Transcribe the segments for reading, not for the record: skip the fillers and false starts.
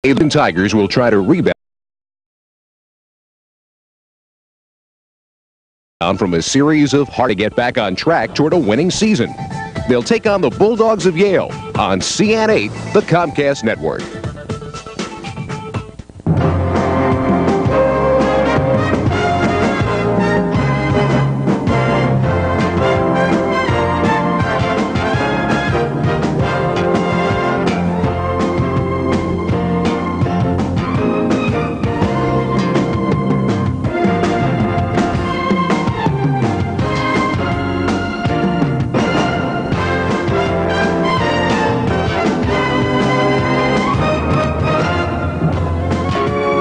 The Tigers will try to rebound from a series of hard to get back on track toward a winning season. They'll take on the Bulldogs of Yale on CN8, the Comcast network.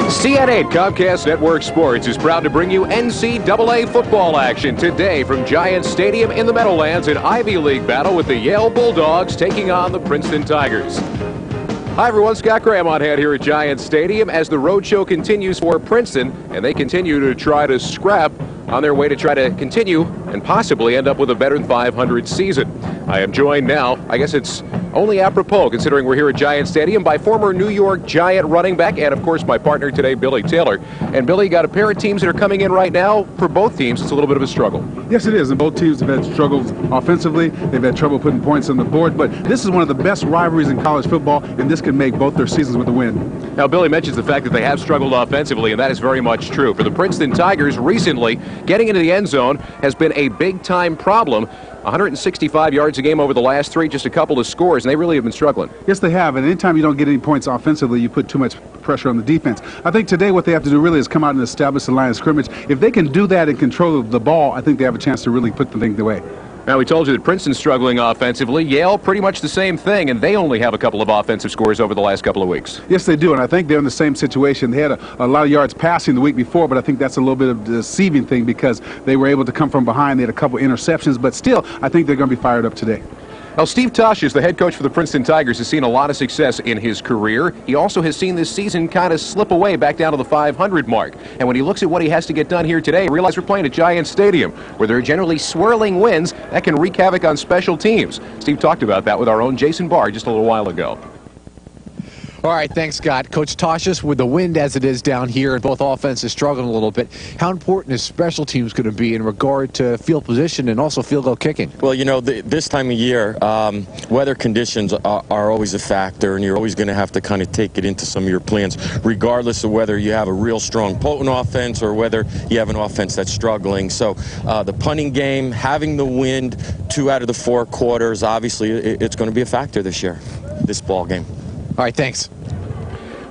CN8 Comcast Network Sports is proud to bring you NCAA football action today from Giants Stadium in the Meadowlands, an Ivy League battle with the Yale Bulldogs taking on the Princeton Tigers. Hi everyone, Scott Graham on hand here at Giants Stadium as the roadshow continues for Princeton, and they continue to try to scrap on their way to try to continue and possibly end up with a better than 500 season. I am joined now, I guess it's only apropos considering we're here at Giant Stadium, by former New York Giant running back and of course my partner today, Billy Taylor. And Billy, you got a pair of teams that are coming in right now. For both teams, it's a little bit of a struggle. Yes, it is, and both teams have had struggles offensively. They've had trouble putting points on the board, but this is one of the best rivalries in college football, and this can make both their seasons with a win. Now, Billy mentions the fact that they have struggled offensively, and that is very much true. For the Princeton Tigers, recently, getting into the end zone has been a big-time problem. 165 yards a game over the last three, just a couple of scores, and they really have been struggling. Yes, they have, and anytime you don't get any points offensively, you put too much pressure on the defense. I think today what they have to do really is come out and establish the line of scrimmage. If they can do that and control the ball, I think they have a chance to really put the thing away. Now, we told you that Princeton's struggling offensively. Yale, pretty much the same thing, and they only have a couple of offensive scores over the last couple of weeks. Yes, they do, and I think they're in the same situation. They had a lot of yards passing the week before, but I think that's a little bit of a deceiving thing because they were able to come from behind. They had a couple interceptions, but still, I think they're going to be fired up today. Now, Steve Tosh, the head coach for the Princeton Tigers, has seen a lot of success in his career. He also has seen this season kind of slip away back down to the 500 mark. And when he looks at what he has to get done here today, realize we're playing at Giant Stadium, where there are generally swirling winds that can wreak havoc on special teams. Steve talked about that with our own Jason Barr just a little while ago. All right, thanks, Scott. Coach Toshis, with the wind as it is down here and both offenses struggling a little bit, how important is special teams going to be in regard to field position and also field goal kicking? Well, you know, this time of year, weather conditions are always a factor, and you're always going to have to kind of take it into some of your plans, regardless of whether you have a real strong, potent offense or whether you have an offense that's struggling. So the punting game, having the wind 2 out of the 4 quarters, obviously it's going to be a factor this year, this ball game. All right, thanks.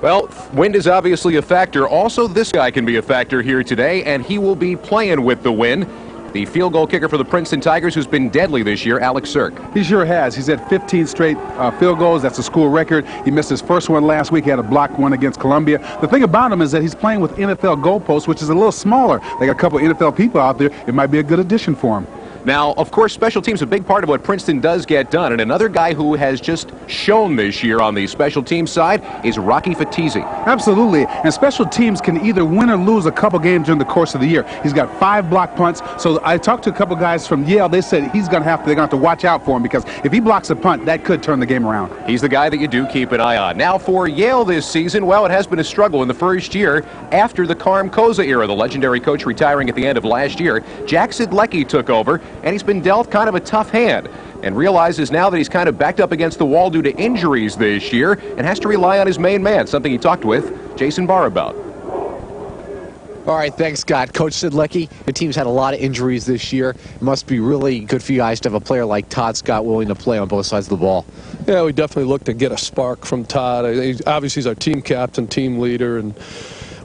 Well, wind is obviously a factor. Also, this guy can be a factor here today, and he will be playing with the wind. The field goal kicker for the Princeton Tigers, who's been deadly this year, Alex Sirk. He sure has. He's had 15 straight field goals. That's a school record. He missed his first one last week. He had a blocked one against Columbia. The thing about him is that he's playing with NFL goalposts, which is a little smaller. They got a couple of NFL people out there. It might be a good addition for him. Now, of course, special teams is a big part of what Princeton does get done, and another guy who has just shown this year on the special teams side is Rocky Fatizzi. Absolutely, and special teams can either win or lose a couple games during the course of the year. He's got 5 block punts, so I talked to a couple guys from Yale. They said they're going to have to watch out for him because if he blocks a punt, that could turn the game around. He's the guy that you do keep an eye on. Now, for Yale this season, well, it has been a struggle in the first year after the Carm Koza era, the legendary coach retiring at the end of last year. Jack Sidlecki took over, and he's been dealt kind of a tough hand and realizes now that he's kind of backed up against the wall due to injuries this year and has to rely on his main man, something he talked with Jason Barr about. All right, thanks, Scott. Coach Sidlecki, the team's had a lot of injuries this year. It must be really good for you guys to have a player like Todd Scott willing to play on both sides of the ball. Yeah, we definitely look to get a spark from Todd. Obviously, he's our team captain, team leader, and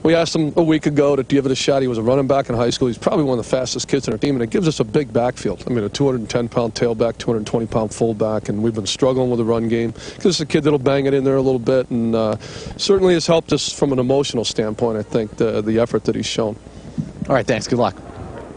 we asked him a week ago to give it a shot. He was a running back in high school. He's probably one of the fastest kids on our team, and it gives us a big backfield. I mean, a 210-pound tailback, 220-pound fullback, and we've been struggling with the run game. Gives us a kid that'll bang it in there a little bit, and certainly has helped us from an emotional standpoint, I think, the effort that he's shown. All right, thanks. Good luck.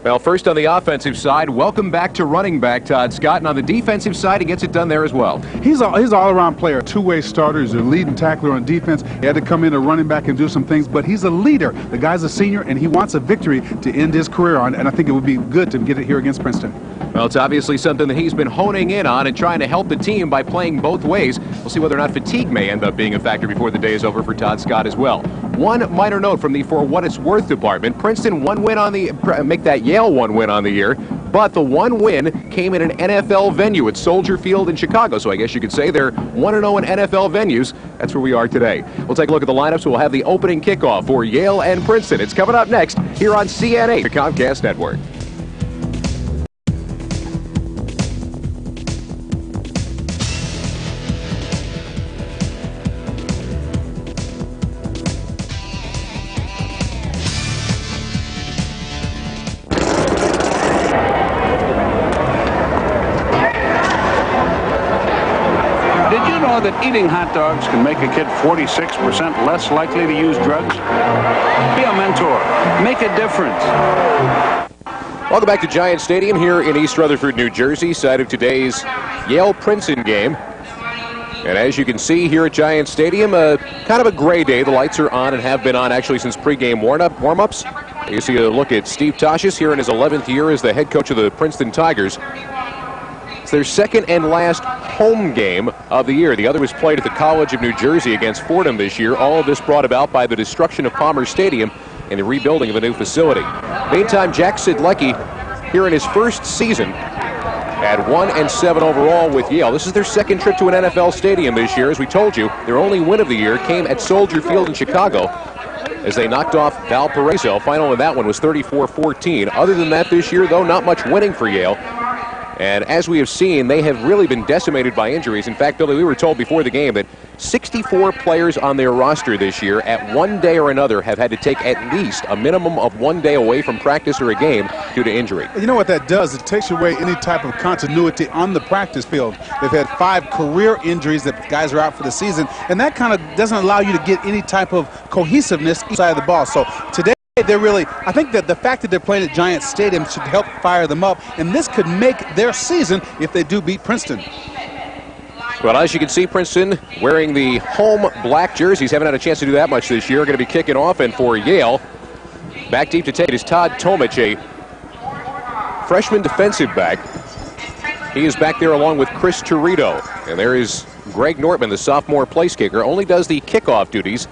Well, first on the offensive side, welcome back to running back Todd Scott, and on the defensive side, he gets it done there as well. He's an all-around player, two-way starter. He's a leading tackler on defense. He had to come in a running back and do some things, but he's a leader. The guy's a senior, and he wants a victory to end his career on, and I think it would be good to get it here against Princeton. Well, it's obviously something that he's been honing in on and trying to help the team by playing both ways. We'll see whether or not fatigue may end up being a factor before the day is over for Todd Scott as well. One minor note from the For What It's Worth department. Princeton one win on the, make that Yale one win on the year, but the one win came in an NFL venue at Soldier Field in Chicago. So I guess you could say they're 1-0 in NFL venues. That's where we are today. We'll take a look at the lineups. We'll have the opening kickoff for Yale and Princeton. It's coming up next here on CNA, the Comcast Network. That eating hot dogs can make a kid 46% less likely to use drugs? Be a mentor. Make a difference. Welcome back to Giant Stadium here in East Rutherford, New Jersey, site of today's Yale-Princeton game. And as you can see here at Giant Stadium, kind of a gray day. The lights are on and have been on actually since pregame warm-ups. You see a look at Steve Toshis here in his 11th year as the head coach of the Princeton Tigers. It's their second and last home game of the year. The other was played at the College of New Jersey against Fordham this year. All of this brought about by the destruction of Palmer Stadium and the rebuilding of a new facility. Meantime, Jack Sidlecki here in his first season at 1-7 overall with Yale. This is their second trip to an NFL stadium this year. As we told you, their only win of the year came at Soldier Field in Chicago as they knocked off Valparaiso. Final in that one was 34-14. Other than that this year, though, not much winning for Yale. And as we have seen, they have really been decimated by injuries. In fact, Billy, we were told before the game that 64 players on their roster this year at one day or another have had to take at least a minimum of 1 day away from practice or a game due to injury. You know what that does? It takes away any type of continuity on the practice field. They've had 5 career injuries that guys are out for the season, and that kind of doesn't allow you to get any type of cohesiveness inside of the ball. So today, they're really, I think that the fact that they're playing at Giant Stadium should help fire them up, and this could make their season if they do beat Princeton. Well, as you can see, Princeton wearing the home black jerseys. Haven't had a chance to do that much this year. Going to be kicking off, and for Yale, back deep to take it is Todd Tomich, a freshman defensive back. He is back there along with Chris Torito. And there is Greg Nortman, the sophomore place kicker, only does the kickoff duties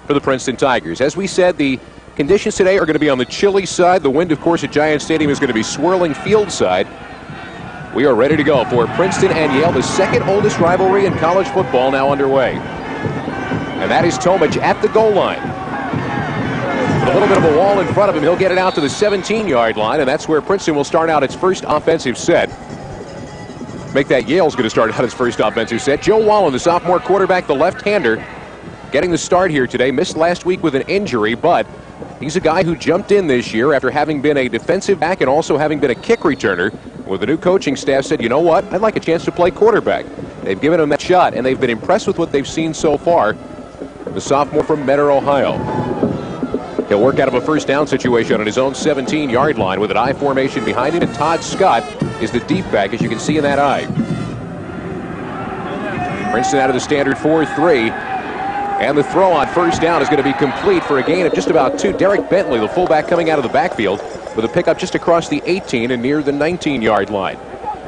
for the Princeton Tigers. As we said, the conditions today are going to be on the chilly side. The wind, of course, at Giant Stadium is going to be swirling field side. We are ready to go for Princeton and Yale, the second oldest rivalry in college football now underway. And that is Tomich at the goal line. With a little bit of a wall in front of him, he'll get it out to the 17-yard line, and that's where Princeton will start out its first offensive set. Make that Yale's going to start out its first offensive set. Joe Wallen, the sophomore quarterback, the left-hander, getting the start here today. Missed last week with an injury, but he's a guy who jumped in this year after having been a defensive back and also having been a kick returner. Well, the new coaching staff said, you know what, I'd like a chance to play quarterback. They've given him that shot, and they've been impressed with what they've seen so far. The sophomore from Mentor, Ohio. He'll work out of a first down situation on his own 17-yard line with an I formation behind him, and Todd Scott is the deep back, as you can see in that I. Princeton out of the standard 4-3. And the throw on first down is going to be complete for a gain of just about 2. Derek Bentley, the fullback, coming out of the backfield with a pickup just across the 18 and near the 19-yard line.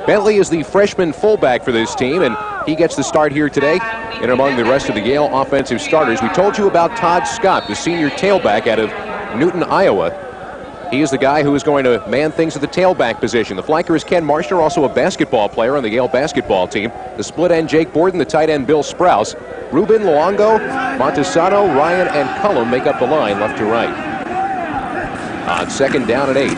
Bentley is the freshman fullback for this team, and he gets the start here today and among the rest of the Yale offensive starters. We told you about Todd Scott, the senior tailback out of Newton, Iowa. He is the guy who is going to man things at the tailback position. The flanker is Ken Marshner, also a basketball player on the Yale basketball team. The split end, Jake Borden, the tight end, Bill Sprouse. Ruben, Luongo, Montesano, Ryan, and Cullum make up the line left to right. On second down and 8.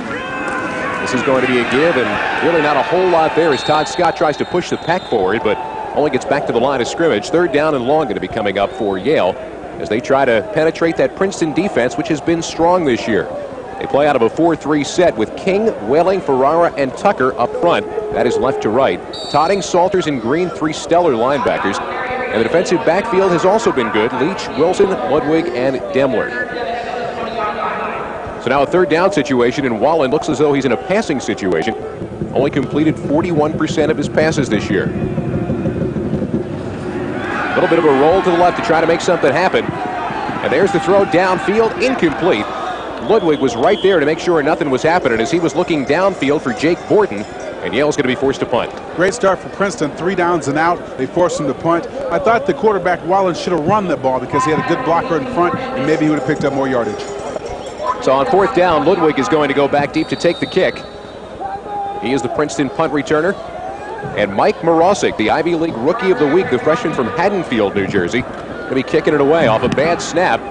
This is going to be a give, and really not a whole lot there as Todd Scott tries to push the pack forward, but only gets back to the line of scrimmage. Third down and long going to be coming up for Yale as they try to penetrate that Princeton defense, which has been strong this year. They play out of a 4-3 set with King, Welling, Ferrara, and Tucker up front. That is left to right. Totting, Salters, and Green, 3 stellar linebackers. And the defensive backfield has also been good. Leach, Wilson, Ludwig, and Demler. So now a third down situation, and Wallen looks as though he's in a passing situation. Only completed 41% of his passes this year. A little bit of a roll to the left to try to make something happen. And there's the throw downfield, incomplete. Ludwig was right there to make sure nothing was happening as he was looking downfield for Jake Borden. And Yale's going to be forced to punt. Great start for Princeton. 3 downs and out. They forced him to punt. I thought the quarterback, Wallen, should have run that ball because he had a good blocker in front, and maybe he would have picked up more yardage. So on 4th down, Ludwig is going to go back deep to take the kick. He is the Princeton punt returner. And Mike Morosic, the Ivy League Rookie of the Week, the freshman from Haddonfield, New Jersey, going to be kicking it away off a bad snap.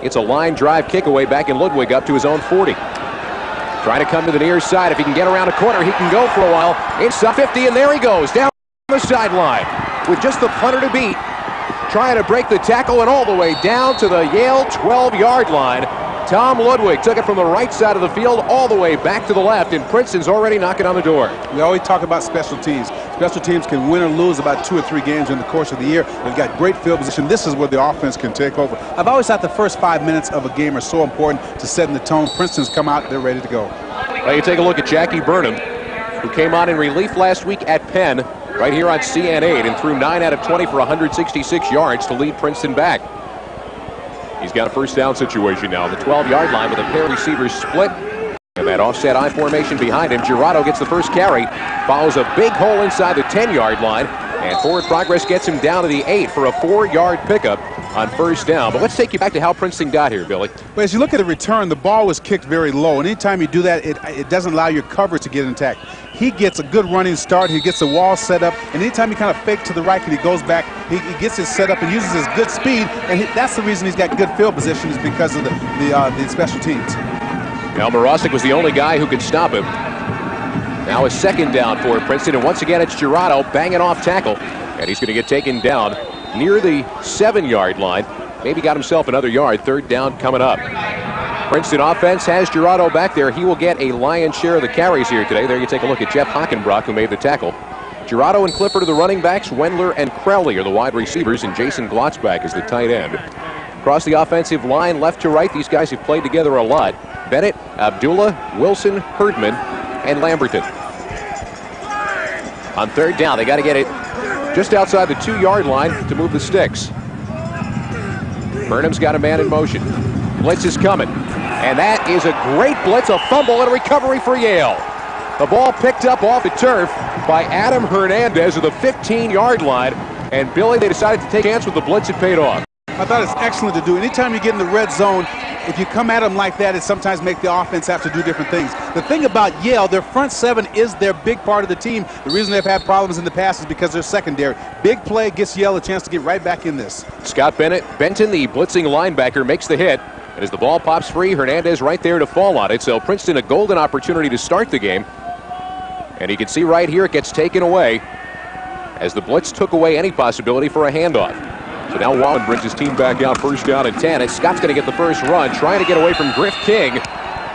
It's a line drive kick away back in Ludwig up to his own 40. Trying to come to the near side. If he can get around a corner, he can go for a while. Inside 50, and there he goes, down the sideline with just the punter to beat. Trying to break the tackle and all the way down to the Yale 12-yard line. Tom Ludwig took it from the right side of the field all the way back to the left, and Princeton's already knocking on the door. We always talk about special teams. Special teams can win or lose about 2 or 3 games in the course of the year. They've got great field position. This is where the offense can take over. I've always thought the first 5 minutes of a game are so important to setting the tone. Princeton's come out, they're ready to go. Well, you take a look at Jackie Burnham, who came on in relief last week at Penn, right here on CN8, and threw 9 out of 20 for 166 yards to lead Princeton back. He's got a first down situation now on the 12-yard line with a pair of receivers split. And that offset I formation behind him. Girardo gets the first carry, follows a big hole inside the 10-yard line, and forward progress gets him down to the 8 for a 4-yard pickup on first down. But let's take you back to how Princeton got here, Billy. Well, as you look at the return, the ball was kicked very low. And anytime you do that, it doesn't allow your coverage to get intact. He gets a good running start. He gets the wall set up. And anytime he kind of fakes to the right and he goes back, he gets his set up and uses his good speed. And that's the reason he's got good field position, is because of the special teams. Now, Morosic was the only guy who could stop him. Now a second down for Princeton. And once again, it's Girardo banging off tackle. And he's going to get taken down near the 7-yard line. Maybe got himself another yard. 3rd down coming up. Princeton offense has Girardo back there. He will get a lion's share of the carries here today. There you take a look at Jeff Hockenbrock, who made the tackle. Girardo and Clifford are the running backs. Wendler and Crowley are the wide receivers, and Jason Glotzback is the tight end. Across the offensive line, left to right, these guys have played together a lot. Bennett, Abdullah, Wilson, Herdman, and Lamberton. On 3rd down, they got to get it just outside the 2-yard line to move the sticks. Burnham's got a man in motion. Blitz is coming. And that is a great blitz, a fumble, and a recovery for Yale. The ball picked up off the turf by Adam Hernandez at the 15-yard line. And Billy, they decided to take a chance with the blitz. It paid off. I thought it's excellent to do. Anytime you get in the red zone, if you come at them like that, it sometimes makes the offense have to do different things. The thing about Yale, their front 7 is their big part of the team. The reason they've had problems in the past is because they're secondary. Big play gets Yale a chance to get right back in this. Scott Benton, the blitzing linebacker, makes the hit. And as the ball pops free, Hernandez right there to fall on it. So Princeton a golden opportunity to start the game. And you can see right here it gets taken away as the blitz took away any possibility for a handoff. So now Wallen brings his team back out, 1st down and 10. And Scott's going to get the first run, trying to get away from Griff King.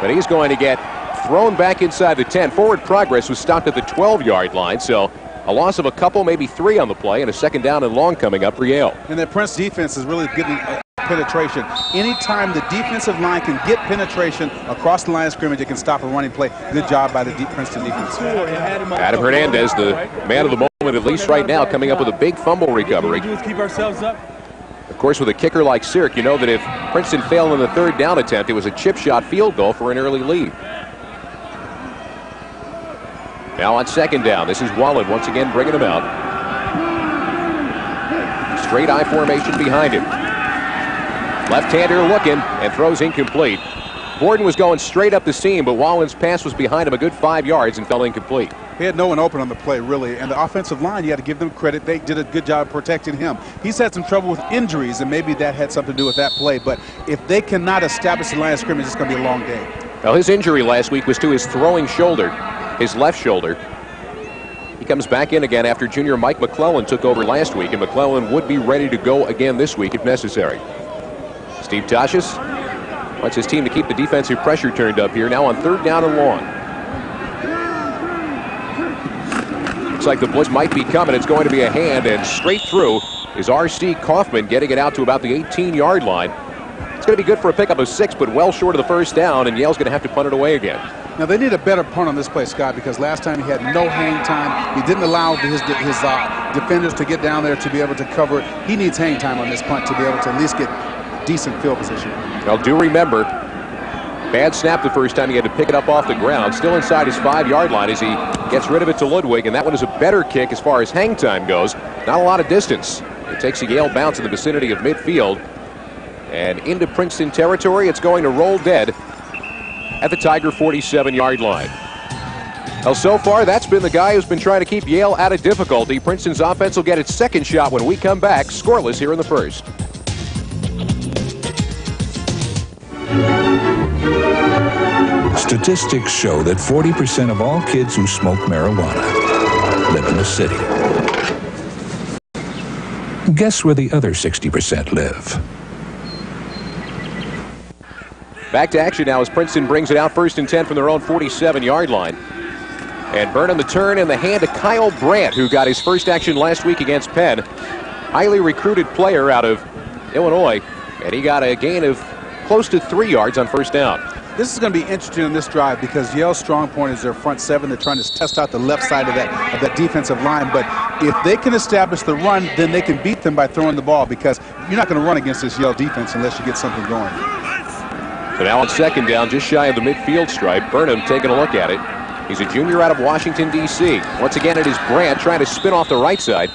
But he's going to get thrown back inside the 10. Forward progress was stopped at the 12-yard line. So a loss of a couple, maybe 3 on the play, and a 2nd down and long coming up for Yale. And that Prince defense is really getting penetration. Anytime the defensive line can get penetration across the line of scrimmage, it can stop a running play. Good job by the Princeton defense. Adam Hernandez, the man of the moment, at least right now, coming up with a big fumble recovery. Keep ourselves up. Of course, with a kicker like Sirk, you know that if Princeton failed in the 3rd down attempt, it was a chip shot field goal for an early lead. Now on 2nd down, this is Wallen once again bringing him out. Straight I formation behind him. Left-hander looking and throws incomplete. Borden was going straight up the seam, but Wallen's pass was behind him a good 5 yards and fell incomplete. He had no one open on the play, really, and the offensive line, you got to give them credit. They did a good job protecting him. He's had some trouble with injuries, and maybe that had something to do with that play, but if they cannot establish the line of scrimmage, it's going to be a long day. Well, his injury last week was to his throwing shoulder, his left shoulder. He comes back in again after junior Mike McClellan took over last week, and McClellan would be ready to go again this week if necessary. Steve Toshis wants his team to keep the defensive pressure turned up here. Now on 3rd down and long. Looks like the blitz might be coming. It's going to be a hand, and straight through is R.C. Kaufman, getting it out to about the 18-yard line. It's going to be good for a pickup of 6, but well short of the 1st down, and Yale's going to have to punt it away again. Now, they need a better punt on this play, Scott, because last time he had no hang time. He didn't allow his defenders to get down there to be able to cover it. He needs hang time on this punt to be able to at least get decent field position. Well, do remember, bad snap the first time. He had to pick it up off the ground. Still inside his 5-yard line as he Gets rid of it to Ludwig, and that one is a better kick as far as hang time goes. Not a lot of distance. It takes a Yale bounce in the vicinity of midfield. And into Princeton territory, it's going to roll dead at the Tiger 47-yard line. Well, so far, that's been the guy who's been trying to keep Yale out of difficulty. Princeton's offense will get its second shot when we come back, scoreless here in the first. Statistics show that 40% of all kids who smoke marijuana live in the city. Guess where the other 60% live? Back to action now as Princeton brings it out 1st and 10 from their own 47-yard line. And Burnham the turn in the hand to Kyle Brandt, who got his first action last week against Penn. Highly recruited player out of Illinois, and he got a gain of close to 3 yards on first down. This is going to be interesting in this drive because Yale's strong point is their front seven. They're trying to test out the left side of that defensive line. But if they can establish the run, then they can beat them by throwing the ball, because you're not going to run against this Yale defense unless you get something going. So now on second down, just shy of the midfield stripe, Burnham taking a look at it. He's a junior out of Washington, D.C. Once again, it is Brandt trying to spin off the right side.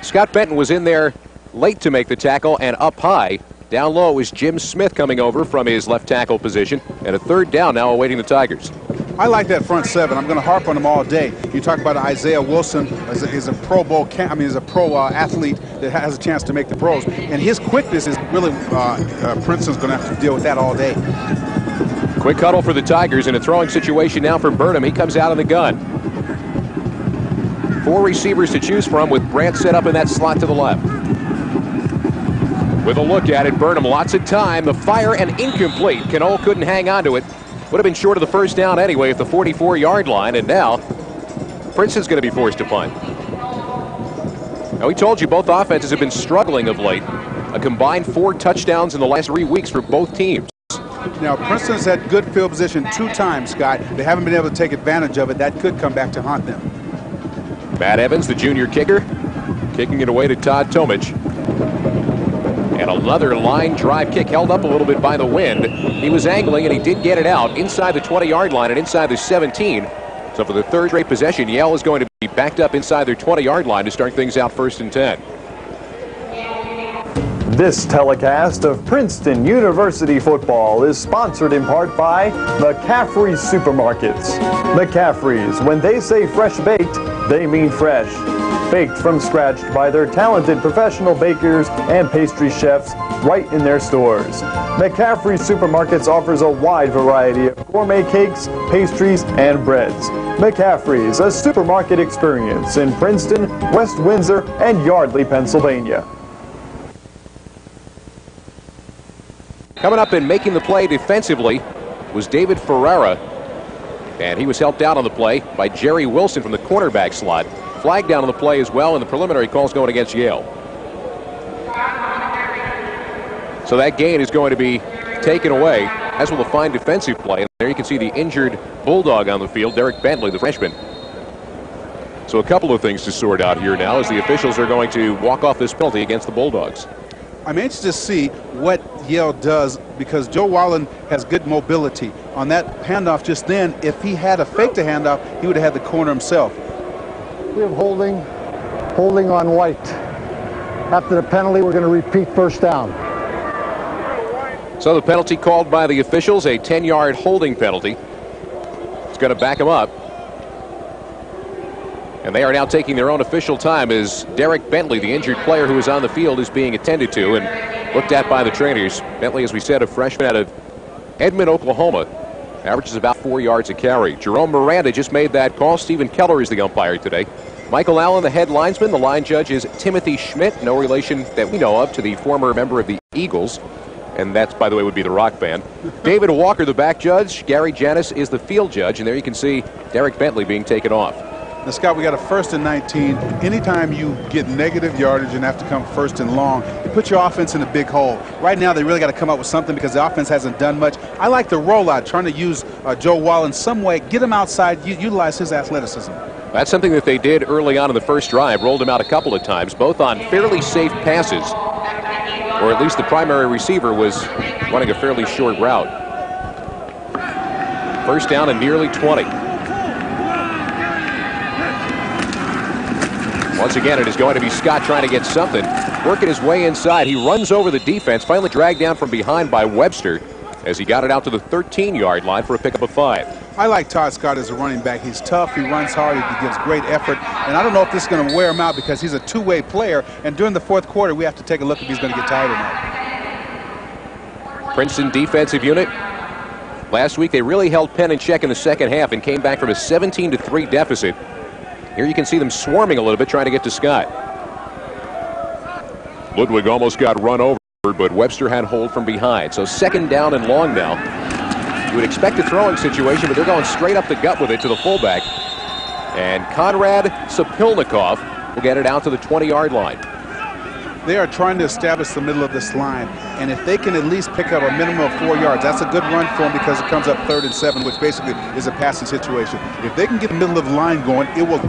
Scott Benton was in there late to make the tackle and up high. Down low was Jim Smith coming over from his left tackle position. And a third down now awaiting the Tigers. I like that front seven. I'm going to harp on them all day. You talk about Isaiah Wilson is a Pro Bowl, is a pro athlete that has a chance to make the pros. And his quickness is really, Princeton's going to have to deal with that all day. Quick huddle for the Tigers in a throwing situation now for Burnham. He comes out of the gun. 4 receivers to choose from with Brandt set up in that slot to the left. With a look at it, Burnham lots of time. The fire and incomplete. Cano couldn't hang on to it. Would have been short of the first down anyway at the 44-yard line, and now Princeton's going to be forced to punt. Now, we told you both offenses have been struggling of late. A combined 4 touchdowns in the last 3 weeks for both teams. Now, Princeton's had good field position 2 times, Scott. They haven't been able to take advantage of it. That could come back to haunt them. Matt Evans, the junior kicker, kicking it away to Todd Tomich. And another line drive kick held up a little bit by the wind. He was angling, and he did get it out inside the 20-yard line and inside the 17. So for the third straight possession, Yale is going to be backed up inside their 20-yard line to start things out 1st and 10. This telecast of Princeton University football is sponsored in part by McCaffrey's Supermarkets. McCaffrey's, when they say fresh baked, they mean fresh. Baked from scratch by their talented professional bakers and pastry chefs right in their stores. McCaffrey's Supermarkets offers a wide variety of gourmet cakes, pastries, and breads. McCaffrey's, a supermarket experience in Princeton, West Windsor, and Yardley, Pennsylvania. Coming up and making the play defensively was David Ferrara. And he was helped out on the play by Jerry Wilson from the cornerback slot. Flag down on the play as well, and the preliminary calls going against Yale. So that gain is going to be taken away, as will the fine defensive play. And there you can see the injured Bulldog on the field, Derek Bentley, the freshman. So a couple of things to sort out here now as the officials are going to walk off this penalty against the Bulldogs. I'm anxious to see what Yale does, because Joe Wallen has good mobility. On that handoff just then, if he had a fake to handoff, he would have had the corner himself. We have holding on White. After the penalty, we're going to repeat first down. So the penalty called by the officials, a 10-yard holding penalty. It's going to back him up. And they are now taking their own official time as Derek Bentley, the injured player who is on the field, is being attended to and looked at by the trainers. Bentley, as we said, a freshman out of Edmond, Oklahoma. Averages about 4 yards a carry. Jerome Miranda just made that call. Stephen Keller is the umpire today. Michael Allen, the head linesman. The line judge is Timothy Schmidt, no relation that we know of to the former member of the Eagles. And that's, by the way, would be the Rock Band. David Walker, the back judge. Gary Janis is the field judge. And there you can see Derek Bentley being taken off. Now, Scott, we got a 1st and 19. Anytime you get negative yardage and have to come 1st and long, you put your offense in a big hole. Right now, they really got to come up with something because the offense hasn't done much. I like the rollout, trying to use Joe Wall in some way, get him outside, utilize his athleticism. That's something that they did early on in the first drive, rolled him out a couple of times, both on fairly safe passes, or at least the primary receiver was running a fairly short route. First down and nearly 20. Once again, it is going to be Scott trying to get something. Working his way inside. He runs over the defense, finally dragged down from behind by Webster as he got it out to the 13-yard line for a pickup of 5. I like Todd Scott as a running back. He's tough, he runs hard, he gives great effort. And I don't know if this is going to wear him out because he's a two-way player. And during the fourth quarter, we have to take a look if he's going to get tired or not. Princeton defensive unit. Last week, they really held Penn in check in the second half and came back from a 17-3 deficit. Here you can see them swarming a little bit, trying to get to Scott. Ludwig almost got run over, but Webster had hold from behind. So second down and long now. You would expect a throwing situation, but they're going straight up the gut with it to the fullback. And Konrad Sapilnikov will get it out to the 20-yard line. They are trying to establish the middle of this line, and if they can at least pick up a minimum of 4 yards, that's a good run for them because it comes up 3rd and 7, which basically is a passing situation. If they can get the middle of the line going, it will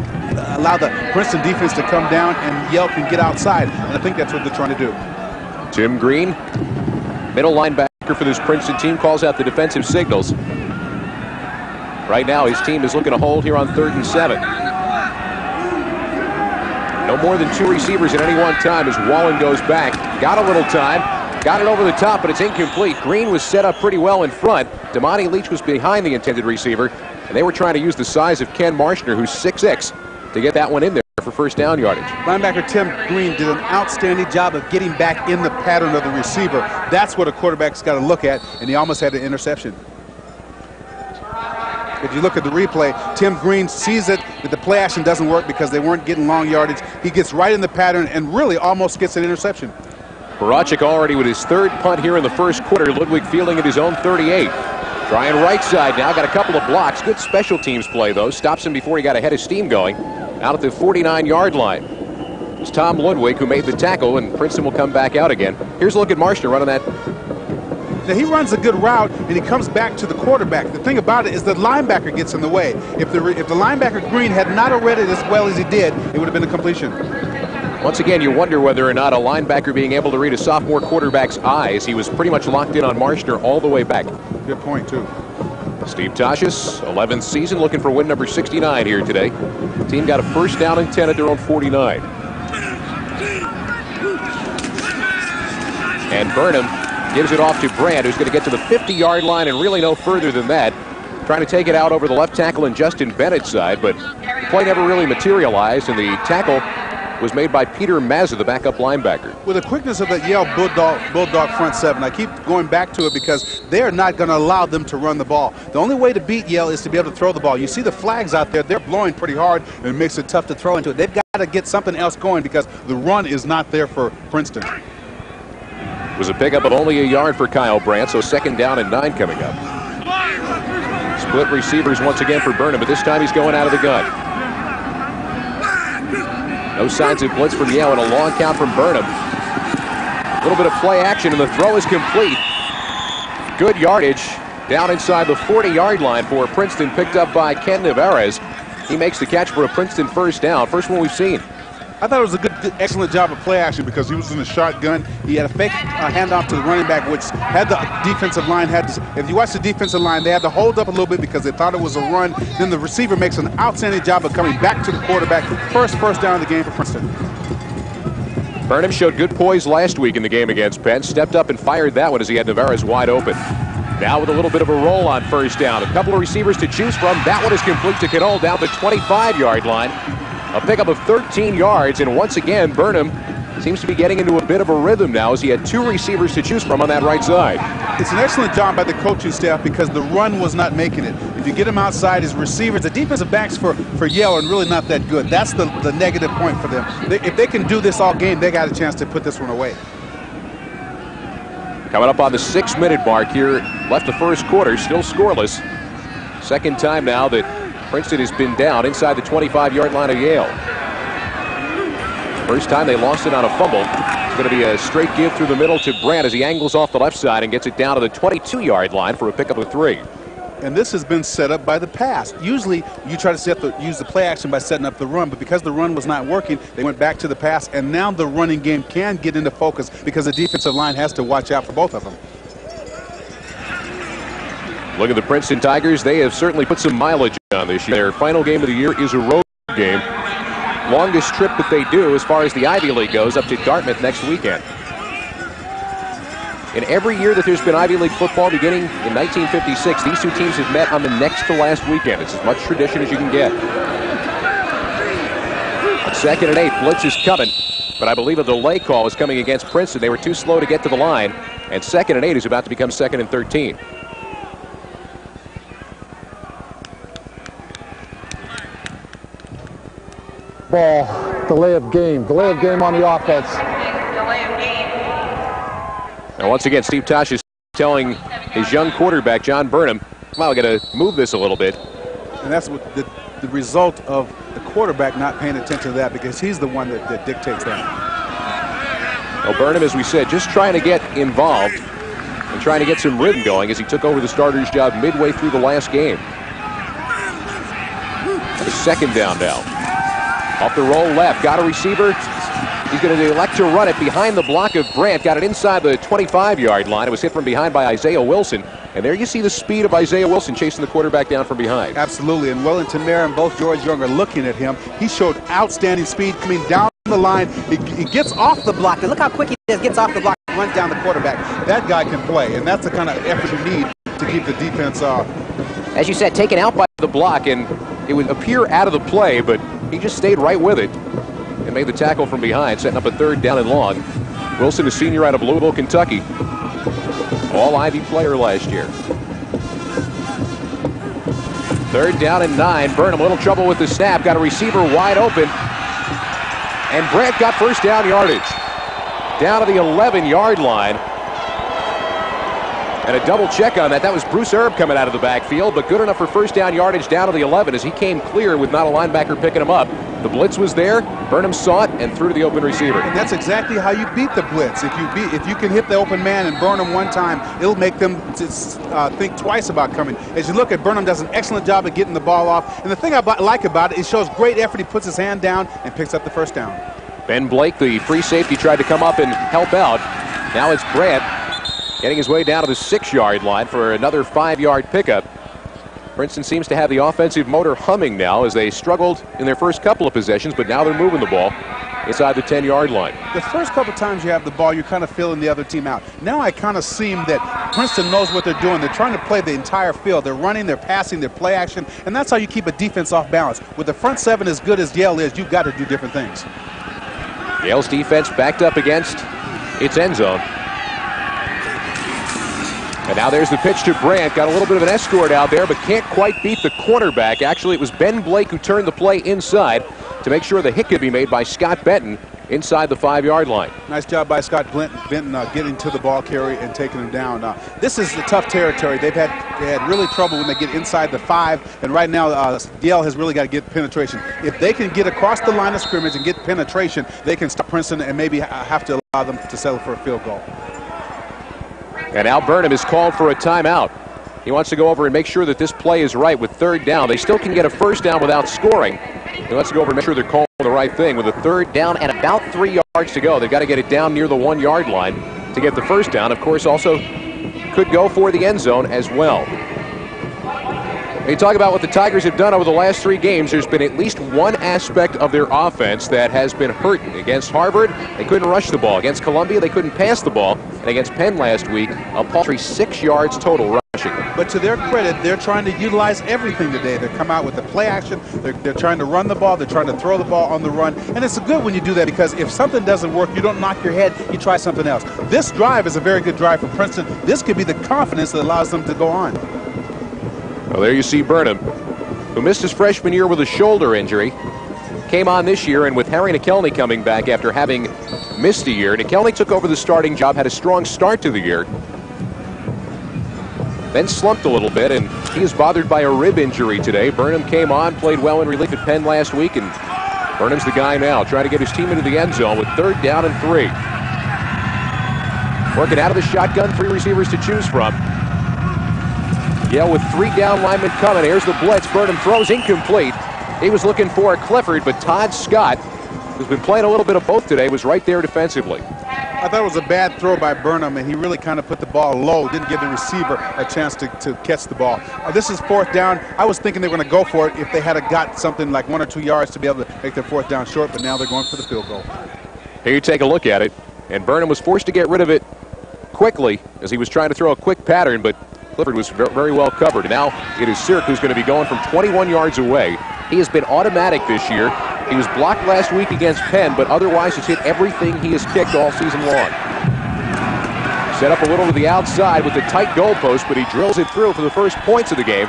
allow the Princeton defense to come down and Yale can get outside, and I think that's what they're trying to do. Tim Green, middle linebacker for this Princeton team, calls out the defensive signals. Right now, his team is looking to hold here on 3rd and 7. No more than 2 receivers at any one time as Wallen goes back. Got a little time. Got it over the top, but it's incomplete. Green was set up pretty well in front. Damani Leach was behind the intended receiver, and they were trying to use the size of Ken Marshner, who's 6'6", to get that one in there for first down yardage. Linebacker Tim Green did an outstanding job of getting back in the pattern of the receiver. That's what a quarterback's got to look at, and he almost had an interception. If you look at the replay, Tim Green sees it, that the play action doesn't work because they weren't getting long yardage. He gets right in the pattern and really almost gets an interception. Barachik already with his 3rd punt here in the first quarter. Ludwig fielding at his own 38. Trying right side now. Got a couple of blocks. Good special teams play, though. Stops him before he got a head of steam going. Out at the 49-yard line. It's Tom Ludwig who made the tackle, and Princeton will come back out again. Here's a look at Marshner running that. Now, he runs a good route, and he comes back to the quarterback. The thing about it is the linebacker gets in the way. If the linebacker Green had not read it as well as he did, it would have been a completion. Once again, you wonder whether or not a linebacker being able to read a sophomore quarterback's eyes. He was pretty much locked in on Marshner all the way back. Good point, too. Steve Toshis, 11th season, looking for win number 69 here today. The team got a first down and 10 at their own 49. And Burnham gives it off to Brand, who's going to get to the 50-yard line and really no further than that. Trying to take it out over the left tackle and Justin Bennett's side, but the play never really materialized, and the tackle was made by Peter Mazza, the backup linebacker. With the quickness of the Yale Bulldog front 7, I keep going back to it because they're not going to allow them to run the ball. The only way to beat Yale is to be able to throw the ball. You see the flags out there, they're blowing pretty hard, and it makes it tough to throw into it. They've got to get something else going because the run is not there for Princeton. It was a pickup of only a yard for Kyle Brandt, so 2nd down and 9 coming up. Split receivers once again for Burnham, but this time he's going out of the gun. No signs of blitz from Yale, and a long count from Burnham. A little bit of play action, and the throw is complete. Good yardage down inside the 40-yard line for Princeton, picked up by Ken Navarez. He makes the catch for a Princeton first down. First one we've seen. I thought it was a good, excellent job of play action because he was in the shotgun. He had a fake handoff to the running back, which had the defensive line if you watch the defensive line, they had to hold up a little bit because they thought it was a run. Then the receiver makes an outstanding job of coming back to the quarterback. First down of the game for Princeton. Burnham showed good poise last week in the game against Penn. Stepped up and fired that one as he had Navarez wide open. Now with a little bit of a roll on first down. A couple of receivers to choose from. That one is complete to Canole down the 25-yard line. A pickup of 13 yards, and once again, Burnham seems to be getting into a bit of a rhythm now as he had 2 receivers to choose from on that right side. It's an excellent job by the coaching staff because the run was not making it. If you get him outside, his receivers, the defensive backs for Yale are really not that good. That's the negative point for them. If they can do this all game, they got a chance to put this one away. Coming up on the 6-minute mark here, left the first quarter, still scoreless. Second time now that Princeton has been down inside the 25-yard line of Yale. First time they lost it on a fumble. It's going to be a straight give through the middle to Brandt as he angles off the left side and gets it down to the 22-yard line for a pickup of 3. And this has been set up by the pass. Usually you try to use the play action by setting up the run, but because the run was not working, they went back to the pass, and now the running game can get into focus because the defensive line has to watch out for both of them. Look at the Princeton Tigers. They have certainly put some mileage on this year. Their final game of the year is a road game. longest trip that they do as far as the Ivy League goes, up to Dartmouth next weekend. In every year that there's been Ivy League football, beginning in 1956, these two teams have met on the next to last weekend. It's as much tradition as you can get. 2nd and 8, blitz is coming, but I believe a delay call is coming against Princeton. They were too slow to get to the line, and 2nd and 8 is about to become 2nd and 13. Ball, delay of game on the offense. Now once again, Steve Tosh is telling his young quarterback, John Burnham, come on, we got to move this a little bit. And that's what the result of the quarterback not paying attention to that, because he's the one that dictates that. Well, Burnham, as we said, just trying to get involved and trying to get some rhythm going as he took over the starter's job midway through the last game. And a 2nd down now. Off the roll left, got a receiver. He's going to elect to run it behind the block of Brandt. Got it inside the 25-yard line. It was hit from behind by Isaiah Wilson. And there you see the speed of Isaiah Wilson chasing the quarterback down from behind. Absolutely. And Wellington Mara and both George Young are looking at him. He showed outstanding speed coming down the line. He gets off the block. And look how quick he is. Gets off the block, runs down the quarterback. That guy can play. And that's the kind of effort you need to keep the defense off. As you said, taken out by the block, and it would appear out of the play, but he just stayed right with it and made the tackle from behind, setting up a 3rd down and long. Wilson, a senior out of Louisville, Kentucky. All-Ivy player last year. 3rd down and 9. Burnham, a little trouble with the snap. Got a receiver wide open. And Brandt got 1st down yardage. Down to the 11-yard line. And a double check on that. That was Bruce Erb coming out of the backfield, but good enough for 1st down yardage down to the 11 as he came clear with not a linebacker picking him up. The blitz was there. Burnham saw it and threw to the open receiver. And that's exactly how you beat the blitz. If you can hit the open man and Burnham one time, it'll make them think twice about coming. As you look at Burnham, does an excellent job of getting the ball off. And the thing I like about it, it shows great effort. He puts his hand down and picks up the 1st down. Ben Blake, the free safety, tried to come up and help out. Now it's Brandt getting his way down to the 6-yard line for another 5-yard pickup. Princeton seems to have the offensive motor humming now as they struggled in their first couple of possessions, but now they're moving the ball inside the 10-yard line. The first couple times you have the ball, you're kind of feeling the other team out. Now I kind of seem that Princeton knows what they're doing. They're trying to play the entire field. They're running, they're passing, they're play action, and that's how you keep a defense off balance. With the front 7 as good as Yale is, you've got to do different things. Yale's defense backed up against its end zone. And now there's the pitch to Brandt. Got a little bit of an escort out there, but can't quite beat the cornerback. Actually, it was Ben Blake who turned the play inside to make sure the hit could be made by Scott Benton inside the 5-yard line. Nice job by Scott Benton getting to the ball carry and taking him down. This is the tough territory. They had really trouble when they get inside the 5, and right now Yale has really got to get penetration. If they can get across the line of scrimmage and get penetration, they can stop Princeton and maybe have to allow them to settle for a field goal. And Al Burnham is called for a timeout. He wants to go over and make sure that this play is right with 3rd down. They still can get a 1st down without scoring. He wants to go over and make sure they're calling the right thing with a 3rd down and about 3 yards to go. They've got to get it down near the 1-yard line to get the 1st down. Of course, also could go for the end zone as well. You talk about what the Tigers have done over the last 3 games. There's been at least one aspect of their offense that has been hurting. Against Harvard, they couldn't rush the ball. Against Columbia, they couldn't pass the ball. And against Penn last week, a paltry 6 yards total rushing. But to their credit, they're trying to utilize everything today. They come out with the play action. They're trying to run the ball. They're trying to throw the ball on the run. And it's good when you do that, because if something doesn't work, you don't knock your head. You try something else. This drive is a very good drive for Princeton. This could be the confidence that allows them to go on. Well, there you see Burnham, who missed his freshman year with a shoulder injury. Came on this year, and with Harry Nikelny coming back after having missed a year, Nikelny took over the starting job, had a strong start to the year, then slumped a little bit, and he is bothered by a rib injury today. Burnham came on, played well in relief at Penn last week, and Burnham's the guy now, trying to get his team into the end zone with 3rd down and 3. Working out of the shotgun, 3 receivers to choose from. Yale with 3 down linemen coming. Here's the blitz. Burnham throws incomplete. He was looking for Clifford, but Todd Scott, who's been playing a little bit of both today, was right there defensively. I thought it was a bad throw by Burnham, and he really kind of put the ball low, didn't give the receiver a chance to catch the ball. This is 4th down. I was thinking they were going to go for it if they had got something like 1 or 2 yards to be able to make their 4th down short, but now they're going for the field goal. Here you take a look at it, and Burnham was forced to get rid of it quickly as he was trying to throw a quick pattern, but Clifford was very well covered. And now it is Sirk who's going to be going from 21 yards away. He has been automatic this year. He was blocked last week against Penn, but otherwise has hit everything he has kicked all season long. Set up a little to the outside with the tight goalpost, but he drills it through for the first points of the game.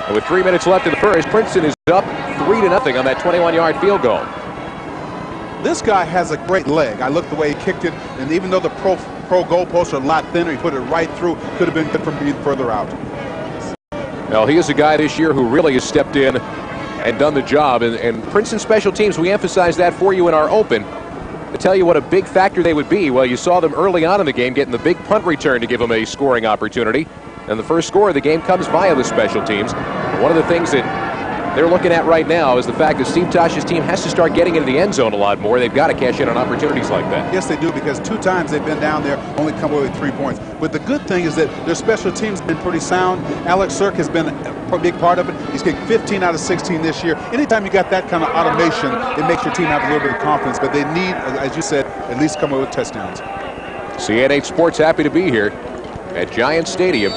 And with 3 minutes left in the first, Princeton is up 3-0 on that 21-yard field goal. This guy has a great leg. I looked the way he kicked it, and even though the pro goalposts are a lot thinner, he put it right through. Could have been good from being further out. Well, he is a guy this year who really has stepped in and done the job. And Princeton special teams, we emphasized that for you in our open. To tell you what a big factor they would be, well, you saw them early on in the game getting the big punt return to give them a scoring opportunity. And the first score of the game comes via the special teams. And one of the things that they're looking at right now is the fact that Steve Tosh's team has to start getting into the end zone a lot more. They've got to cash in on opportunities like that. Yes, they do, because 2 times they've been down there, only come away with 3 points. But the good thing is that their special teams have been pretty sound. Alex Sirk has been a big part of it. He's kicked 15 out of 16 this year. Anytime you got that kind of automation, it makes your team have a little bit of confidence. But they need, as you said, at least come away with touchdowns. CN8 Sports happy to be here at Giant Stadium.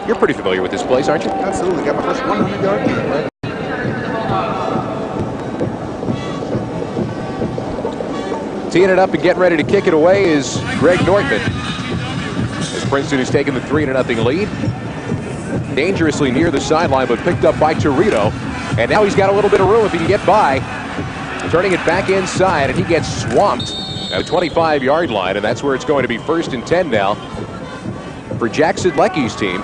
You're pretty familiar with this place, aren't you? Absolutely. Got my first 100-yard kick, right? Teeing it up and getting ready to kick it away is Greg Nortman. As Princeton has taken the 3-0 lead. Dangerously near the sideline, but picked up by Torito. And now he's got a little bit of room if he can get by. Turning it back inside, and he gets swamped at the 25-yard line, and that's where it's going to be 1st and 10 now for Jack Sidlecki's team.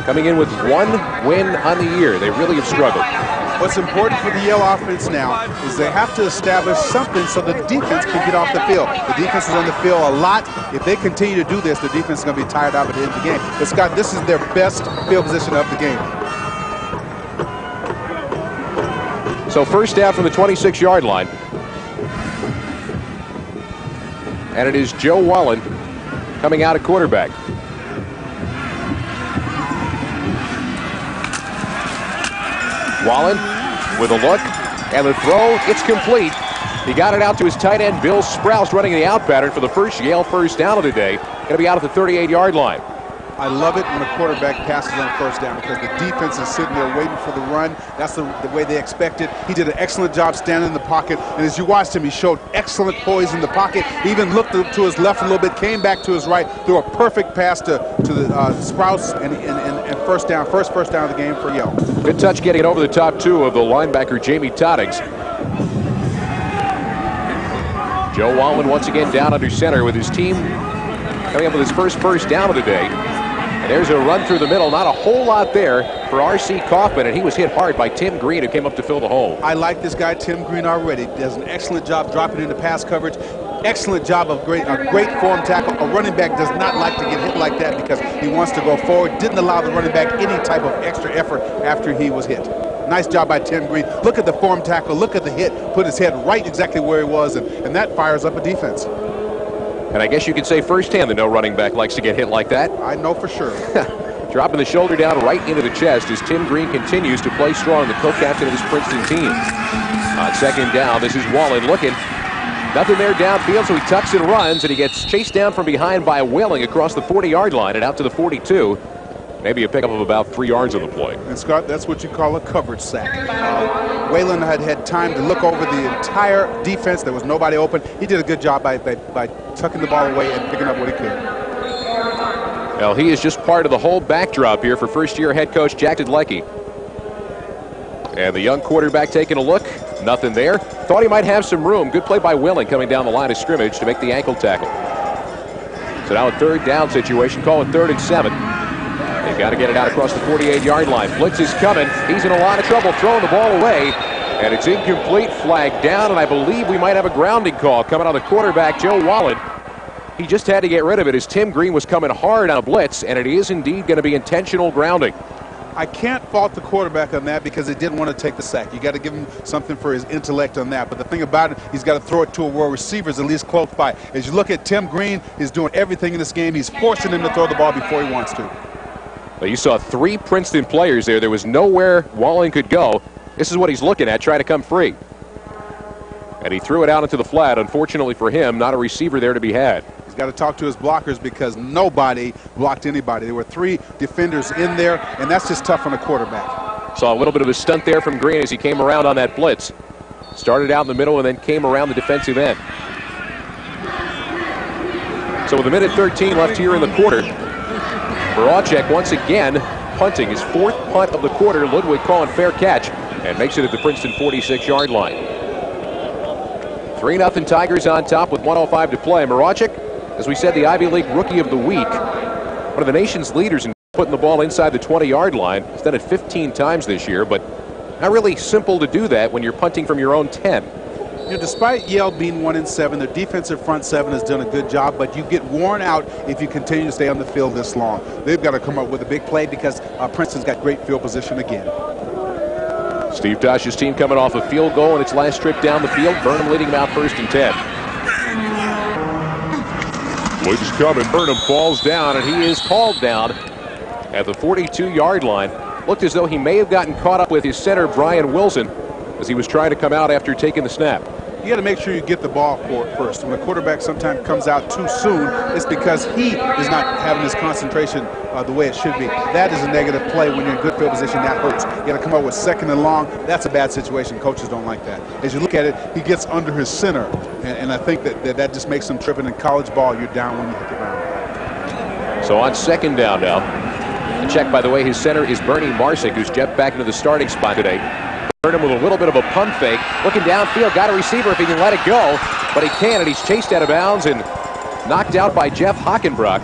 Coming in with 1 win on the year. They really have struggled. What's important for the Yale offense now is they have to establish something so the defense can get off the field. The defense is on the field a lot. If they continue to do this, the defense is going to be tired out at the end of the game. But Scott, this is their best field position of the game. So 1st down from the 26-yard line. And it is Joe Wallen coming out at quarterback. Wallen with a look, and the throw, it's complete. He got it out to his tight end, Bill Sprouse, running the out pattern for the first Yale first down of the day. Going to be out at the 38-yard line. I love it when a quarterback passes on 1st down because the defense is sitting there waiting for the run. That's the way they expect it. He did an excellent job standing in the pocket, and as you watched him, he showed excellent poise in the pocket. He even looked to his left a little bit, came back to his right, threw a perfect pass to the Sprouse, and first down of the game for Yale. Good touch getting it over the top 2 of the linebacker Jamie Toddings. Joe Wallen once again down under center with his team coming up with his first down of the day. And there's a run through the middle. Not a whole lot there for R.C. Kaufman, and he was hit hard by Tim Green, who came up to fill the hole. I like this guy, Tim Green, already. Does an excellent job dropping into pass coverage. Excellent job of a great form tackle. A running back does not like to get hit like that because he wants to go forward. Didn't allow the running back any type of extra effort after he was hit. Nice job by Tim Green. Look at the form tackle. Look at the hit. Put his head right exactly where he was, and that fires up a defense. And I guess you could say firsthand that no running back likes to get hit like that. I know for sure. Dropping the shoulder down right into the chest as Tim Green continues to play strong, the co-captain of this Princeton team. On 2nd down, this is Wallen looking. Nothing there downfield, so he tucks and runs, and he gets chased down from behind by Whaling across the 40-yard line and out to the 42. Maybe a pickup of about 3 yards on the play. And Scott, that's what you call a coverage sack. Whalen had time to look over the entire defense. There was nobody open. He did a good job by tucking the ball away and picking up what he could. Well, he is just part of the whole backdrop here for first-year head coach Jack Sidlecki. And the young quarterback taking a look. Nothing there. Thought he might have some room. Good play by Whaling coming down the line of scrimmage to make the ankle tackle. So now a 3rd down situation. Call it 3rd and 7. They've got to get it out across the 48-yard line. Blitz is coming. He's in a lot of trouble throwing the ball away. And it's incomplete, flag down, and I believe we might have a grounding call coming on the quarterback, Joe Wallen. He just had to get rid of it as Tim Green was coming hard on a blitz, and it is indeed going to be intentional grounding. I can't fault the quarterback on that because he didn't want to take the sack. You got to give him something for his intellect on that. But the thing about it, he's got to throw it to where receivers at least close by. As you look at Tim Green, he's doing everything in this game. He's forcing him to throw the ball before he wants to. Well, you saw 3 Princeton players there. There was nowhere Wallen could go. This is what he's looking at, trying to come free. And he threw it out into the flat. Unfortunately for him, not a receiver there to be had. He's got to talk to his blockers because nobody blocked anybody. There were 3 defenders in there, and that's just tough on a quarterback. Saw a little bit of a stunt there from Green as he came around on that blitz. Started out in the middle and then came around the defensive end. So with 1:13 left here in the quarter, Voracek once again punting his 4th punt of the quarter. Ludwig calling fair catch and makes it at the Princeton 46-yard line. 3-0 Tigers on top with 1:05 to play. Voracek, as we said, the Ivy League Rookie of the Week. One of the nation's leaders in putting the ball inside the 20-yard line. He's done it 15 times this year, but not really simple to do that when you're punting from your own 10. You know, despite Yale being 1-7, their defensive front 7 has done a good job, but you get worn out if you continue to stay on the field this long. They've got to come up with a big play because Princeton's got great field position again. Steve Tosh's team coming off a field goal in its last trip down the field. Burnham leading them out 1st and 10. Blitz coming. Burnham falls down, and he is called down at the 42-yard line. Looked as though he may have gotten caught up with his center, Brian Wilson, as he was trying to come out after taking the snap. You got to make sure you get the ball for it first. When a quarterback sometimes comes out too soon, it's because he is not having his concentration the way it should be. That is a negative play when you're in good field position. That hurts. You got to come up with 2nd and long. That's a bad situation. Coaches don't like that. As you look at it, he gets under his center, and I think that just makes him trip. And in college ball, you're down when you hit the ground. So on 2nd down now. The check, by the way, his center is Bernie Marsick, who's jumped back into the starting spot today. Burnham with a little bit of a pump fake. Looking downfield, got a receiver if he can let it go. But he can't, and he's chased out of bounds and knocked out by Jeff Hockenbrock.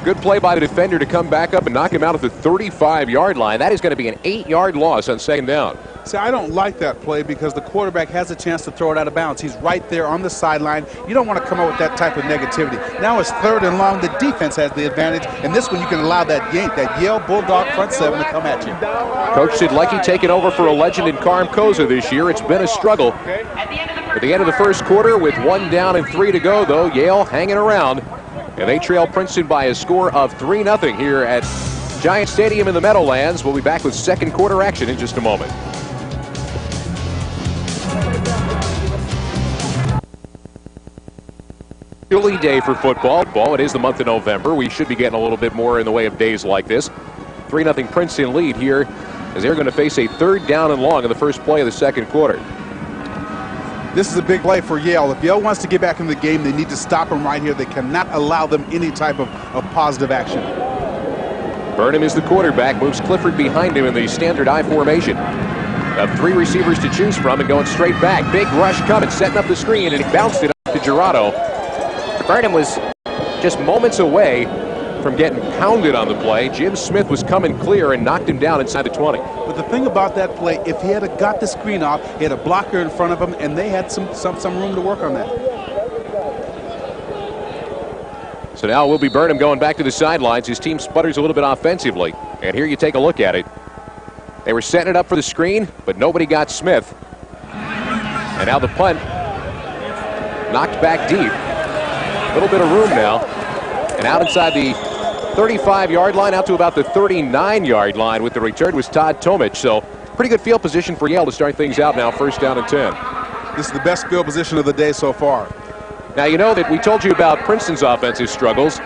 Good play by the defender to come back up and knock him out at the 35-yard line. That is going to be an 8-yard loss on 2nd down. See, I don't like that play because the quarterback has a chance to throw it out of bounds. He's right there on the sideline. You don't want to come up with that type of negativity. Now it's 3rd and long. The defense has the advantage. And this one, you can allow that Yale Bulldog front 7 to come at you. Coach Sidlecki taking over for a legend in Carm Koza this year. It's been a struggle. At the end of the 1st quarter, with 1 down and 3 to go, though, Yale hanging around. And they trail Princeton by a score of 3-0 here at Giant Stadium in the Meadowlands. We'll be back with 2nd quarter action in just a moment. Chilly day for football. It is the month of November. We should be getting a little bit more in the way of days like this. 3-0 Princeton lead here as they're going to face a 3rd down and long in the first play of the 2nd quarter. This is a big play for Yale. If Yale wants to get back in the game, they need to stop them right here. They cannot allow them any type of positive action. Burnham is the quarterback, moves Clifford behind him in the standard I formation. Have 3 receivers to choose from and going straight back. Big rush coming, setting up the screen, and he bounced it up to Gerardo. Burnham was just moments away from getting pounded on the play. Jim Smith was coming clear and knocked him down inside the 20. But the thing about that play, if he had got the screen off, he had a blocker in front of him, and they had some room to work on that. So now it will be Burnham going back to the sidelines. His team sputters a little bit offensively. And here you take a look at it. They were setting it up for the screen, but nobody got Smith. And now the punt knocked back deep. A little bit of room now. And out inside the 35-yard line, out to about the 39-yard line with the return was Todd Tomich. So pretty good field position for Yale to start things out now, 1st down and 10. This is the best field position of the day so far. Now, you know that we told you about Princeton's offensive struggles.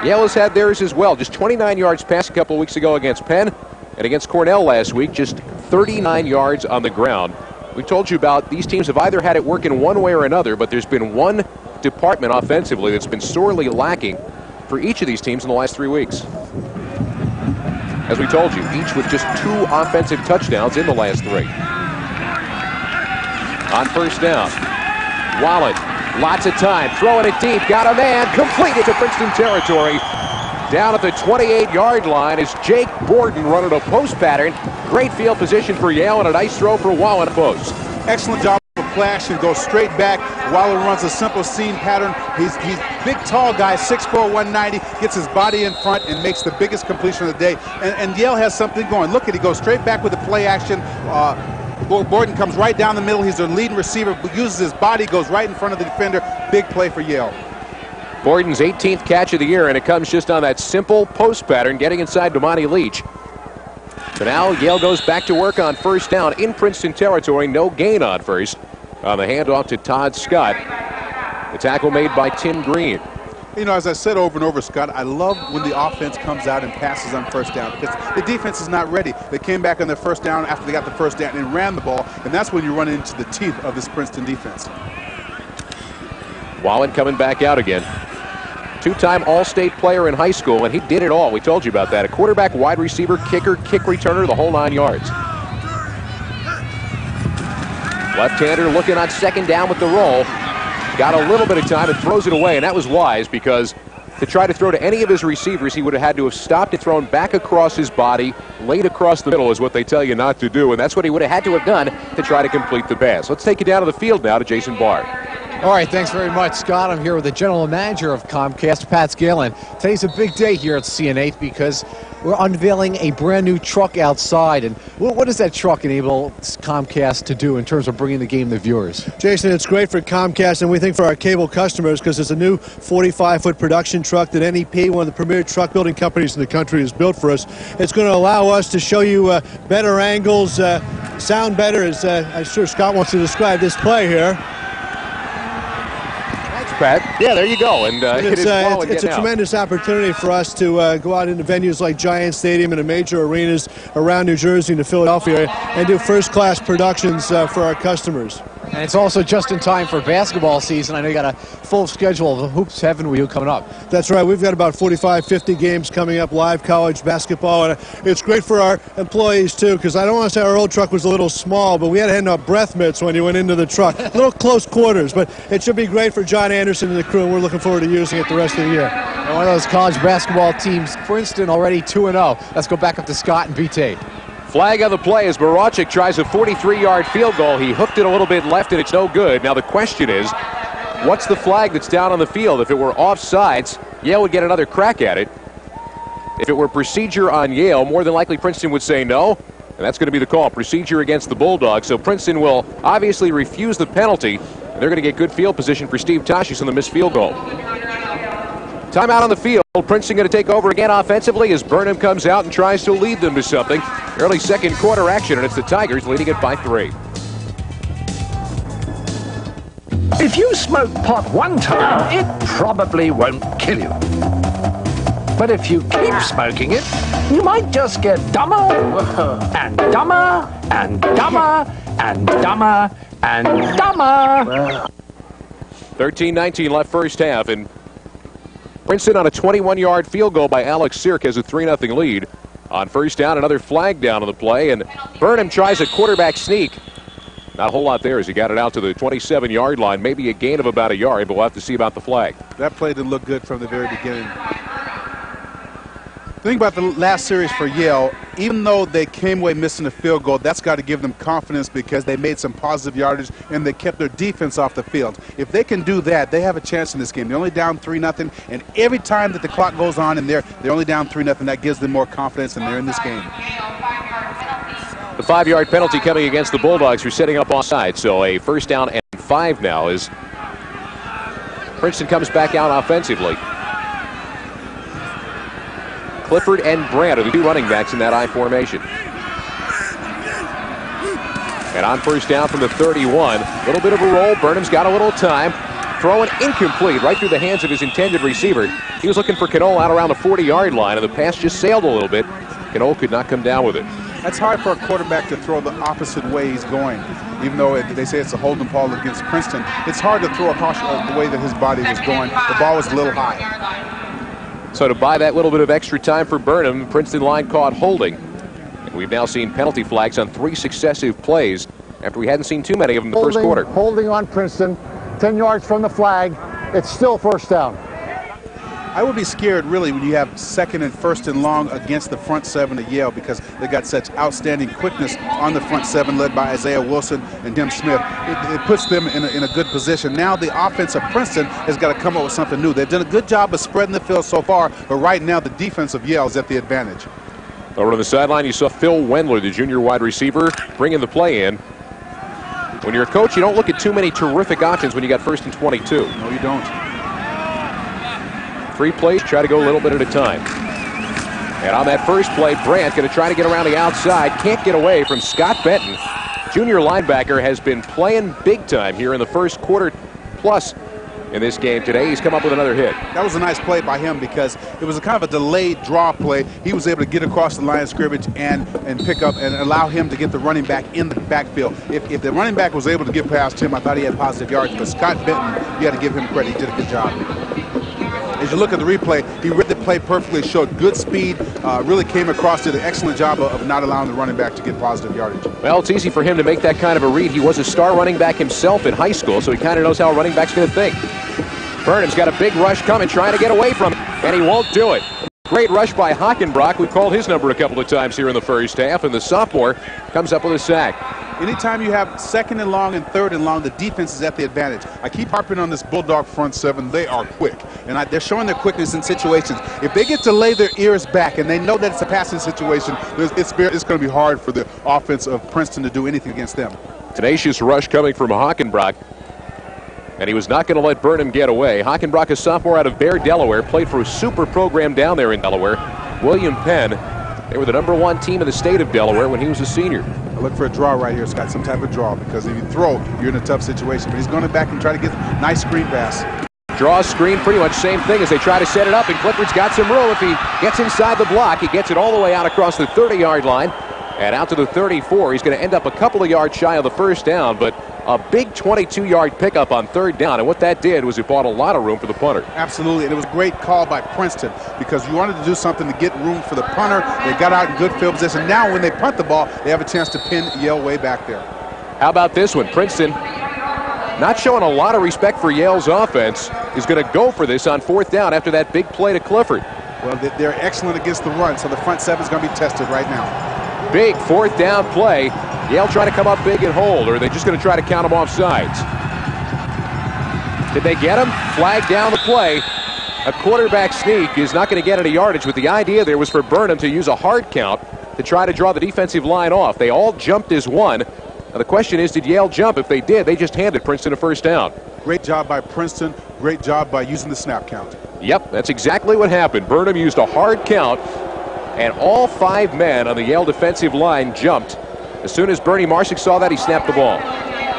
Yale has had theirs as well. Just 29 yards passed a couple of weeks ago against Penn, and against Cornell last week, just 39 yards on the ground. We told you about these teams have either had it work in one way or another, but there's been one department offensively that's been sorely lacking for each of these teams in the last 3 weeks. As we told you, each with just 2 offensive touchdowns in the last 3. On 1st down, Wallen, lots of time, throwing it deep, got a man, completed to Princeton territory. Down at the 28-yard line is Jake Borden running a post pattern. Great field position for Yale and a nice throw for Wallen post. Excellent job of play action, goes straight back. Waller runs a simple seam pattern. He's big, tall guy, 6'4", 190, gets his body in front and makes the biggest completion of the day. And Yale has something going. Look at, he goes straight back with the play action. Borden comes right down the middle. He's their leading receiver, uses his body, goes right in front of the defender. Big play for Yale. Borden's 18th catch of the year, and it comes just on that simple post pattern, getting inside Damani Leach. So now Yale goes back to work on first down in Princeton territory. No gain on first. On the handoff to Todd Scott. The tackle made by Tim Green. You know, as I said over and over, Scott, I love when the offense comes out and passes on first down because the defense is not ready. They came back on their first down after they got the first down and ran the ball, and that's when you run into the teeth of this Princeton defense. Wallen coming back out again. Two-time All-State player in high school, and he did it all. We told you about that. A quarterback, wide receiver, kicker, kick returner, the whole 9 yards. Left-hander looking on second down with the roll. Got a little bit of time and throws it away, and that was wise because to try to throw to any of his receivers, he would have had to have stopped and thrown back across his body, laid across the middle is what they tell you not to do, and that's what he would have had to have done to try to complete the pass. Let's take you down to the field now to Jason Barr. All right, thanks very much, Scott. I'm here with the general manager of Comcast, Pat Galen. Today's a big day here at CN8 because we're unveiling a brand new truck outside. And what does that truck enable Comcast to do in terms of bringing the game to viewers? Jason, it's great for Comcast and we think for our cable customers because it's a new 45-foot production truck that NEP, one of the premier truck building companies in the country, has built for us. It's going to allow us to show you better angles, sound better, as I'm sure Scott wants to describe this play here. Pat. Yeah, there you go. And it's a tremendous opportunity for us to go out into venues like Giant Stadium and major arenas around New Jersey and to Philadelphia and do first-class productions for our customers. And it's also just in time for basketball season. I know you got a full schedule of Hoops Heaven with you coming up. That's right. We've got about 45, 50 games coming up, live college basketball. And it's great for our employees, too, because I don't want to say our old truck was a little small, but we had to hand out breath mints when you went into the truck. A little close quarters, but it should be great for John Anderson and the crew, and we're looking forward to using it the rest of the year. And one of those college basketball teams, Princeton, already 2-0. Let's go back up to Scott and BT. Flag on the play as Barachik tries a 43-yard field goal. He hooked it a little bit left, and it's no good. Now the question is, what's the flag that's down on the field? If it were offsides, Yale would get another crack at it. If it were procedure on Yale, more than likely Princeton would say no, and that's going to be the call. Procedure against the Bulldogs. So Princeton will obviously refuse the penalty, and they're going to get good field position for Steve Tosches on the missed field goal. Timeout on the field. Princeton going to take over again offensively as Burnham comes out and tries to lead them to something. Early second quarter action, and it's the Tigers leading it by 3. If you smoke pot one time, it probably won't kill you. But if you keep smoking it, you might just get dumber and dumber and dumber and dumber and dumber. 13-19 left first half, and Princeton on a 21-yard field goal by Alex Sirk has a 3-0 lead. On first down, another flag down on the play, and Burnham tries a quarterback sneak. Not a whole lot there as he got it out to the 27-yard line. Maybe a gain of about a yard, but we'll have to see about the flag. That play didn't look good from the very beginning. Think about the last series for Yale. Even though they came away missing a field goal, that's got to give them confidence because they made some positive yardage and they kept their defense off the field. If they can do that, they have a chance in this game. They're only down 3-0, and every time that the clock goes on and they're only down 3-0, that gives them more confidence and they're in this game. The 5-yard penalty coming against the Bulldogs for setting up offside. So a first down and 5 now as Princeton comes back out offensively. Clifford and Brandt are the two running backs in that I formation. And on first down from the 31, a little bit of a roll. Burnham's got a little time. Throwing incomplete right through the hands of his intended receiver. He was looking for Cannole out around the 40-yard line, and the pass just sailed a little bit. Cannole could not come down with it. That's hard for a quarterback to throw the opposite way he's going. Even though they say it's a holding ball against Princeton, it's hard to throw the way that his body was going. The ball was a little high. So to buy that little bit of extra time for Burnham, the Princeton line caught holding. And we've now seen penalty flags on 3 successive plays after we hadn't seen too many of them in the first quarter. Holding on Princeton, 10 yards from the flag. It's still first down. I would be scared, really, when you have second and first and long against the front seven at Yale, because they got such outstanding quickness on the front seven, led by Isaiah Wilson and Tim Smith. It puts them in a good position. Now the offense of Princeton has got to come up with something new. They've done a good job of spreading the field so far, but right now the defense of Yale is at the advantage. Over to the sideline, you saw Phil Wendler, the junior wide receiver, bringing the play in. When you're a coach, you don't look at too many terrific options when you got 1st and 22. No, you don't. 3 plays, try to go a little bit at a time. And on that first play, Brandt going to try to get around the outside. Can't get away from Scott Benton. Junior linebacker has been playing big time here in the first quarter plus in this game today. He's come up with another hit. That was a nice play by him because it was a kind of a delayed draw play. He was able to get across the line of scrimmage and pick up and allow him to get the running back in the backfield. If the running back was able to get past him, I thought he had positive yards. But Scott Benton, you got to give him credit. He did a good job. As you look at the replay, he read the play perfectly, showed good speed, really came across, did an excellent job of not allowing the running back to get positive yardage. Well, it's easy for him to make that kind of a read. He was a star running back himself in high school, so he kind of knows how a running back's going to think. Burnham's got a big rush coming, trying to get away from it, and he won't do it. Great rush by Hockenbrock. We've called his number a couple of times here in the first half, and the sophomore comes up with a sack. Anytime you have 2nd and long and 3rd and long, the defense is at the advantage. I keep harping on this Bulldog front seven. They are quick, and they're showing their quickness in situations. If they get to lay their ears back and they know that it's a passing situation, it's going to be hard for the offense of Princeton to do anything against them. Tenacious rush coming from Hockenbrock, and he was not going to let Burnham get away. Hockenbrock, a sophomore out of Bear, Delaware, played for a super program down there in Delaware. William Penn, they were the #1 team in the state of Delaware when he was a senior. I look for a draw right here, Scott, some type of draw, because if you throw, you're in a tough situation. But he's going back and try to get a nice screen pass. Draw screen, pretty much same thing as they try to set it up, and Clifford's got some room. If he gets inside the block, he gets it all the way out across the 30-yard line and out to the 34. He's going to end up a couple of yards shy of the first down, but a big 22-yard pickup on 3rd down, and what that did was it bought a lot of room for the punter. Absolutely, and it was a great call by Princeton because you wanted to do something to get room for the punter. They got out in good field position. Now when they punt the ball, they have a chance to pin Yale way back there. How about this one? Princeton, not showing a lot of respect for Yale's offense, is going to go for this on 4th down after that big play to Clifford. Well, they're excellent against the run, so the front seven is going to be tested right now. Big 4th down play. Yale trying to come up big and hold, or are they just going to try to count them off sides? Did they get him? Flag down the play. A quarterback sneak is not going to get any yardage, but the idea there was for Burnham to use a hard count to try to draw the defensive line off. They all jumped as one. Now the question is, did Yale jump? If they did, they just handed Princeton a 1st down. Great job by Princeton. Great job by using the snap count. Yep, that's exactly what happened. Burnham used a hard count, and all 5 men on the Yale defensive line jumped. As soon as Bernie Marsick saw that, he snapped the ball.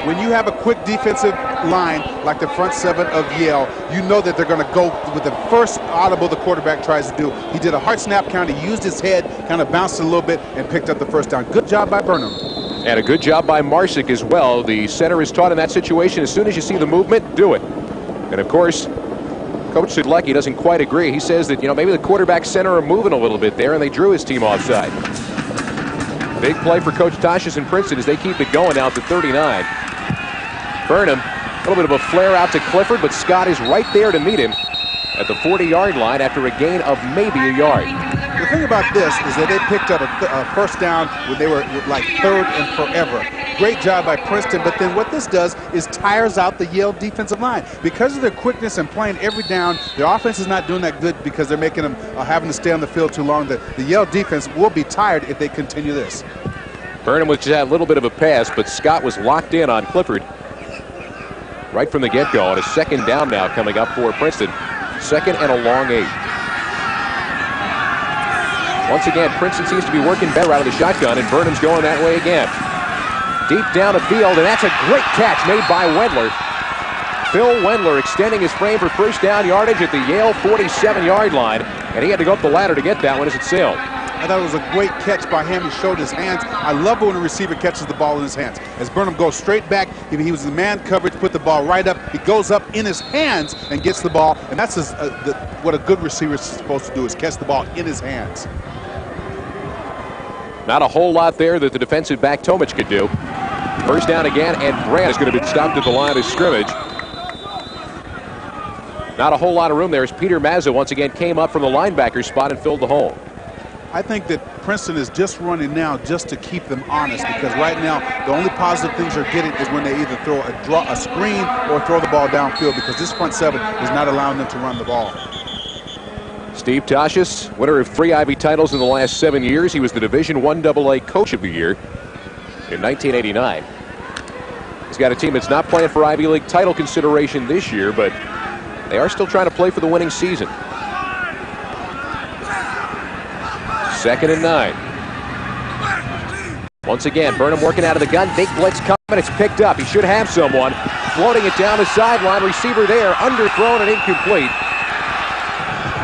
When you have a quick defensive line like the front seven of Yale, you know that they're going to go with the first audible the quarterback tries to do. He did a hard snap count. He used his head, kind of bounced it a little bit, and picked up the 1st down. Good job by Burnham. And a good job by Marsick as well. The center is taught in that situation, as soon as you see the movement, do it. And of course, Coach Sidlecki doesn't quite agree. He says that, maybe the quarterback center are moving a little bit there, and they drew his team offside. Big play for Coach Tosches and Princeton as they keep it going out to 39. Burnham, a little bit of a flare out to Clifford, but Scott is right there to meet him at the 40-yard line after a gain of maybe a yard. The thing about this is that they picked up a 1st down when they were like 3rd and forever. Great job by Princeton, but then what this does is tires out the Yale defensive line. Because of their quickness and playing every down, their offense is not doing that good because they're making them having to stay on the field too long. The Yale defense will be tired if they continue this. Burnham was just had a little bit of a pass, but Scott was locked in on Clifford right from the get-go. And a 2nd down now coming up for Princeton. 2nd and a long 8. Once again, Princeton seems to be working better out of the shotgun, and Burnham's going that way again. Deep down the field, and that's a great catch made by Wendler. Phil Wendler extending his frame for 1st down yardage at the Yale 47-yard line, and he had to go up the ladder to get that one as it sailed. I thought it was a great catch by him. He showed his hands. I love it when a receiver catches the ball in his hands. As Burnham goes straight back, he was in man coverage, put the ball right up. He goes up in his hands and gets the ball, and that's what a good receiver is supposed to do, is catch the ball in his hands. Not a whole lot there that the defensive back Tomic could do. 1st down again, and Brandt is going to be stopped at the line of scrimmage. Not a whole lot of room there as Peter Mazza once again came up from the linebacker spot and filled the hole. I think that Princeton is just running now just to keep them honest, because right now the only positive things they're getting is when they either throw a screen or throw the ball downfield, because this front seven is not allowing them to run the ball. Steve Tosches, winner of 3 Ivy titles in the last 7 years. He was the Division I AA Coach of the Year in 1989. He's got a team that's not playing for Ivy League title consideration this year, but they are still trying to play for the winning season. 2nd and 9. Once again, Burnham working out of the gun. Big blitz coming. It's picked up. He should have someone. Floating it down the sideline. Receiver there. Underthrown and incomplete.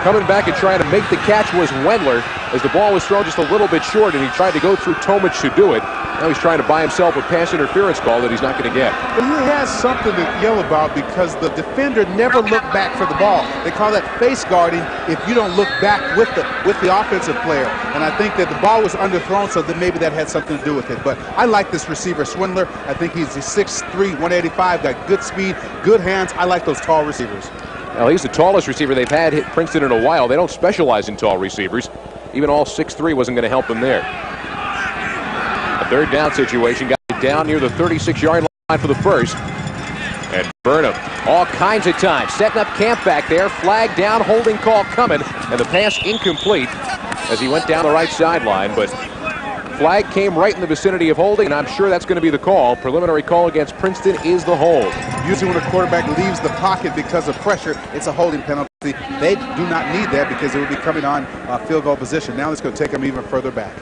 Coming back and trying to make the catch was Wendler, as the ball was thrown just a little bit short, and he tried to go through Tomic to do it. Now he's trying to buy himself a pass interference call that he's not going to get. But he has something to yell about, because the defender never looked back for the ball. They call that face guarding if you don't look back with the offensive player. And I think that the ball was underthrown, so that maybe that had something to do with it. But I like this receiver, Swindler. I think he's 6'3", 185, got good speed, good hands. I like those tall receivers. Well, he's the tallest receiver they've had hit Princeton in a while. They don't specialize in tall receivers. Even all 6'3" wasn't going to help them there. A 3rd down situation, got it down near the 36-yard line for the first. And Burnham, all kinds of time, setting up camp back there. Flag down, holding call coming, and the pass incomplete as he went down the right sideline. But flag came right in the vicinity of holding, and I'm sure that's going to be the call. Preliminary call against Princeton is the hold. Usually when a quarterback leaves the pocket because of pressure, it's a holding penalty. They do not need that, because they will be coming on field goal position. Now it's going to take them even further back.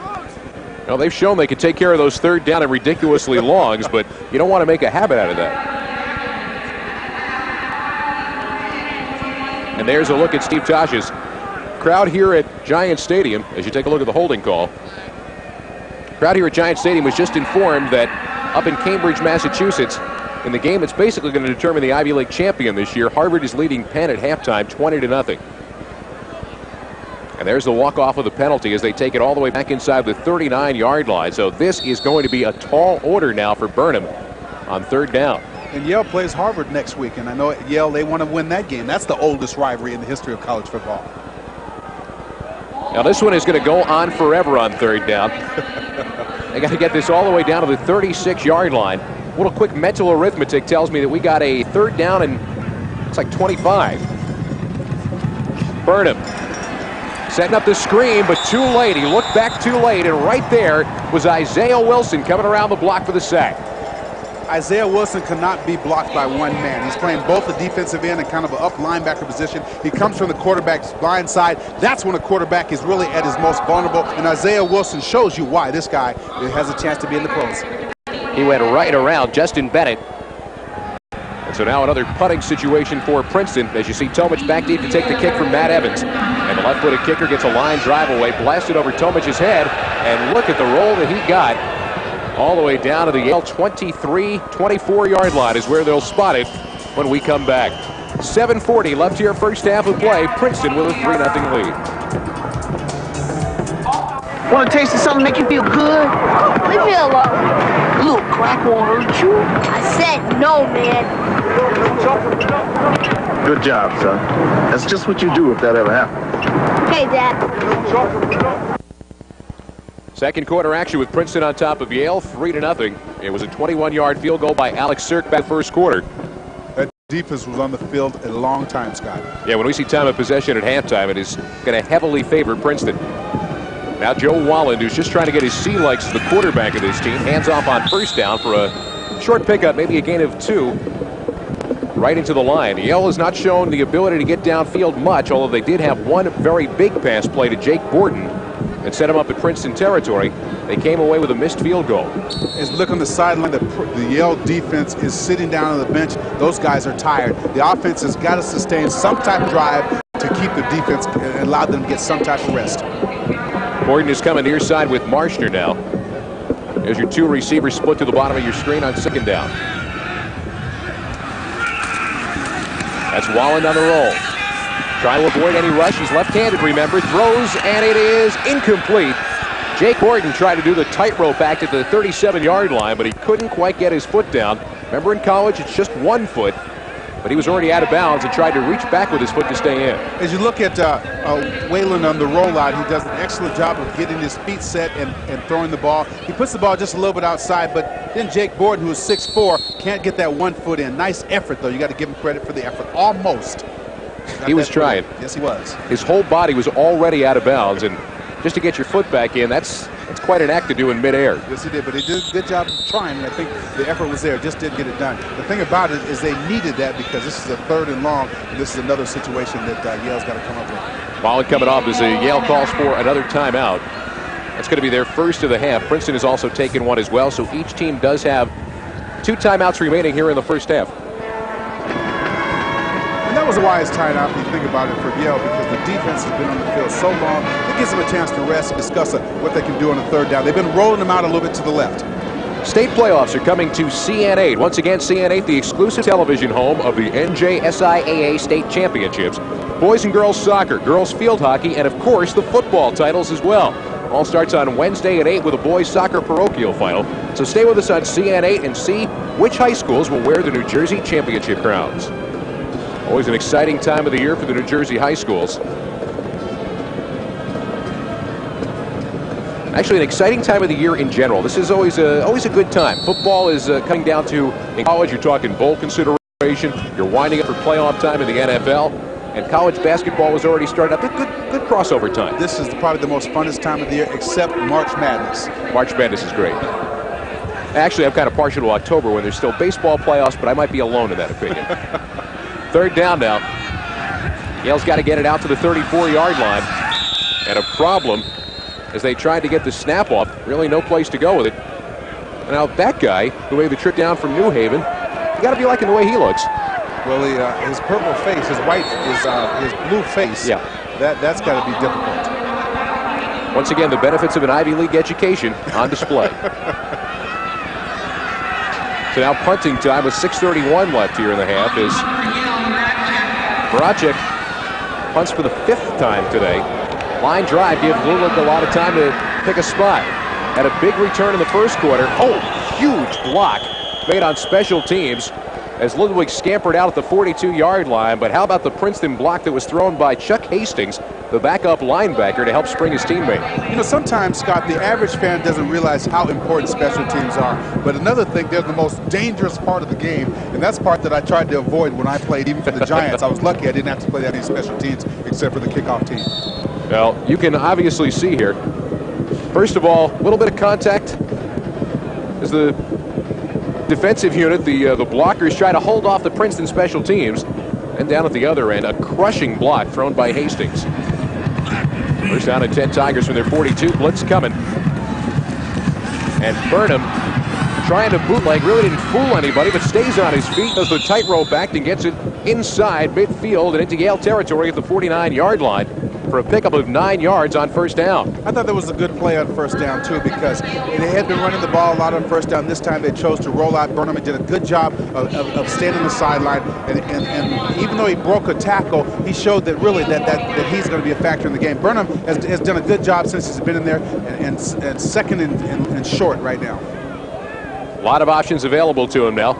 Well, they've shown they can take care of those 3rd down and ridiculously longs, but you don't want to make a habit out of that. And there's a look at Steve Tosches. Crowd here at Giant Stadium, as you take a look at the holding call. Crowd here at Giant Stadium was just informed that up in Cambridge, Massachusetts, in the game that's basically going to determine the Ivy League champion this year, Harvard is leading Penn at halftime 20-0. And there's the walk-off of the penalty as they take it all the way back inside the 39-yard line. So this is going to be a tall order now for Burnham on 3rd down. And Yale plays Harvard next week, and I know at Yale they want to win that game. That's the oldest rivalry in the history of college football. Now this one is going to go on forever on 3rd down. They got to get this all the way down to the 36-yard line. A little quick mental arithmetic tells me that we got a 3rd down and it's like 25. Burnham setting up the screen, but too late. He looked back too late, and right there was Isaiah Wilson coming around the block for the sack. Isaiah Wilson cannot be blocked by one man. He's playing both the defensive end and kind of an up linebacker position. He comes from the quarterback's blind side. That's when a quarterback is really at his most vulnerable, and Isaiah Wilson shows you why this guy has a chance to be in the pros. He went right around Justin Bennett. And so now another punting situation for Princeton, as you see Tomic back deep to take the kick from Matt Evans. And the left-footed kicker gets a line drive away, blasted over Tomic's head, and look at the roll that he got. All the way down to the Yale 23, 24-yard line is where they'll spot it when we come back. 7:40 left here, first half of play. Princeton with a 3-0 lead. Want to taste of something make you feel good? Leave me alone. A little crack won't hurt you. I said no, man. Good job, son. That's just what you do if that ever happens. Hey, Dad. Second quarter action with Princeton on top of Yale, 3-0. It was a 21-yard field goal by Alex Sirk back first quarter. That defense was on the field a long time, Scott. Yeah, when we see time of possession at halftime, it is going to heavily favor Princeton. Now Joe Walland, who's just trying to get his sea legs as the quarterback of this team, hands off on 1st down for a short pickup, maybe a gain of 2, right into the line. Yale has not shown the ability to get downfield much, although they did have one very big pass play to Jake Borden and set him up at Princeton territory. They came away with a missed field goal. As look on the sideline, the Yale defense is sitting down on the bench. Those guys are tired. The offense has got to sustain some type of drive to keep the defense and allow them to get some type of rest. Borden is coming near side with Marshner now. There's your 2 receivers split to the bottom of your screen on 2nd down. That's Walland on the roll. Trying to avoid any rush. He's left-handed, remember. Throws, and it is incomplete. Jake Borden tried to do the tightrope act at the 37-yard line, but he couldn't quite get his foot down. Remember, in college, it's just 1 foot. but he was already out of bounds and tried to reach back with his foot to stay in. As you look at Whalen on the rollout, he does an excellent job of getting his feet set and throwing the ball. He puts the ball just a little bit outside, but then Jake Borden, who is 6'4", can't get that 1 foot in. Nice effort, though. You got to give him credit for the effort. Almost. He was trying. Yes, he was. His whole body was already out of bounds, and just to get your foot back in, that's quite an act to do in midair. Yes, he did, but he did a good job of trying, and I think the effort was there, just didn't get it done. The thing about it is they needed that because this is a 3rd and long, and this is another situation that Yale's got to come up with. Ball coming off as Yale calls for another timeout. That's going to be their first of the half. Princeton has also taken one as well, so each team does have 2 timeouts remaining here in the first half. And that was a wise timeout if you think about it for Yale, because the defense has been on the field so long. It gives them a chance to rest and discuss what they can do on the 3rd down. They've been rolling them out a little bit to the left. State playoffs are coming to CN8. Once again, CN8, the exclusive television home of the NJSIAA State Championships. Boys and girls soccer, girls field hockey, and of course the football titles as well. All starts on Wednesday at 8 with a boys soccer parochial final. So stay with us on CN8 and see which high schools will wear the New Jersey Championship crowns. Always an exciting time of the year for the New Jersey high schools. Actually, an exciting time of the year in general. This is always a good time. Football is coming down to, in college, you're talking bowl consideration. You're winding up for playoff time in the NFL. And college basketball was already started up. Good crossover time. This is probably the most funnest time of the year, except March Madness. March Madness is great. Actually, I'm kind of partial to October when there's still baseball playoffs, but I might be alone in that opinion. 3rd down now. Yale's got to get it out to the 34-yard line. And a problem as they tried to get the snap off. Really no place to go with it. And now that guy who made the trip down from New Haven, you got to be liking the way he looks. Well, his purple face, his blue face, yeah, that's got to be difficult. Once again, the benefits of an Ivy League education on display. So now punting time with 6:31 left here in the half is Barachek punts for the 5th time today. Line drive gives Lulick a lot of time to pick a spot. Had a big return in the first quarter. Oh, huge block made on special teams as Ludwig scampered out at the 42-yard line. But how about the Princeton block that was thrown by Chuck Hastings, the backup linebacker, to help spring his teammate? You know, sometimes, Scott, the average fan doesn't realize how important special teams are. But another thing, they're the most dangerous part of the game, and that's part that I tried to avoid when I played, even for the Giants. I was lucky I didn't have to play that many special teams except for the kickoff team. Well, you can obviously see here, first of all, a little bit of contact as the defensive unit, the blockers, try to hold off the Princeton special teams. And down at the other end, a crushing block thrown by Hastings. First down and 10 Tigers from their 42. Blitz coming. And Burnham trying to bootleg, really didn't fool anybody, but stays on his feet, does the tightrope act and gets it inside midfield and into Yale territory at the 49-yard line for a pickup of 9 yards on first down. I thought that was a good play on first down, too, because they had been running the ball a lot on first down. This time they chose to roll out. Burnham did a good job of staying on the sideline. And even though he broke a tackle, he showed that really that he's going to be a factor in the game. Burnham has done a good job since he's been in there, and second and short right now. A lot of options available to him now.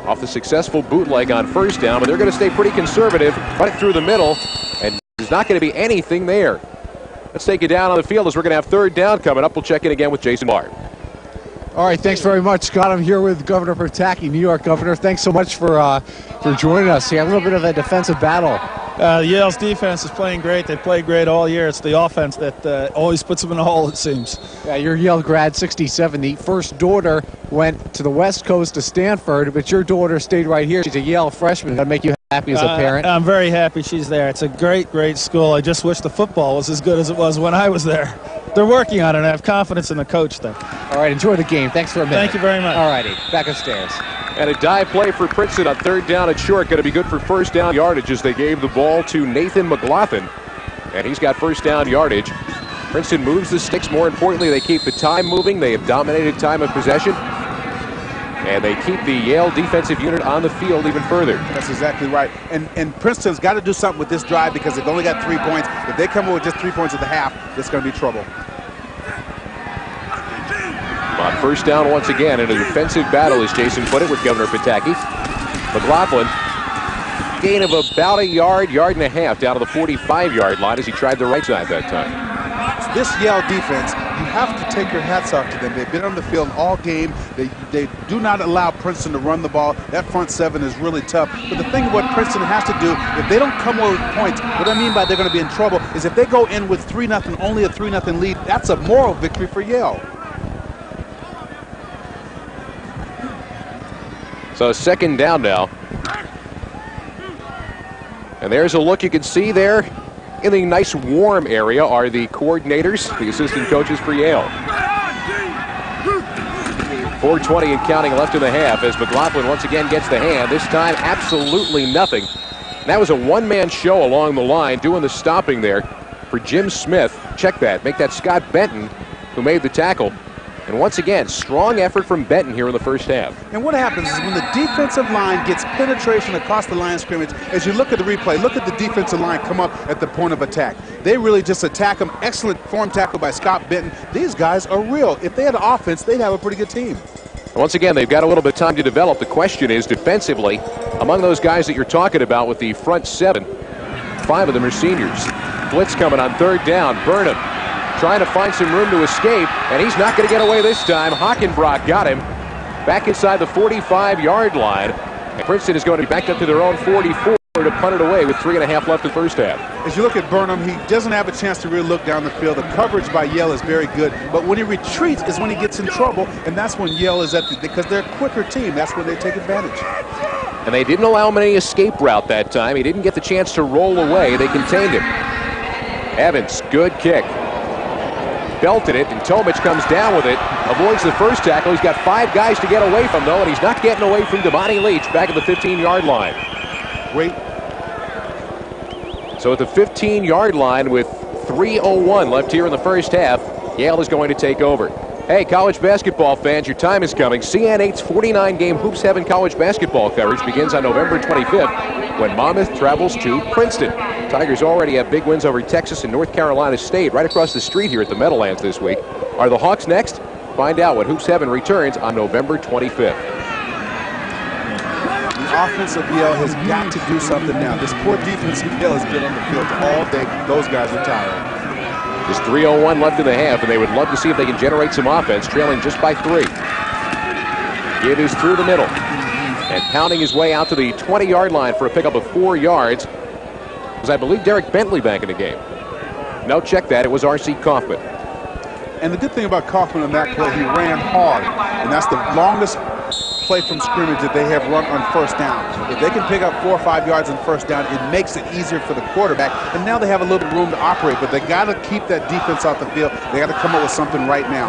Off the successful bootleg on first down, but they're going to stay pretty conservative, run it through the middle, and there's not going to be anything there. Let's take you down on the field as we're going to have 3rd down coming up. We'll check in again with Jason Bart. All right, thanks very much, Scott. I'm here with Governor Pataki, New York Governor. Thanks so much for joining us here. A little bit of a defensive battle. Yale's defense is playing great. They played great all year. It's the offense that always puts them in a hole, it seems. Yeah, you're Yale grad 67. The first daughter went to the West Coast to Stanford, but your daughter stayed right here. She's a Yale freshman. That'll make you happy as a parent. I'm very happy she's there. It's a great, great school. I just wish the football was as good as it was when I was there. They're working on it, and I have confidence in the coach there. All right, enjoy the game. Thanks for a minute. Thank you very much. All righty, back upstairs. And a dive play for Princeton on 3rd down and short. Going to be good for first down yardage as they gave the ball to Nathan McLaughlin. And he's got first down yardage. Princeton moves the sticks. More importantly, they keep the time moving. They have dominated time of possession. And they keep the Yale defensive unit on the field even further. That's exactly right. And Princeton's got to do something with this drive because they've only got 3 points. If they come in with just 3 points at the half, it's going to be trouble. On first down once again in a defensive battle, as Jason put it, with Governor Pataki. McLaughlin gain of about a yard, yard and a half down to the 45-yard line as he tried the right side that time. This Yale defense, you have to take your hats off to them. They've been on the field all game. They do not allow Princeton to run the ball. That front seven is really tough. But the thing what Princeton has to do, if they don't come away with points, what I mean by they're going to be in trouble is if they go in with 3-0, only a 3-0 lead, that's a moral victory for Yale. So second down now. And there's a look you can see there. In the nice warm area are the coordinators, the assistant coaches for Yale. 4:20 and counting left in the half as McLaughlin once again gets the hand. This time absolutely nothing. That was a one-man show along the line doing the stopping there for Jim Smith. Check that. Make that Scott Benton who made the tackle. And once again, strong effort from Benton here in the first half. And what happens is when the defensive line gets penetration across the line of scrimmage, as you look at the replay, look at the defensive line come up at the point of attack. They really just attack them. Excellent form tackle by Scott Benton. These guys are real. If they had an offense, they'd have a pretty good team. Once again, they've got a little bit of time to develop. The question is, defensively, among those guys that you're talking about with the front seven, 5 of them are seniors. Blitz coming on third down. Burnham trying to find some room to escape, and he's not going to get away this time. Hockenbrock got him back inside the 45-yard line. And Princeton is going to be backed up to their own 44 to punt it away with 3.5 left in the first half. As you look at Burnham, he doesn't have a chance to really look down the field. The coverage by Yale is very good, but when he retreats is when he gets in trouble, and that's when Yale is because they're a quicker team. That's when they take advantage. And they didn't allow him any escape route that time. He didn't get the chance to roll away. They contained him. Evans, good kick. Belted it, and Tomich comes down with it. Avoids the first tackle. He's got 5 guys to get away from, though, and he's not getting away from Devontae Leach back at the 15-yard line. Great. So at the 15-yard line with 3:01 left here in the first half, Yale is going to take over. Hey, college basketball fans, your time is coming. CN8's 49-game Hoops Heaven college basketball coverage begins on November 25th when Monmouth travels to Princeton. Tigers already have big wins over Texas and North Carolina State right across the street here at the Meadowlands this week. Are the Hawks next? Find out when Hoops Heaven returns on November 25th. The offense of Yale has got to do something now. This poor defense of Yale has been on the field all day. Those guys are tired. Just 3:01 left in the half, and they would love to see if they can generate some offense, trailing just by 3. It is through the middle, and pounding his way out to the 20-yard line for a pickup of 4 yards. Was, I believe, Derek Bentley back in the game. No, check that. It was R.C. Kaufman. And the good thing about Kaufman on that play, he ran hard, and that's the longest play from scrimmage that they have run on first down. If they can pick up 4 or 5 yards on first down, it makes it easier for the quarterback. And now they have a little bit of room to operate, but they got to keep that defense off the field. They got to come up with something right now.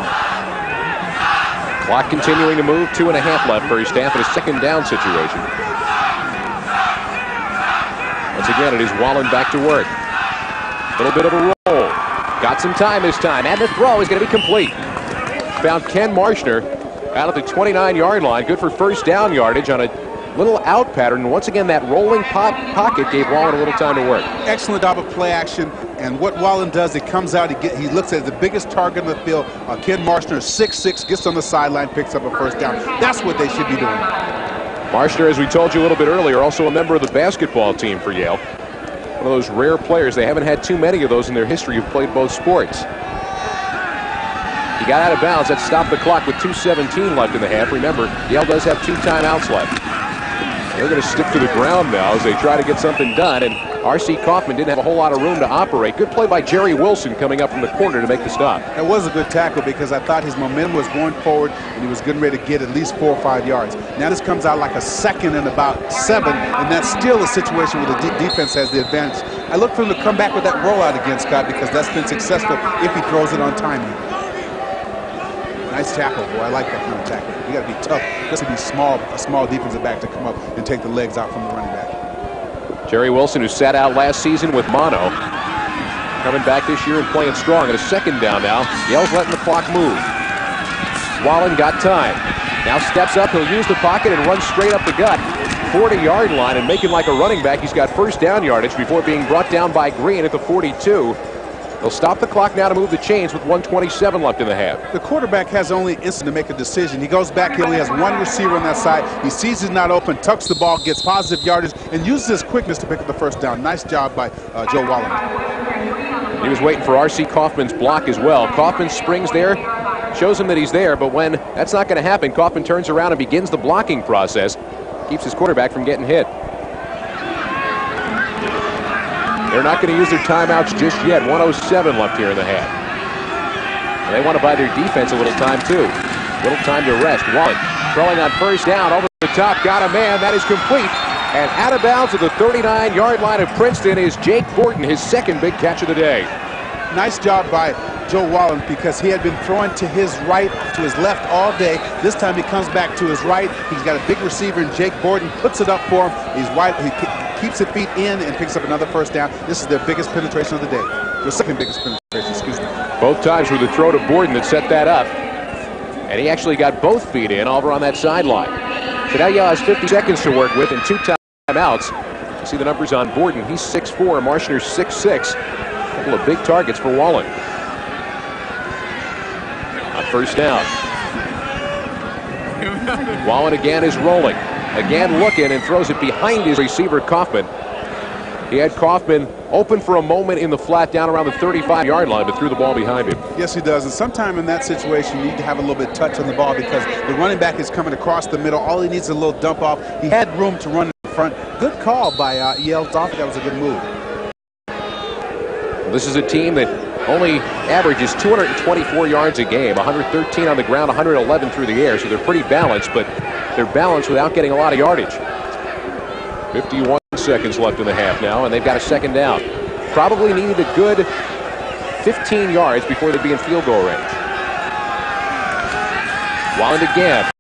Clock continuing to move. 2.5 left first half in a second down situation. Once again, it is Wallen back to work. A little bit of a roll. Got some time this time, and the throw is going to be complete. Found Ken Marshner out at the 29-yard line. Good for first down yardage on a little out pattern. And once again, that rolling pocket gave Wallen a little time to work. Excellent job of play action. And what Wallen does, he comes out, he looks at the biggest target on the field. Ken Marshner, 6'6", gets on the sideline, picks up a first down. That's what they should be doing. Marshner, as we told you a little bit earlier, also a member of the basketball team for Yale. One of those rare players. They haven't had too many of those in their history who've played both sports. He got out of bounds. That stopped the clock with 2:17 left in the half. Remember, Yale does have 2 timeouts left. They're going to stick to the ground now as they try to get something done, and R.C. Kaufman didn't have a whole lot of room to operate. Good play by Jerry Wilson coming up from the corner to make the stop. That was a good tackle because I thought his momentum was going forward and he was getting ready to get at least 4 or 5 yards. Now this comes out like a second and about 7, and that's still a situation where the defense has the advantage. I look for him to come back with that rollout again, Scott, because that's been successful if he throws it on timing. Nice tackle, boy. I like that kind of tackle. You got to be tough. This would be a small defensive back to come up and take the legs out from the running back. Jerry Wilson, who sat out last season with mono, coming back this year and playing strong. At a second down now, Yale's letting the clock move. Wallen got time. Now steps up. He'll use the pocket and run straight up the gut. 40-yard line and making like a running back. He's got first down yardage before being brought down by Green at the 42. They'll stop the clock now to move the chains with 1:27 left in the half. The quarterback has only an instant to make a decision. He goes back, he only has one receiver on that side. He sees he's not open, tucks the ball, gets positive yardage, and uses his quickness to pick up the first down. Nice job by Joe Wallen. He was waiting for R.C. Kaufman's block as well. Kaufman springs there, shows him that he's there, but when that's not going to happen, Kaufman turns around and begins the blocking process. Keeps his quarterback from getting hit. They're not going to use their timeouts just yet. 1:07 left here in the half. And they want to buy their defense a little time, too. Little time to rest. Wallen throwing on first down over the top. Got a man. That is complete. And out of bounds at the 39-yard line of Princeton is Jake Gordon, his second big catch of the day. Nice job by Joe Wallen, because he had been throwing to his right, to his left all day. This time he comes back to his right. He's got a big receiver in Jake Gordon, puts it up for him. He's wide. He keeps his feet in and picks up another first down. This is their biggest penetration of the day. Their second biggest penetration, excuse me. Both times were the throw to Gordon that set that up. And he actually got both feet in over on that sideline. So now Yale has 50 seconds to work with and 2 timeouts. You see the numbers on Gordon. He's 6'4", Marshner's 6'6". A couple of big targets for Wallen. On first down. Wallen again is rolling. Again looking and throws it behind his receiver, Kaufman. He had Kaufman open for a moment in the flat down around the 35-yard line, but threw the ball behind him. Yes, he does. And sometime in that situation, you need to have a little bit of touch on the ball, because the running back is coming across the middle. All he needs is a little dump off. He had room to run in front. Good call by Yale's offense. That was a good move. This is a team that only averages 224 yards a game, 113 on the ground, 111 through the air, so they're pretty balanced, but they're balanced without getting a lot of yardage. 51 seconds left in the half now, and they've got a second down. Probably needed a good 15 yards before they'd be in field goal range. Wallen again,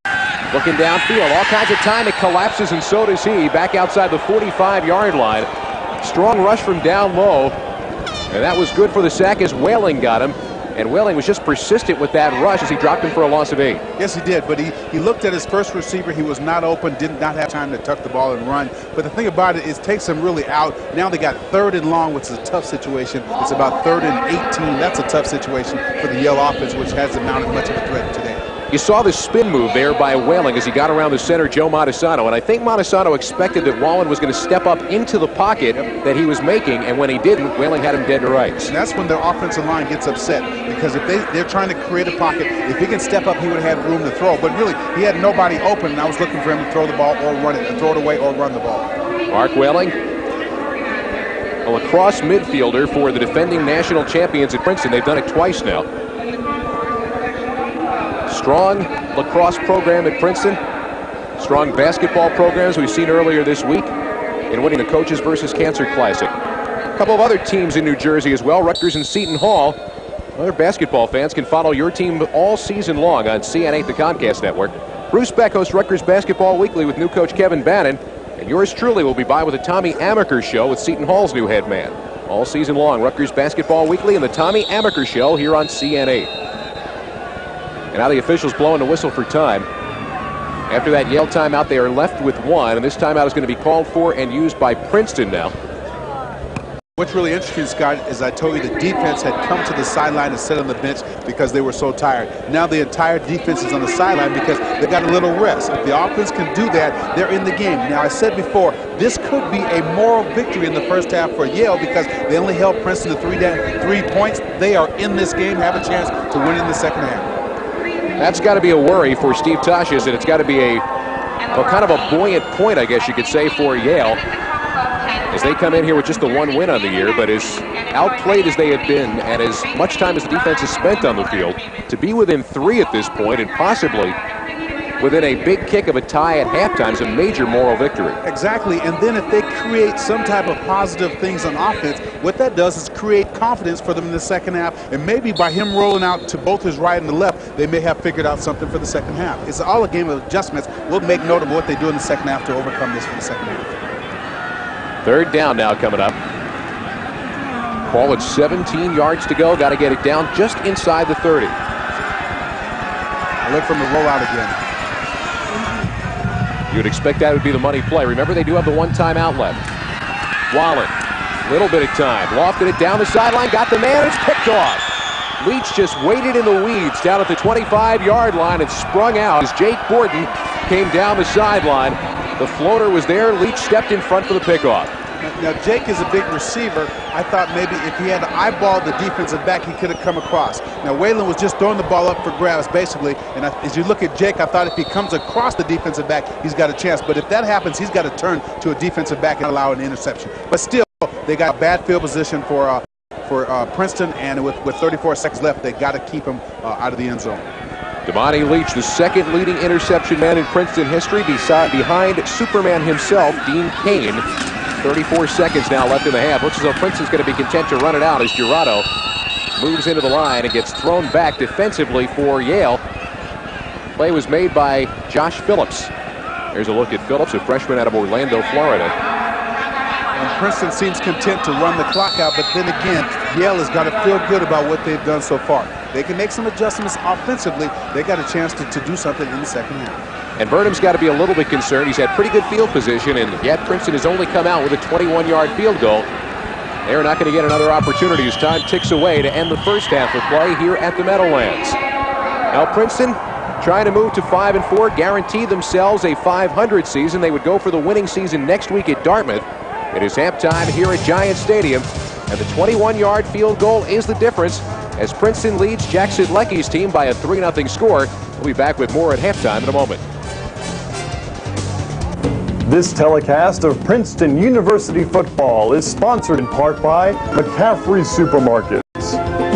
looking downfield, all kinds of time. It collapses, and so does he. Back outside the 45-yard line. Strong rush from down low. And that was good for the sack as Whaling got him. And Whaling was just persistent with that rush as he dropped him for a loss of 8. Yes, he did. But he looked at his first receiver. He was not open, did not have time to tuck the ball and run. But the thing about it is, it takes him really out. Now they got 3rd and long, which is a tough situation. It's about 3rd and 18. That's a tough situation for the Yale offense, which hasn't mounted much of a threat today. You saw the spin move there by Whaling as he got around the center, Joe Montesano. And I think Montesano expected that Wallen was going to step up into the pocket that he was making. And when he didn't, Whaling had him dead to rights. And that's when their offensive line gets upset. Because if they're trying to create a pocket, if he can step up, he would have room to throw. But really, he had nobody open, and I was looking for him to throw the ball or run it, throw it away or run the ball. Mark Whaling, a lacrosse midfielder for the defending national champions at Princeton. They've done it twice now. Strong lacrosse program at Princeton. Strong basketball programs we've seen earlier this week in winning the Coaches versus Cancer Classic. A couple of other teams in New Jersey as well, Rutgers and Seton Hall. Other basketball fans can follow your team all season long on CN8, the Comcast network. Bruce Beck hosts Rutgers Basketball Weekly with new coach Kevin Bannon. And yours truly will be by with the Tommy Amaker Show with Seton Hall's new head man. All season long, Rutgers Basketball Weekly and the Tommy Amaker Show here on CN8. And now the officials blowing the whistle for time. After that Yale timeout, they are left with 1, and this timeout is going to be called for and used by Princeton now. What's really interesting, Scott, is I told you the defense had come to the sideline and sit on the bench because they were so tired. Now the entire defense is on the sideline because they got a little rest. If the offense can do that, they're in the game. Now, I said before, this could be a moral victory in the first half for Yale because they only held Princeton to 3 points. They are in this game, have a chance to win in the second half. That's got to be a worry for Steve Tosches, and it's got to be a kind of a buoyant point, I guess you could say, for Yale, as they come in here with just the 1 win on the year. But as outplayed as they have been, and as much time as the defense has spent on the field, to be within 3 at this point, and possibly within a big kick of a tie at halftime, is a major moral victory. Exactly, and then if they create some type of positive things on offense, what that does is create confidence for them in the second half, and maybe by him rolling out to both his right and the left, they may have figured out something for the second half. It's all a game of adjustments. We'll make note of what they do in the second half to overcome this for the second half. 3rd down now coming up. Ball at 17 yards to go. Got to get it down just inside the 30. I look from the rollout again. You would expect that would be the money play. Remember, they do have the 1 timeout left. Wallen Little bit of time. Lofted it down the sideline. Got the man. It's picked off. Leach just waited in the weeds down at the 25-yard line and sprung out as Jake Borden came down the sideline. The floater was there. Leach stepped in front for the pickoff. Now, Jake is a big receiver. I thought maybe if he had eyeballed the defensive back, he could have come across. Now, Waylon was just throwing the ball up for grabs, basically. And as you look at Jake, I thought if he comes across the defensive back, he's got a chance. But if that happens, he's got to turn to a defensive back and allow an interception. But still, they got a bad field position for Princeton, and with 34 seconds left, they got to keep him out of the end zone. Damani Leach, the second leading interception man in Princeton history, behind Superman himself, Dean Cain. 34 seconds now left in the half. Looks as though Princeton's going to be content to run it out as Girado moves into the line and gets thrown back defensively for Yale. Play was made by Josh Phillips. There's a look at Phillips, a freshman out of Orlando, Florida. And Princeton seems content to run the clock out, but then again, Yale has got to feel good about what they've done so far. They can make some adjustments offensively. They got a chance to do something in the second half. And Burnham's got to be a little bit concerned. He's had pretty good field position, and yet Princeton has only come out with a 21-yard field goal. They're not going to get another opportunity as time ticks away to end the first half of play here at the Meadowlands. Now Princeton trying to move to 5-4, guarantee themselves a 500 season. They would go for the winning season next week at Dartmouth. It is halftime here at Giant Stadium, and the 21-yard field goal is the difference as Princeton leads Jackson Leckie's team by a 3-0 score. We'll be back with more at halftime in a moment. This telecast of Princeton University football is sponsored in part by McCaffrey's Supermarkets.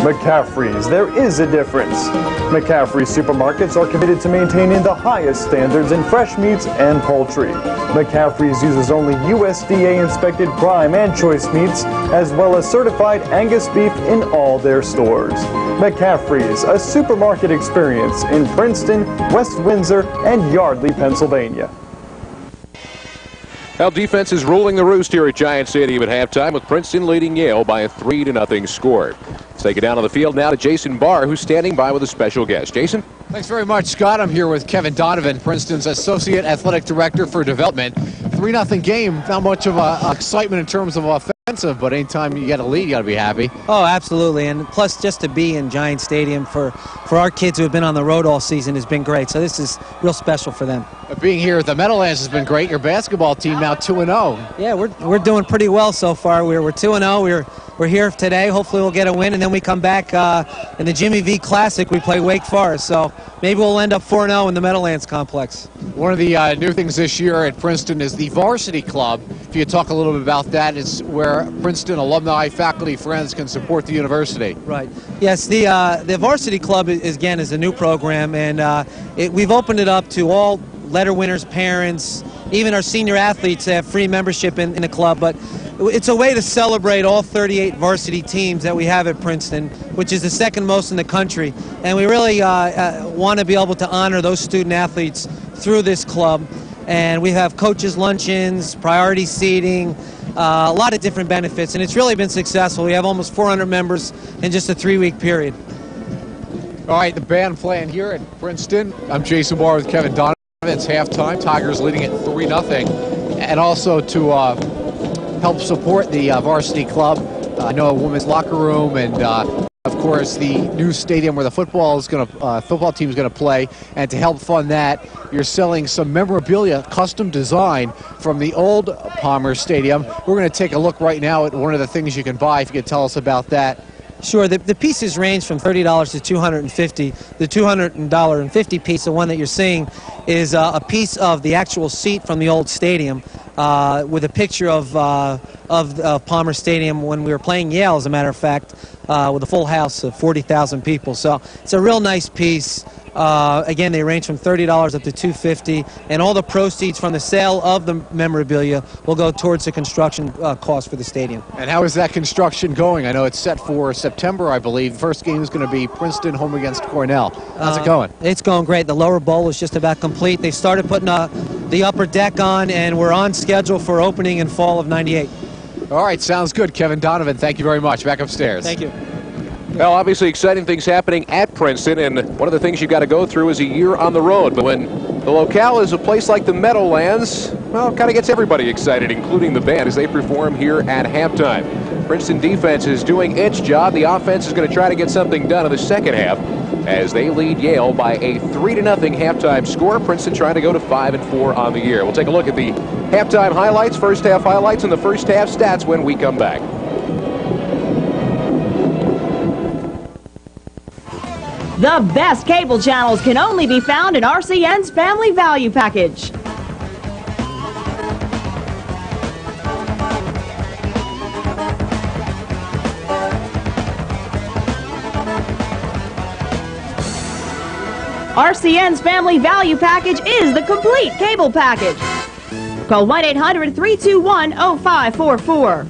McCaffrey's, there is a difference. McCaffrey's Supermarkets are committed to maintaining the highest standards in fresh meats and poultry. McCaffrey's uses only USDA-inspected prime and choice meats, as well as certified Angus beef in all their stores. McCaffrey's, a supermarket experience in Princeton, West Windsor, and Yardley, Pennsylvania. Well, defense is ruling the roost here at Giant Stadium at halftime, with Princeton leading Yale by a 3-0 score. Let's take it down on the field now to Jason Barr, who's standing by with a special guest. Jason? Thanks very much, Scott. I'm here with Kevin Donovan, Princeton's Associate Athletic Director for Development. 3-0 game, not much of excitement in terms of offensive, but anytime you get a lead, you got to be happy. Oh, absolutely. And plus, just to be in Giant Stadium for our kids who have been on the road all season has been great. So this is real special for them. Being here at the Meadowlands has been great. Your basketball team now 2-0. Yeah, we're doing pretty well so far. We're 2-0. We're here today. Hopefully we'll get a win, and then we come back in the Jimmy V Classic. We play Wake Forest, so maybe we'll end up 4-0 in the Meadowlands complex. One of the new things this year at Princeton is the varsity club. If you could talk a little bit about that, it's where Princeton alumni, faculty, friends can support the university. Right. Yes, the varsity club is a new program, and we've opened it up to all letter winners, parents, even our senior athletes have free membership in the club. But it's a way to celebrate all 38 varsity teams that we have at Princeton, which is the second most in the country. And we really want to be able to honor those student athletes through this club. And we have coaches' luncheons, priority seating, a lot of different benefits. And it's really been successful. We have almost 400 members in just a 3-week period. All right, the band playing here at Princeton. I'm Jason Barr with Kevin Donovan. It's halftime. Tigers leading at 3-0. And also to help support the varsity club, I know a women's locker room, and of course the new stadium where the football team is going to play. And to help fund that, you're selling some memorabilia, custom design from the old Palmer Stadium. We're going to take a look right now at one of the things you can buy. If you could tell us about that. Sure. The pieces range from $30 to $250. The $250 piece, the one that you're seeing, is a piece of the actual seat from the old stadium with a picture of Palmer Stadium when we were playing Yale, as a matter of fact, with a full house of 40,000 people. So it's a real nice piece. Again, they range from $30 up to $250, and all the proceeds from the sale of the memorabilia will go towards the construction cost for the stadium. And how is that construction going? I know it's set for September, I believe. The first game is going to be Princeton home against Cornell. How's it going? It's going great. The lower bowl is just about complete. They started putting the upper deck on, and we're on schedule for opening in fall of '98. All right, sounds good. Kevin Donovan, thank you very much. Back upstairs. Thank you. Well, obviously exciting things happening at Princeton, and one of the things you've got to go through is a year on the road. But when the locale is a place like the Meadowlands, well, it kind of gets everybody excited, including the band, as they perform here at halftime. Princeton defense is doing its job. The offense is going to try to get something done in the second half as they lead Yale by a 3-0 halftime score. Princeton trying to go to 5-4 on the year. We'll take a look at the halftime highlights, first half highlights, and the first half stats when we come back. The best cable channels can only be found in RCN's Family Value Package. RCN's Family Value Package is the complete cable package. Call 1-800-321-0544.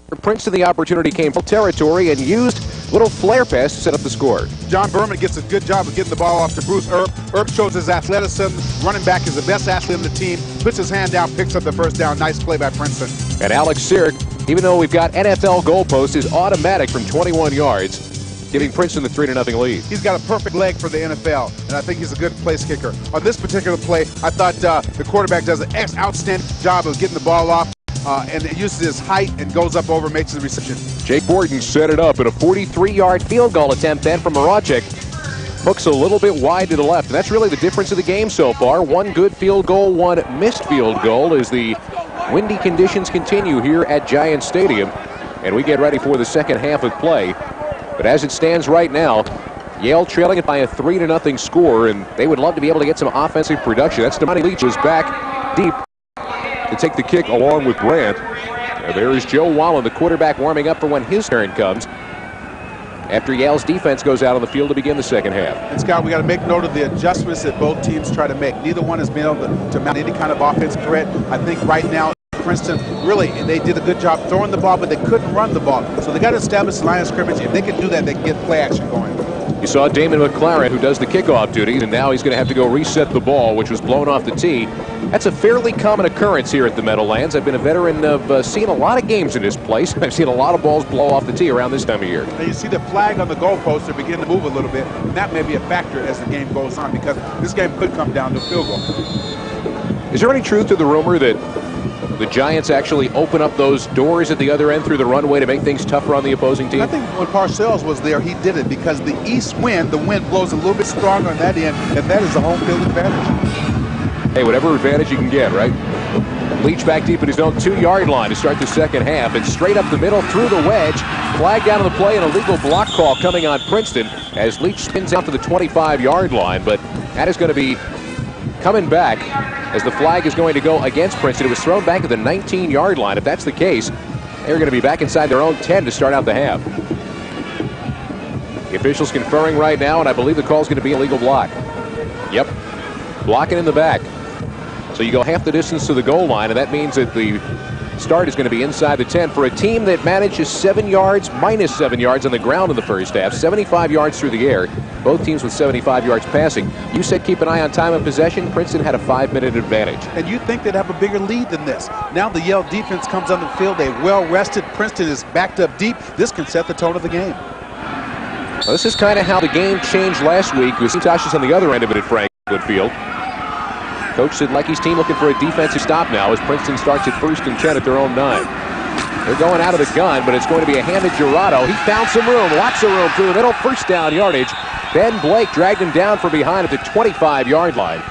For Princeton, the opportunity came from territory and used little flare pass to set up the score. John Berman gets a good job of getting the ball off to Bruce Earp. Earp shows his athleticism. Running back is the best athlete in the team. Puts his hand down, picks up the first down. Nice play by Princeton. And Alex Sirk, even though we've got NFL goalposts, is automatic from 21 yards, giving Princeton the 3-0 lead. He's got a perfect leg for the NFL, and I think he's a good place kicker. On this particular play, I thought the quarterback does an outstanding job of getting the ball off. And it uses his height and goes up over, makes the reception. Jake Borton set it up at a 43-yard field goal attempt then from Maracek. Hooks a little bit wide to the left, and that's really the difference of the game so far. One good field goal, one missed field goal as the windy conditions continue here at Giant Stadium, and we get ready for the second half of play. But as it stands right now, Yale trailing it by a 3-0 score, and they would love to be able to get some offensive production. That's Damani Leach was back deep to take the kick along with Grant. And there is Joe Wallen, the quarterback, warming up for when his turn comes after Yale's defense goes out on the field to begin the second half. And Scott, we got to make note of the adjustments that both teams try to make. Neither one has been able to mount any kind of offensive threat. I think right now Princeton, really, they did a good job throwing the ball, but they couldn't run the ball. So they got to establish the line of scrimmage. If they can do that, they can get play action going. You saw Damon McLaren, who does the kickoff duties, and now he's going to have to go reset the ball, which was blown off the tee. That's a fairly common occurrence here at the Meadowlands. I've been a veteran of seeing a lot of games in this place. I've seen a lot of balls blow off the tee around this time of year. And you see the flag on the goalpost are beginning to move a little bit, and that may be a factor as the game goes on, because this game could come down to a field goal. Is there any truth to the rumor that the Giants actually open up those doors at the other end through the runway to make things tougher on the opposing team? I think when Parcells was there, he did it because the east wind, the wind blows a little bit stronger on that end, and that is the home field advantage. Hey, whatever advantage you can get, right? Leach back deep in his own 2-yard line to start the second half, and straight up the middle through the wedge. Flag down on the play, and a legal block call coming on Princeton as Leach spins out to the 25-yard line, but that is going to be coming back as the flag is going to go against Princeton. It was thrown back to the 19-yard line. If that's the case, they're going to be back inside their own 10 to start out the half. The officials conferring right now, and I believe the call is going to be a legal block. Yep, blocking in the back. So you go half the distance to the goal line, and that means that the start is going to be inside the 10 for a team that manages 7 yards, minus 7 yards on the ground in the first half, 75 yards through the air. Both teams with 75 yards passing. You said keep an eye on time of possession. Princeton had a 5-minute advantage. And you think they'd have a bigger lead than this. Now the Yale defense comes on the field. They well rested. Princeton is backed up deep. This can set the tone of the game. Well, this is kind of how the game changed last week. Tosh is on the other end of it at Franklin Field. Coach said Lecky's team looking for a defensive stop now as Princeton starts at 1st and 10 at their own 9. They're going out of the gun, but it's going to be a hand to Girado. He found some room, lots of room through the middle. First down yardage. Ben Blake dragged him down from behind at the 25-yard line.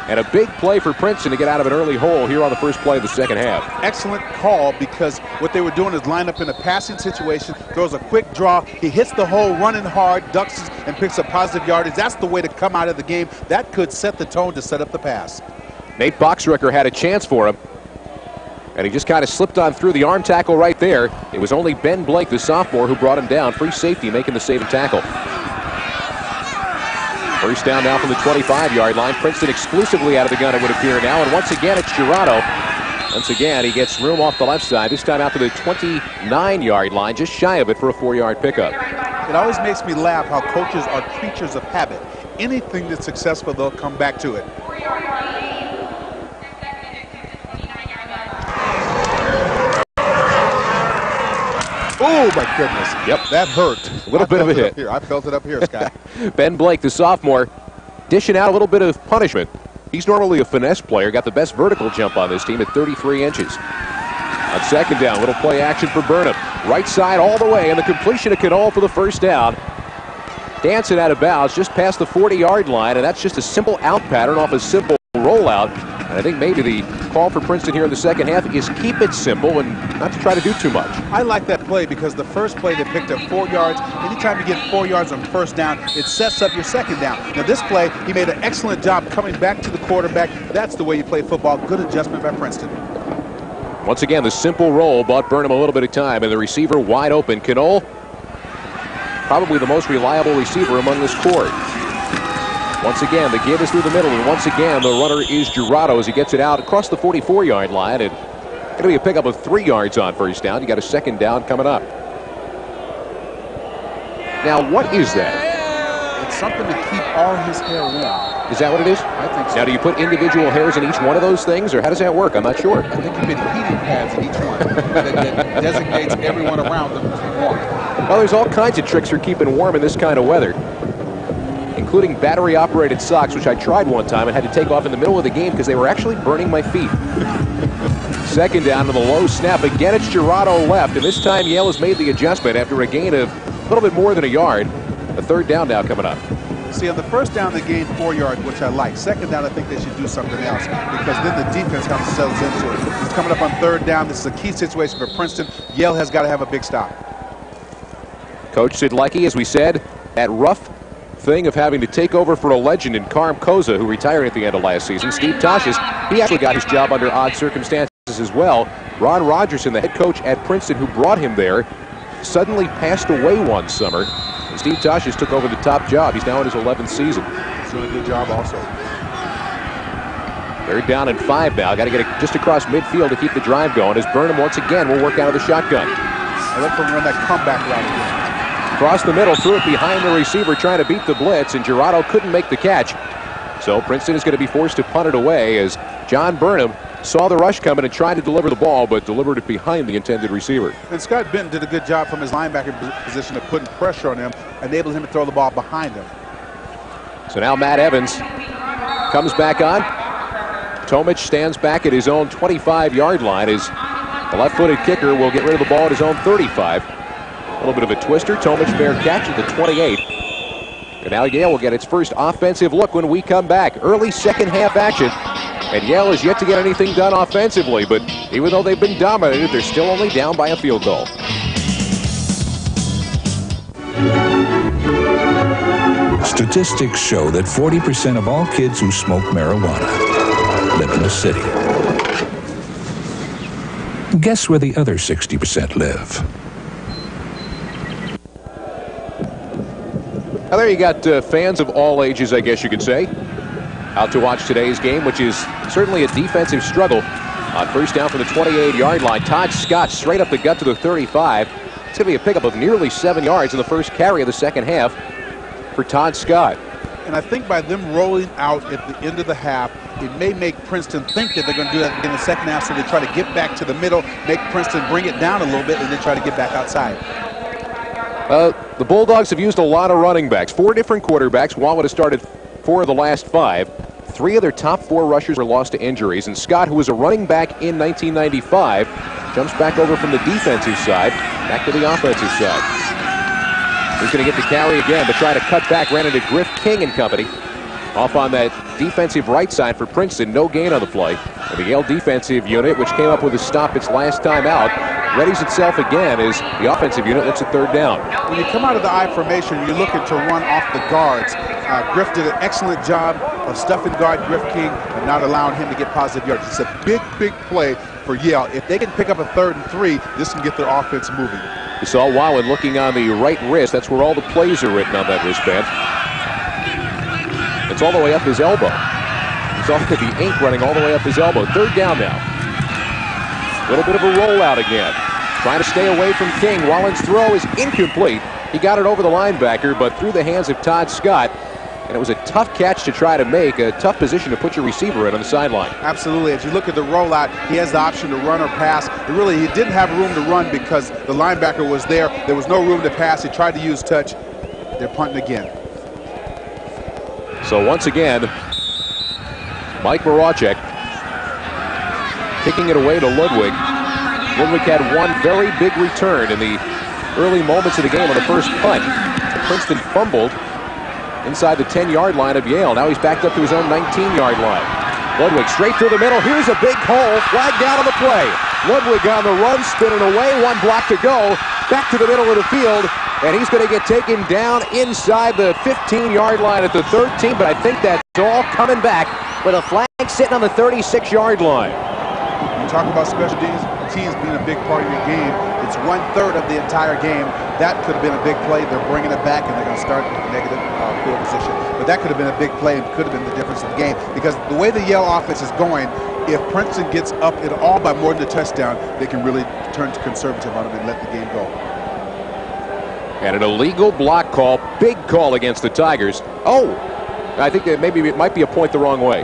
And a big play for Princeton to get out of an early hole here on the first play of the second half. Excellent call, because what they were doing is line up in a passing situation, throws a quick draw. He hits the hole running hard, ducks and picks up positive yardage. That's the way to come out of the game. That could set the tone to set up the pass. Nate Boxrucker had a chance for him, and he just kind of slipped on through the arm tackle right there. It was only Ben Blake, the sophomore, who brought him down. Free safety making the saving tackle. First down now from the 25-yard line. Princeton exclusively out of the gun, it would appear now. And once again, it's Girado. Once again, he gets room off the left side. This time out to the 29-yard line, just shy of it for a 4-yard pickup. It always makes me laugh how coaches are creatures of habit. Anything that's successful, they'll come back to it. Oh, my goodness. Yep. That hurt. A little bit of a hit. I felt it up here, Scott. Ben Blake, the sophomore, dishing out a little bit of punishment. He's normally a finesse player, got the best vertical jump on this team at 33 inches. On second down, little play action for Burnham. Right side all the way, and the completion of Knoll for the first down. Dancing out of bounds just past the 40-yard line, and that's just a simple out pattern off a simple rollout. And I think maybe the call for Princeton here in the second half is keep it simple and not to try to do too much. I like that play because the first play they picked up 4 yards. Anytime you get 4 yards on first down, it sets up your second down. Now this play, he made an excellent job coming back to the quarterback. That's the way you play football. Good adjustment by Princeton. Once again, the simple roll bought Burnham a little bit of time, and the receiver wide open. Knoll, probably the most reliable receiver among this corps. Once again, the give is through the middle, and once again, the runner is Girado as he gets it out across the 44-yard line. And going to be a pickup of 3 yards on first down. You got a second down coming up. Now, what is that? It's something to keep all his hair warm. Is that what it is? I think so. Now, do you put individual hairs in each one of those things, or how does that work? I'm not sure. I think you put heating pads in each one that designates everyone around them warm. Well, there's all kinds of tricks for keeping warm in this kind of weather, including battery-operated socks, which I tried one time and had to take off in the middle of the game because they were actually burning my feet. Second down to the low snap. Again, it's Girado left, and this time Yale has made the adjustment after a gain of a little bit more than a yard. A third down now coming up. See, on the first down, they gained 4 yards, which I like. Second down, I think they should do something else because then the defense kind of settles into it. It's coming up on third down. This is a key situation for Princeton. Yale has got to have a big stop. Coach Sidlecki, as we said, that rough thing of having to take over for a legend in Carm Koza, who retired at the end of last season. Steve Tosches, he actually got his job under odd circumstances as well. Ron Rogerson, the head coach at Princeton who brought him there, suddenly passed away one summer. And Steve Tosches took over the top job. He's now in his 11th season. He's doing a good job also. Third down and 5 now. Got to get it just across midfield to keep the drive going as Burnham once again will work out of the shotgun. I look for him to run that comeback route again. Across the middle, threw it behind the receiver trying to beat the blitz, and Girado couldn't make the catch. So Princeton is going to be forced to punt it away as John Burnham saw the rush coming and tried to deliver the ball, but delivered it behind the intended receiver. And Scott Benton did a good job from his linebacker position of putting pressure on him, enabled him to throw the ball behind him. So now Matt Evans comes back on. Tomic stands back at his own 25-yard line as the left-footed kicker will get rid of the ball at his own 35. A little bit of a twister. Tomic fair catch at the 28. And now Yale will get its first offensive look when we come back. Early second half action. And Yale has yet to get anything done offensively, but even though they've been dominated, they're still only down by a field goal. Statistics show that 40% of all kids who smoke marijuana live in the city. Guess where the other 60% live? Now there you got fans of all ages, I guess you could say, out to watch today's game, which is certainly a defensive struggle. On first down from the 28-yard line, Todd Scott straight up the gut to the 35. It's going to be a pickup of nearly 7 yards in the first carry of the second half for Todd Scott. And I think by them rolling out at the end of the half, it may make Princeton think that they're going to do that in the second half, so they try to get back to the middle, make Princeton bring it down a little bit, and then try to get back outside. The Bulldogs have used a lot of running backs. 4 different quarterbacks. Wallet has started 4 of the last 5. 3 of their top 4 rushers were lost to injuries. And Scott, who was a running back in 1995, jumps back over from the defensive side, back to the offensive side. He's going to get the carry again, but try to cut back. Ran into Griff King and company. Off on that defensive right side for Princeton. No gain on the play. And the Yale defensive unit, which came up with a stop its last time out, readies itself again as the offensive unit looks at third down. When you come out of the I formation, you're looking to run off the guards. Griff did an excellent job of stuffing guard Griff King and not allowing him to get positive yards. It's a big, big play for Yale. If they can pick up a 3rd and 3, this can get their offense moving. You saw Wallen looking on the right wrist. That's where all the plays are written on that wristband. It's all the way up his elbow. It's all the ink running all the way up his elbow. Third down now. A little bit of a rollout again. Trying to stay away from King. Wallen's throw is incomplete. He got it over the linebacker, but through the hands of Todd Scott. And it was a tough catch to try to make, a tough position to put your receiver in on the sideline. Absolutely. As you look at the rollout, he has the option to run or pass. He didn't have room to run because the linebacker was there. There was no room to pass. He tried to use touch. They're punting again. So once again, Mike Maracek kicking it away to Ludwig. Ludwig had one very big return in the early moments of the game on the first punt. Princeton fumbled inside the 10-yard line of Yale. Now he's backed up to his own 19-yard line. Ludwig straight through the middle. Here's a big hole. Flag down on the play. Ludwig on the run, spinning away. One block to go. Back to the middle of the field. And he's going to get taken down inside the 15-yard line at the 13. But I think that's all coming back with a flag sitting on the 36-yard line. You talk about special teams being a big part of your game. It's 1/3 of the entire game. That could have been a big play. They're bringing it back, and they're going to start negative field position. But that could have been a big play and could have been the difference in the game. Because the way the Yale offense is going, if Princeton gets up at all by more than a touchdown, they can really turn to conservative on them and let the game go. And an illegal block call, big call against the Tigers. Oh, I think that maybe it might be a point the wrong way.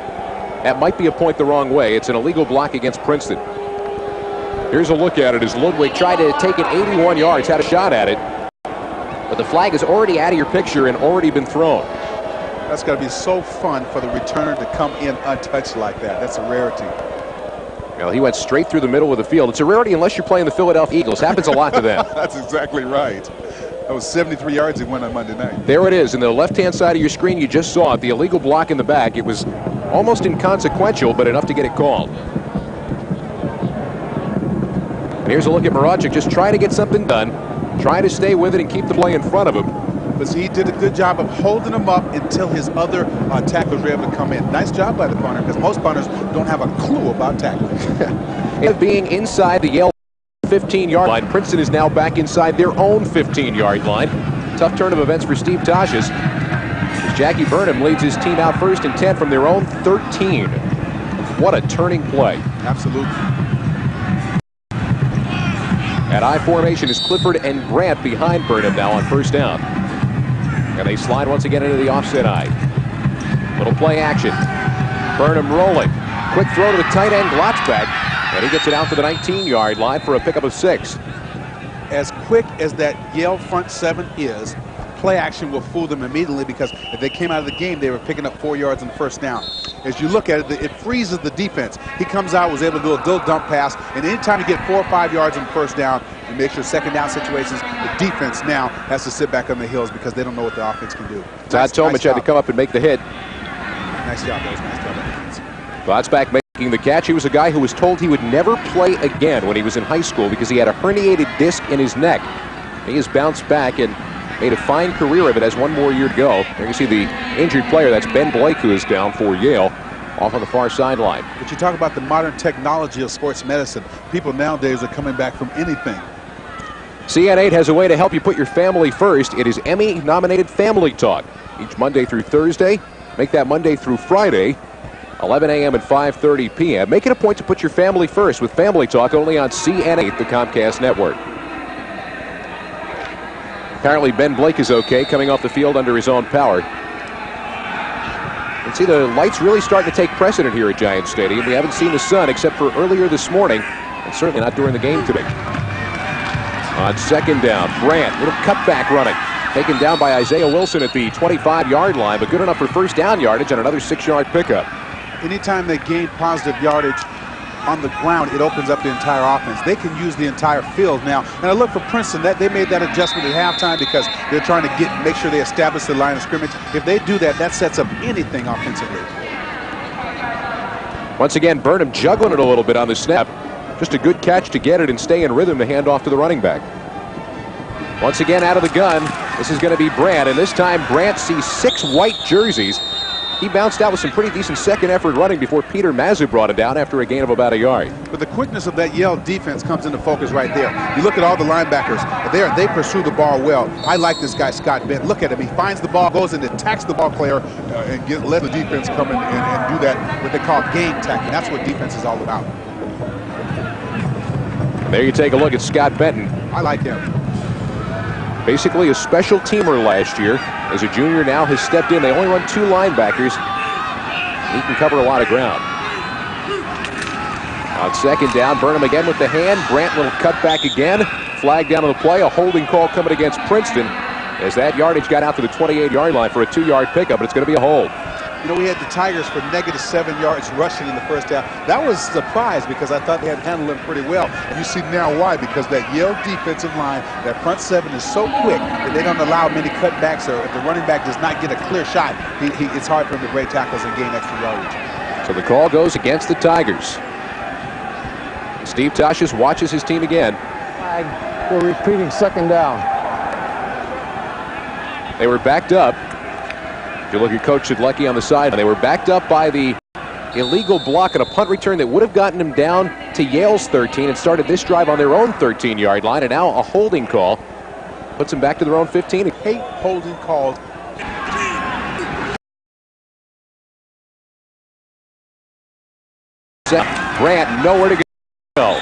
That might be a point the wrong way. It's an illegal block against Princeton. Here's a look at it as Ludwig tried to take it 81 yards, had a shot at it. But the flag is already out of your picture and already been thrown. That's got to be so fun for the returner to come in untouched like that. That's a rarity. Well, he went straight through the middle of the field. It's a rarity unless you're playing the Philadelphia Eagles. Happens a lot to them. That's exactly right. That was 73 yards he went on Monday night. There it is. In the left-hand side of your screen, you just saw it. The illegal block in the back. It was almost inconsequential, but enough to get it called. And here's a look at Maracek just trying to get something done, trying to stay with it and keep the play in front of him. But see, he did a good job of holding him up until his other tacklers were able to come in. Nice job by the punter, because most punters don't have a clue about tackling. Being inside the Yale 15-yard line, Princeton is now back inside their own 15-yard line. Tough turn of events for Steve Tashes, as Jackie Burnham leads his team out 1st and 10 from their own 13. What a turning play. Absolutely. At I formation is Clifford and Grant behind Burnham now on 1st down. And they slide once again into the offset I. Little play action. Burnham rolling. Quick throw to the tight end, Glotzback. And he gets it out to the 19-yard line for a pickup of 6. As quick as that Yale front 7 is, play action will fool them immediately, because if they came out of the game, they were picking up 4 yards on the 1st down. As you look at it, it freezes the defense. He comes out, was able to do a little dump pass, and anytime you get 4 or 5 yards on the 1st down, it makes your 2nd down situations. The defense now has to sit back on the heels because they don't know what the offense can do. Todd Tomich had to come up and make the hit. Nice job, guys. Nice job. Glotzback making the catch. He was a guy who was told he would never play again when he was in high school because he had a herniated disc in his neck. He has bounced back and made a fine career of it, has one more year to go. There you see the injured player. That's Ben Blake, who is down for Yale, off on the far sideline. But you talk about the modern technology of sports medicine. People nowadays are coming back from anything. CN8 has a way to help you put your family first. It is Emmy-nominated Family Talk. Each Monday through Thursday. Make that Monday through Friday, 11 a.m. and 5:30 p.m. Make it a point to put your family first with Family Talk only on CN8, the Comcast network. Apparently Ben Blake is okay, coming off the field under his own power. You can see the lights really starting to take precedent here at Giant Stadium. We haven't seen the sun except for earlier this morning, and certainly not during the game today. On 2nd down, Grant, little cutback running. Taken down by Isaiah Wilson at the 25-yard line, but good enough for 1st down yardage and another 6-yard pickup. Anytime they gain positive yardage on the ground, it opens up the entire offense. They can use the entire field now. And I look for Princeton, that they made that adjustment at halftime because they're trying to make sure they establish the line of scrimmage. If they do that, that sets up anything offensively. Once again, Burnham juggling it a little bit on the snap. Just a good catch to get it and stay in rhythm to hand off to the running back. Once again out of the gun, this is going to be Brandt, and this time Brandt sees 6 white jerseys. He bounced out with some pretty decent second effort running before Peter Mazzu brought it down after a gain of about a yard. But the quickness of that Yale defense comes into focus right there. You look at all the linebackers. They pursue the ball well. I like this guy, Scott Benton. Look at him. He finds the ball, goes and attacks the ball player, and let the defense come in and do that, what they call game tackling. That's what defense is all about. There you take a look at Scott Benton. I like him. Basically a special teamer last year. As a junior now has stepped in. They only run 2 linebackers. He can cover a lot of ground. On 2nd down, Burnham again with the hand. Brandt little cut back again. Flag down on the play. A holding call coming against Princeton as that yardage got out to the 28-yard line for a 2-yard pickup, but it's going to be a hold. You know, we had the Tigers for -7 yards rushing in the first half. That was a surprise because I thought they had handled them pretty well. And you see now why, because that Yale defensive line, that front seven is so quick that they don't allow many cutbacks, or if the running back does not get a clear shot, it's hard for him to break tackles and gain extra yardage. So the call goes against the Tigers. Steve Tosches watches his team again. We're repeating second down. They were backed up. If you look at Coach Shidlecki on the side, they were backed up by the illegal block and a punt return that would have gotten them down to Yale's 13 and started this drive on their own 13-yard line, and now a holding call puts them back to their own 15. I hate holding calls. Grant nowhere to go.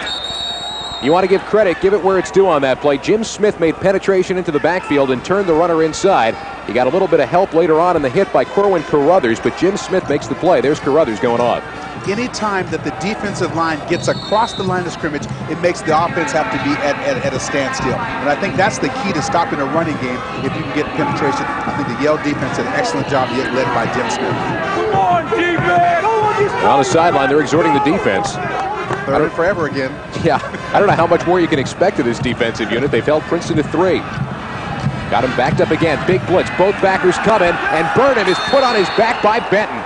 You want to give credit, give it where it's due on that play. Jim Smith made penetration into the backfield and turned the runner inside. He got a little bit of help later on in the hit by Corwin Carruthers, but Jim Smith makes the play. There's Carruthers going off. Any time that the defensive line gets across the line of scrimmage, it makes the offense have to be at a standstill. And I think that's the key to stopping a running game. If you can get penetration, I think the Yale defense did an excellent job led by Jim Smith. Come on, defense! On the sideline, they're exhorting the defense. Third and forever again. Yeah, I don't know how much more you can expect of this defensive unit. They've held Princeton to 3. Got him backed up again. Big blitz. Both backers coming, and Burnham is put on his back by Benton.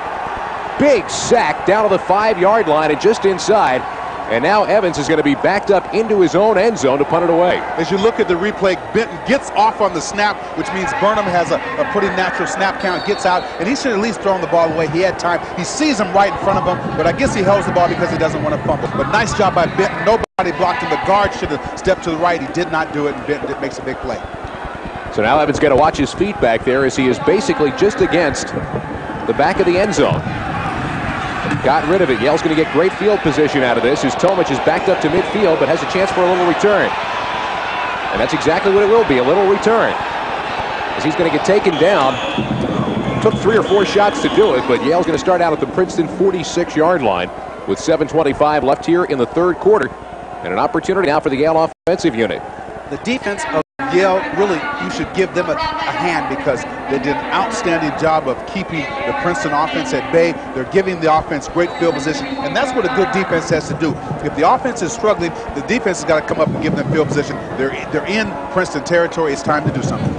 Big sack down to the 5-yard line and just inside. And now Evans is going to be backed up into his own end zone to punt it away. As you look at the replay, Benton gets off on the snap, which means Burnham has a pretty natural snap count, gets out, and he should at least thrown the ball away. He had time. He sees him right in front of him, but I guess he holds the ball because he doesn't want to fumble. But nice job by Benton. Nobody blocked him. The guard should have stepped to the right. He did not do it, and Benton makes a big play. So now Evans got to watch his feet back there as he is basically just against the back of the end zone. Got rid of it. Yale's going to get great field position out of this as Tomich is backed up to midfield but has a chance for a little return. And that's exactly what it will be, a little return. As he's going to get taken down. Took 3 or 4 shots to do it, but Yale's going to start out at the Princeton 46-yard line with 7:25 left here in the third quarter. And an opportunity now for the Yale offensive unit. The defense of Yale, really, you should give them a hand because they did an outstanding job of keeping the Princeton offense at bay. They're giving the offense great field position, and that's what a good defense has to do. If the offense is struggling, the defense has got to come up and give them field position. They're in Princeton territory. It's time to do something.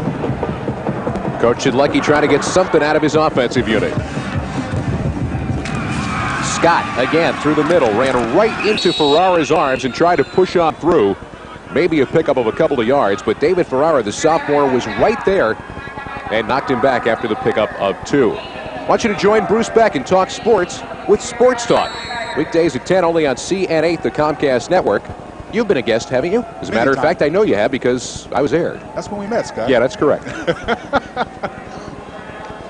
Coach Shidlecki trying to get something out of his offensive unit. Scott, again, through the middle, ran right into Ferrara's arms and tried to push on through. Maybe a pickup of a couple of yards, but David Ferrara, the sophomore, was right there and knocked him back after the pickup of 2. I want you to join Bruce Beck and talk sports with Sports Talk. Weekdays at 10 only on CN8, the Comcast network. You've been a guest, haven't you? As a matter of fact, I know you have because I was there. That's when we met, Scott. Yeah, that's correct.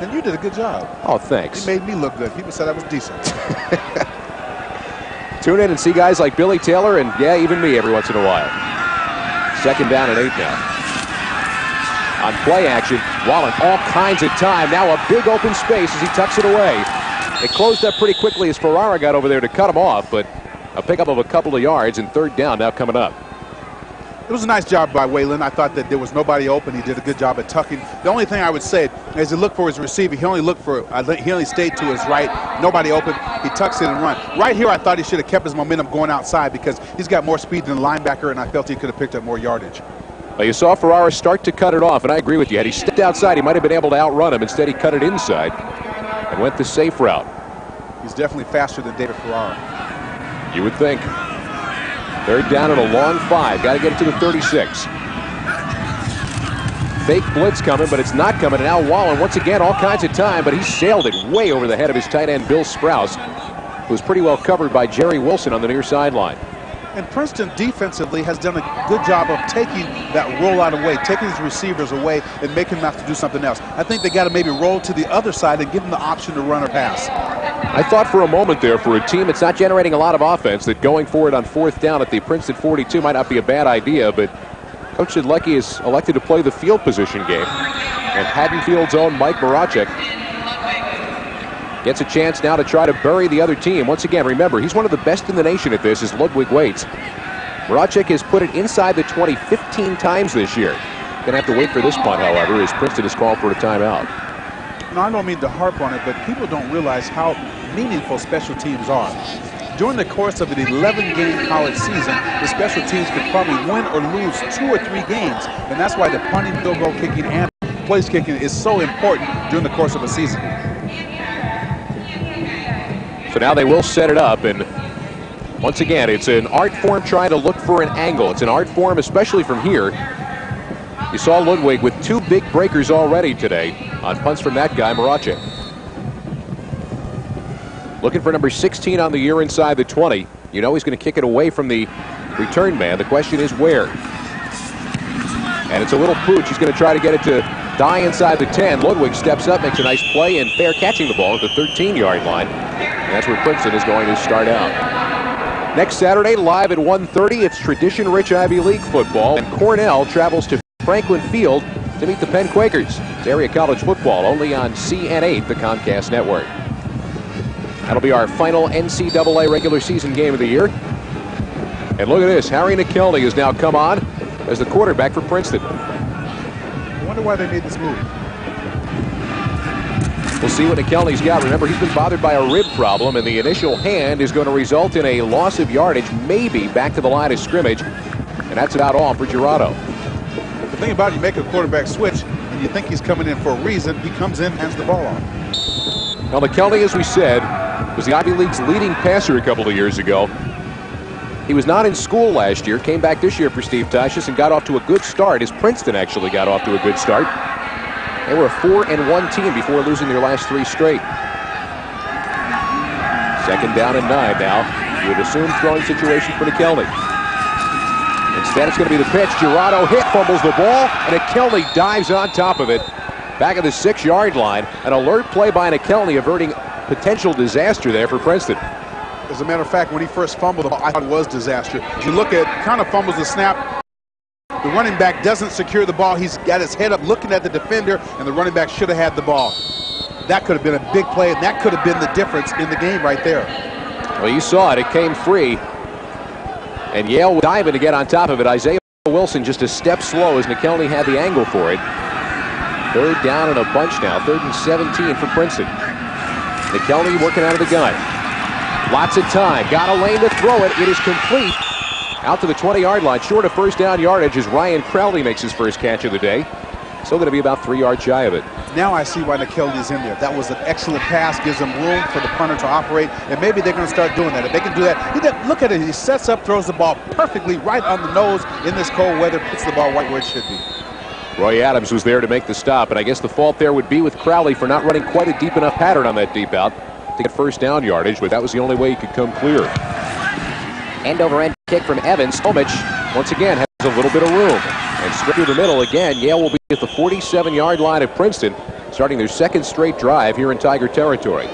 And you did a good job. Oh, thanks. You made me look good. People said I was decent. Tune in and see guys like Billy Taylor and, yeah, even me every once in a while. Second down and 8 now. On play action, Wallen all kinds of time. Now a big open space as he tucks it away. It closed up pretty quickly as Ferrara got over there to cut him off, but a pickup of a couple of yards and third down now coming up. It was a nice job by Whalen. I thought that there was nobody open. He did a good job at tucking. The only thing I would say, as he looked for his receiver, he only stayed to his right. Nobody open. He tucks it and run. Right here, I thought he should have kept his momentum going outside because he's got more speed than the linebacker, and I felt he could have picked up more yardage. Well, you saw Ferrara start to cut it off, and I agree with you. Had he stepped outside, he might have been able to outrun him. Instead, he cut it inside and went the safe route. He's definitely faster than David Ferrara. You would think. Third down and a long 5. Got to get it to the 36. Fake blitz coming, but it's not coming. And now Wallen, once again, all kinds of time, but he sailed it way over the head of his tight end, Bill Sprouse, who was pretty well covered by Jerry Wilson on the near sideline. And Princeton defensively has done a good job of taking that rollout away, taking his receivers away and making them have to do something else. I think they got to maybe roll to the other side and give them the option to run or pass. I thought for a moment there, for a team that's not generating a lot of offense, that going for it on 4th down at the Princeton 42 might not be a bad idea, but Coach Shidlecki is elected to play the field position game. And Haddonfield's own Mike Moracek gets a chance now to try to bury the other team. Once again, remember, he's one of the best in the nation at this, is Ludwig Waits. Moracek has put it inside the 20 15 times this year. Going to have to wait for this punt, however, as Princeton is called for a timeout. No, I don't mean to harp on it, but people don't realize how meaningful special teams are. During the course of an 11-game college season, the special teams could probably win or lose 2 or 3 games, and that's why the punting, field goal kicking, and place kicking is so important during the course of a season. So now they will set it up, and once again, it's an art form trying to look for an angle. It's an art form, especially from here. You saw Ludwig with 2 big breakers already today on punts from that guy, Marache. Looking for number 16 on the year inside the 20. You know he's going to kick it away from the return man. The question is where. And it's a little pooch. He's going to try to get it to die inside the 10. Ludwig steps up, makes a nice play, and fair catching the ball at the 13-yard line. And that's where Princeton is going to start out. Next Saturday, live at 1:30, it's tradition-rich Ivy League football, and Cornell travels to Franklin Field to meet the Penn Quakers. It's area college football only on CN8, the Comcast network. That'll be our final NCAA regular season game of the year. And look at this, Harry McKelney has now come on as the quarterback for Princeton. I wonder why they made this move. We'll see what McKelney's got. Remember, he's been bothered by a rib problem, and the initial hand is going to result in a loss of yardage, maybe back to the line of scrimmage. And that's about all for Girardo. The thing about it, you make a quarterback switch, and you think he's coming in for a reason. He comes in, hands the ball off. Now, McKelney, as we said, was the Ivy League's leading passer a couple of years ago. He was not in school last year, came back this year for Steve Tashis and got off to a good start, as Princeton actually got off to a good start. They were a 4-1 team before losing their last 3 straight. 2nd down and 9 now. You would assume throwing situation for McKelney. Instead, it's going to be the pitch. Girardo fumbles the ball, and McKelney dives on top of it. Back at the 6-yard line. An alert play by McKelney averting potential disaster there for Princeton. As a matter of fact, when he first fumbled the ball, I thought it was disaster. If you look at, kind of fumbles the snap. The running back doesn't secure the ball. He's got his head up looking at the defender, and the running back should have had the ball. That could have been a big play, and that could have been the difference in the game right there. Well, you saw it. It came free. And Yale diving to get on top of it. Isaiah Wilson just a step slow as McKelney had the angle for it. 3rd down and a bunch now. 3rd and 17 for Princeton. McKelney working out of the gun. Lots of time. Got a lane to throw it. It is complete. Out to the 20-yard line. Short of 1st down yardage as Ryan Crowley makes his first catch of the day. Still going to be about 3 yards shy of it. Now I see why McKelney's in there. That was an excellent pass. Gives them room for the punter to operate. And maybe they're going to start doing that. If they can do that, look at it. He sets up, throws the ball perfectly right on the nose in this cold weather. Puts the ball right where it should be. Roy Adams was there to make the stop. And I guess the fault there would be with Crowley for not running quite a deep enough pattern on that deep out to get 1st down yardage. But that was the only way he could come clear. End-over-end kick from Evans. Homich, once again, has a little bit of room. And straight through the middle again. Yale will be at the 47-yard line of Princeton, starting their 2nd straight drive here in Tiger territory.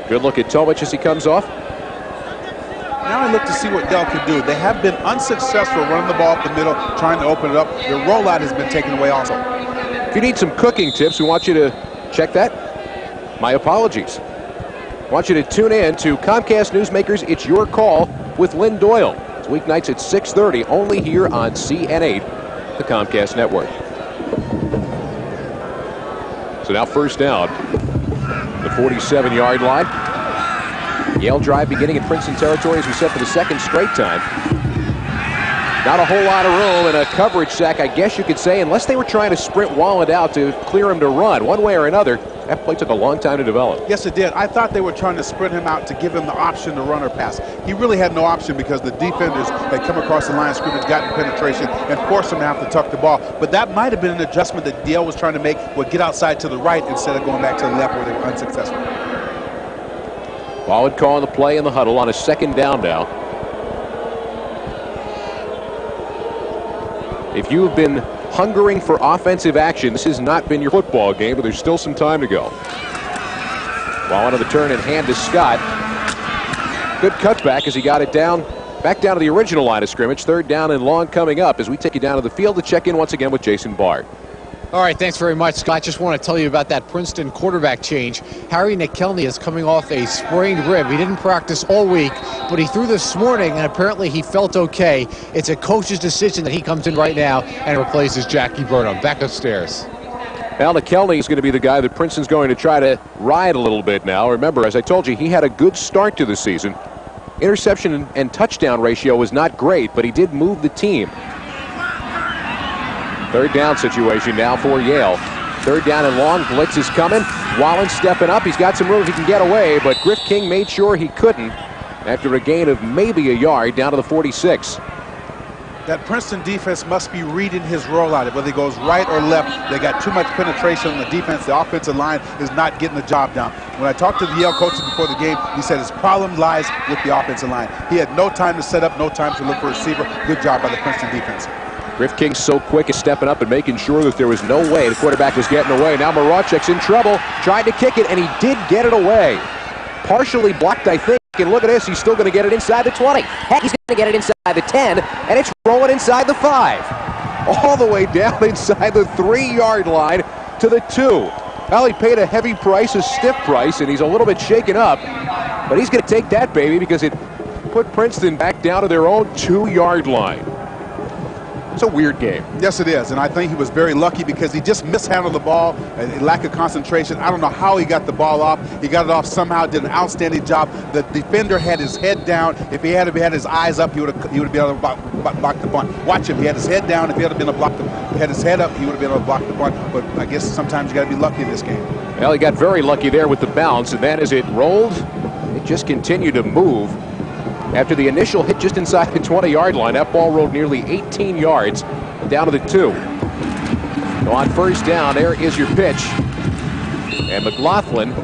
Good look at Tomich as he comes off. Now I look to see what Yale can do. They have been unsuccessful running the ball up the middle, trying to open it up. Their rollout has been taken away also. If you need some cooking tips, we want you to check that. My apologies. I want you to tune in to Comcast Newsmakers It's Your Call with Lynn Doyle. It's weeknights at 6:30, only here on CN8, the Comcast network. So now 1st down, the 47-yard line. Yale drive beginning in Princeton territory as we set for the 2nd straight time. Not a whole lot of room and a coverage sack, I guess you could say, unless they were trying to sprint Walland out to clear him to run. One way or another, that play took a long time to develop. Yes, it did. I thought they were trying to sprint him out to give him the option to run or pass. He really had no option because the defenders had come across the line of scrimmage, gotten penetration, and forced him to have to tuck the ball. But that might have been an adjustment that Yale was trying to make, would get outside to the right instead of going back to the left where they were unsuccessful. Walland calling the play in the huddle on a 2nd down now. If you've been hungering for offensive action, this has not been your football game, but there's still some time to go. Walland on the turn and hand to Scott. Good cutback as he got it down, back down to the original line of scrimmage. 3rd down and long coming up as we take you down to the field to check in once again with Jason Bard. All right, thanks very much, Scott. Just want to tell you about that Princeton quarterback change. Harry McKelney is coming off a sprained rib. He didn't practice all week, but he threw this morning, and apparently he felt okay. It's a coach's decision that he comes in right now and replaces Jackie Burnham. Back upstairs. Al McKelney is going to be the guy that Princeton's going to try to ride a little bit now. Remember, as I told you, he had a good start to the season. Interception and touchdown ratio was not great, but he did move the team. Third down situation now for Yale. Third down and long. Blitz is coming. Wallen stepping up. He's got some room if he can get away, but Griff King made sure he couldn't after a gain of maybe a yard down to the 46. That Princeton defense must be reading his rollout. Whether he goes right or left, they got too much penetration on the defense. The offensive line is not getting the job done. When I talked to the Yale coaches before the game, he said his problem lies with the offensive line. He had no time to set up, no time to look for a receiver. Good job by the Princeton defense. Griff King so quick at stepping up and making sure that there was no way the quarterback was getting away. Now Marachek's in trouble. Tried to kick it, and he did get it away. Partially blocked, I think. And look at this, he's still going to get it inside the 20. Heck, he's going to get it inside the 10, and it's rolling inside the 5. All the way down inside the 3-yard line to the 2. Well, he paid a heavy price, a stiff price, and he's a little bit shaken up. But he's going to take that, baby, because it put Princeton back down to their own 2-yard line. It's a weird game. Yes, it is, and I think he was very lucky because he just mishandled the ball, a lack of concentration. I don't know how he got the ball off. He got it off somehow, did an outstanding job. The defender had his head down. If he had his eyes up, he would have been able to block the punt. Watch him. He had his head down. If he had been able to block he had his head up, he would have been able to block the punt. But I guess sometimes you got to be lucky in this game. Well, he got very lucky there with the bounce, and then as it rolled, it just continued to move. After the initial hit just inside the 20-yard line, that ball rolled nearly 18 yards down to the 2. So on first down, there is your pitch. And McLaughlin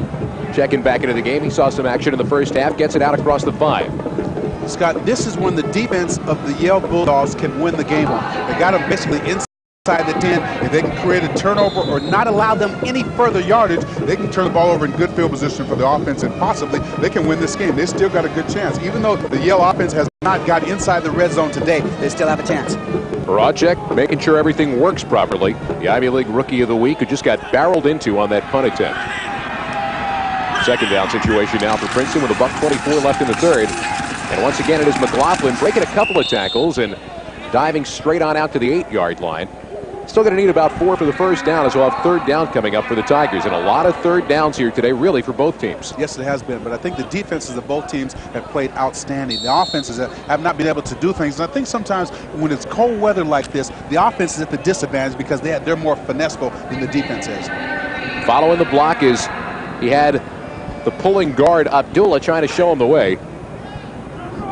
checking back into the game. He saw some action in the first half, gets it out across the 5. Scott, this is when the defense of the Yale Bulldogs can win the game on. They got them basically inside the 10. If they can create a turnover or not allow them any further yardage, they can turn the ball over in good field position for the offense, and possibly they can win this game. They still got a good chance. Even though the Yale offense has not got inside the red zone today, they still have a chance. Marachek making sure everything works properly. The Ivy League Rookie of the Week, who just got barreled into on that punt attempt. Second down situation now for Princeton with a $1:24 left in the third. And once again, it is McLaughlin breaking a couple of tackles and diving straight on out to the 8-yard line. Still going to need about 4 for the first down, as we'll have third down coming up for the Tigers. And a lot of third downs here today, really, for both teams. Yes, it has been. But I think the defenses of both teams have played outstanding. The offenses have not been able to do things. And I think sometimes when it's cold weather like this, the offense is at the disadvantage because they're more finesseful than the defense is. Following the block is he had the pulling guard Abdullah trying to show him the way.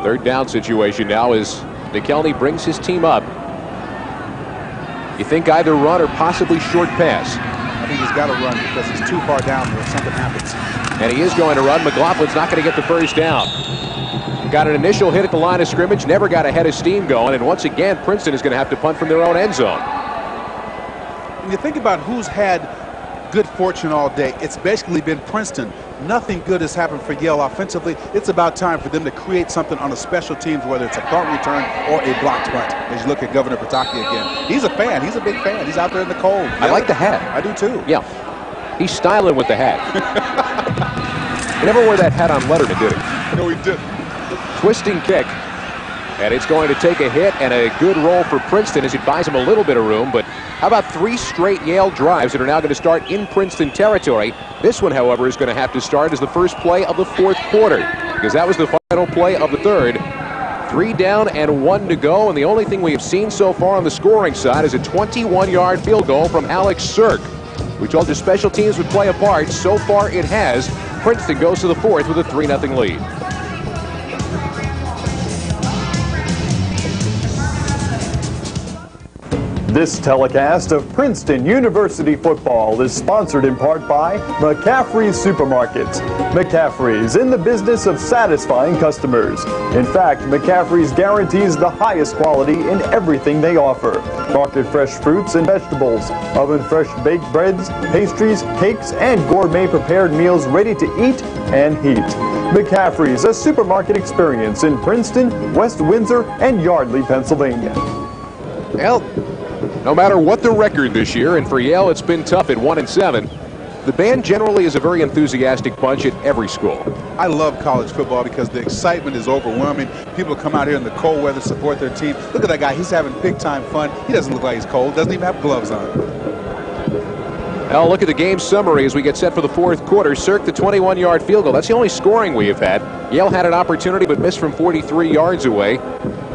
Third down situation now as McKelney brings his team up. You think either run or possibly short pass? I think he's got to run because he's too far down there if something happens. And he is going to run. McLaughlin's not going to get the first down. Got an initial hit at the line of scrimmage, never got a head of steam going, and once again, Princeton is going to have to punt from their own end zone. When you think about who's had good fortune all day, it's basically been Princeton. Nothing good has happened for Yale offensively. It's about time for them to create something on the special teams, whether it's a punt return or a blocked punt. As you look at Governor Pataki again, he's a fan. He's a big fan. He's out there in the cold. I like the hat. I do too. Yeah, he's styling with the hat. He never wore that hat on Letterman, did he? No, he didn't. Twisting kick, and it's going to take a hit and a good roll for Princeton as it buys him a little bit of room. But how about 3 straight Yale drives that are now going to start in Princeton territory? This one, however, is going to have to start as the first play of the fourth quarter, because that was the final play of the third. 3 down and 1 to go, and the only thing we have seen so far on the scoring side is a 21-yard field goal from Alex Sirk. We told you special teams would play a part. So far it has. Princeton goes to the fourth with a 3-0 lead. This telecast of Princeton University football is sponsored in part by McCaffrey's Supermarkets. McCaffrey's in the business of satisfying customers. In fact, McCaffrey's guarantees the highest quality in everything they offer. Market fresh fruits and vegetables, oven fresh baked breads, pastries, cakes, and gourmet prepared meals ready to eat and heat. McCaffrey's, a supermarket experience in Princeton, West Windsor, and Yardley, Pennsylvania. Well, no matter what the record this year, and for Yale it's been tough at 1-7, the band generally is a very enthusiastic bunch at every school. I love college football because the excitement is overwhelming. People come out here in the cold weather, support their team. Look at that guy. He's having big time fun. He doesn't look like he's cold. Doesn't even have gloves on. Now look at the game summary as we get set for the fourth quarter. Cirque, the 21-yard field goal. That's the only scoring we have had. Yale had an opportunity but missed from 43 yards away.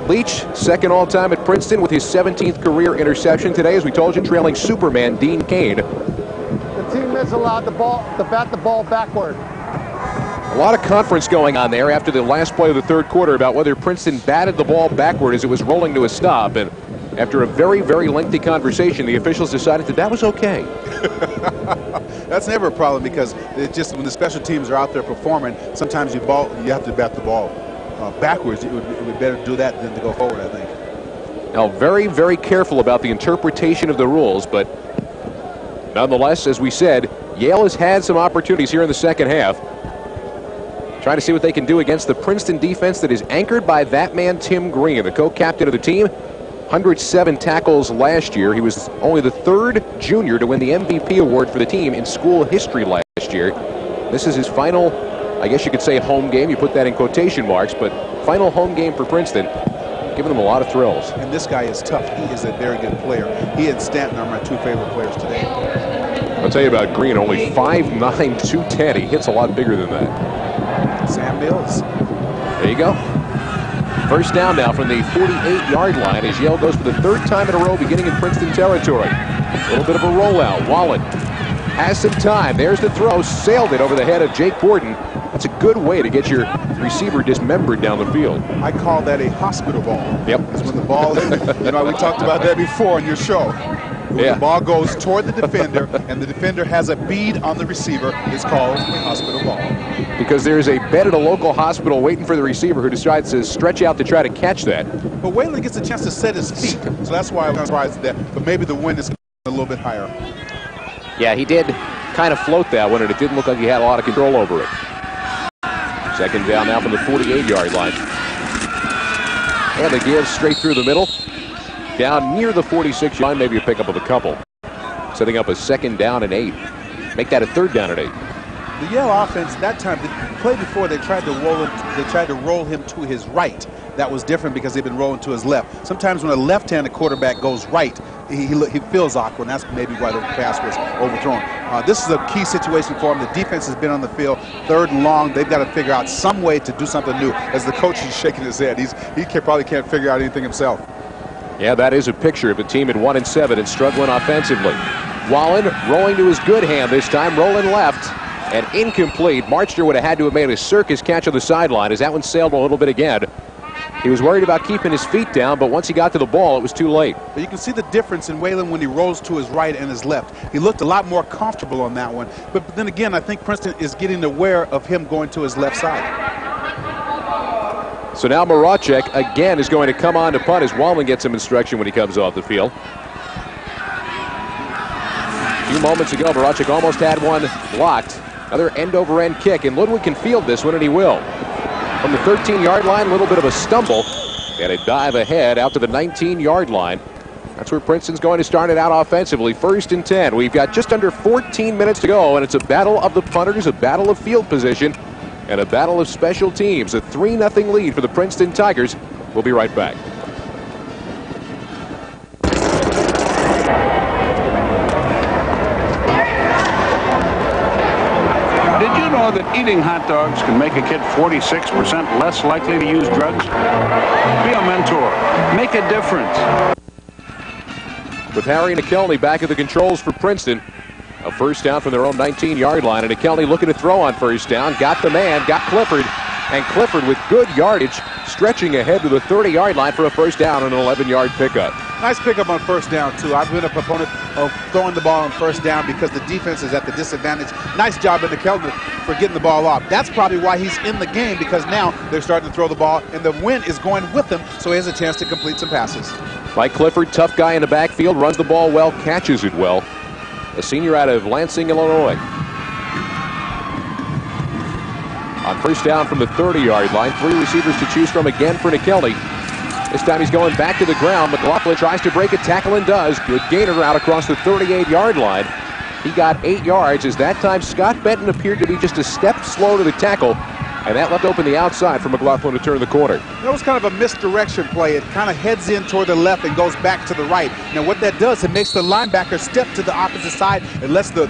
Leach, second all-time at Princeton with his 17th career interception today, as we told you, trailing Superman Dean Cain. The team is allowed to bat the ball backward. A lot of conference going on there after the last play of the third quarter about whether Princeton batted the ball backward as it was rolling to a stop. And after a very, very lengthy conversation, the officials decided that was okay. That's never a problem because it just when the special teams are out there performing, sometimes you have to bat the ball backwards. It would be better to do that than to go forward, I think. Now, very, very careful about the interpretation of the rules, but nonetheless, as we said, Yale has had some opportunities here in the second half. Trying to see what they can do against the Princeton defense that is anchored by that man, Tim Green, the co-captain of the team. 107 tackles last year. He was only the third junior to win the MVP award for the team in school history last year. This is his final, I guess you could say, home game. You put that in quotation marks, but final home game for Princeton, giving them a lot of thrills. And this guy is tough. He is a very good player. He and Stanton are my two favorite players today. I'll tell you about Green, only 5'9", 210. He hits a lot bigger than that. Sam Mills. There you go. First down now from the 48-yard line as Yale goes for the third time in a row beginning in Princeton territory. A little bit of a rollout. Wallen has some time. There's the throw. Sailed it over the head of Jake Borden. That's a good way to get your receiver dismembered down the field. I call that a hospital ball. Yep. It's when the ball, you know, we talked about that before in your show. When the ball goes toward the defender and the defender has a bead on the receiver, it's called a hospital ball. Because there's a bed at a local hospital waiting for the receiver who decides to stretch out to try to catch that. But Whalen gets a chance to set his feet, so that's why I'm surprised at that. But maybe the wind is a little bit higher. Yeah, he did kind of float that one, and it didn't look like he had a lot of control over it. Second down now from the 48-yard line. And the give straight through the middle. Down near the 46 line, maybe a pickup of a couple. Setting up a second down and 8. Make that a third down and 8. The Yale offense that time, the play before, they tried to roll him to his right. That was different because they've been rolling to his left. Sometimes when a left-handed quarterback goes right, he feels awkward, and that's maybe why the pass was overthrown. This is a key situation for him. The defense has been on the field, third and long. They've got to figure out some way to do something new. As the coach is shaking his head, probably can't figure out anything himself. Yeah, that is a picture of a team at 1-7 and struggling offensively. Wallen rolling to his good hand this time, rolling left. And incomplete. Marchner would have had to have made a circus catch on the sideline as that one sailed a little bit again. He was worried about keeping his feet down, but once he got to the ball, it was too late. But you can see the difference in Whalen when he rolls to his right and his left. He looked a lot more comfortable on that one. But then again, I think Princeton is getting aware of him going to his left side. So now Maracek again is going to come on to punt as Wallen gets some instruction when he comes off the field. A few moments ago, Maracek almost had one blocked. Another end-over-end kick, and Ludwig can field this one, and he will. From the 13-yard line, a little bit of a stumble, and a dive ahead out to the 19-yard line. That's where Princeton's going to start it out offensively. 1st and 10. We've got just under 14 minutes to go, and it's a battle of the punters, a battle of field position, and a battle of special teams. A 3-0 lead for the Princeton Tigers. We'll be right back. That eating hot dogs can make a kid 46% less likely to use drugs? Be a mentor. Make a difference. With Harry McKelney back at the controls for Princeton. A first down from their own 19-yard line. And McKelney looking to throw on first down. Got the man, got Clifford. And Clifford with good yardage, stretching ahead to the 30-yard line for a first down and an 11-yard pickup. Nice pickup on first down, too. I've been a proponent of throwing the ball on first down because the defense is at the disadvantage. Nice job by McKelney for getting the ball off. That's probably why he's in the game, because now they're starting to throw the ball, and the wind is going with him, so he has a chance to complete some passes. Mike Clifford, tough guy in the backfield, runs the ball well, catches it well. A senior out of Lansing, Illinois. On first down from the 30-yard line, 3 receivers to choose from again for McKelney. This time he's going back to the ground. McLaughlin tries to break a tackle and does. Good gainer out across the 38-yard line. He got 8 yards as that time Scott Benton appeared to be just a step slow to the tackle. And that left open the outside for McLaughlin to turn the corner. That was kind of a misdirection play. It kind of heads in toward the left and goes back to the right. Now what that does, it makes the linebacker step to the opposite side and lets the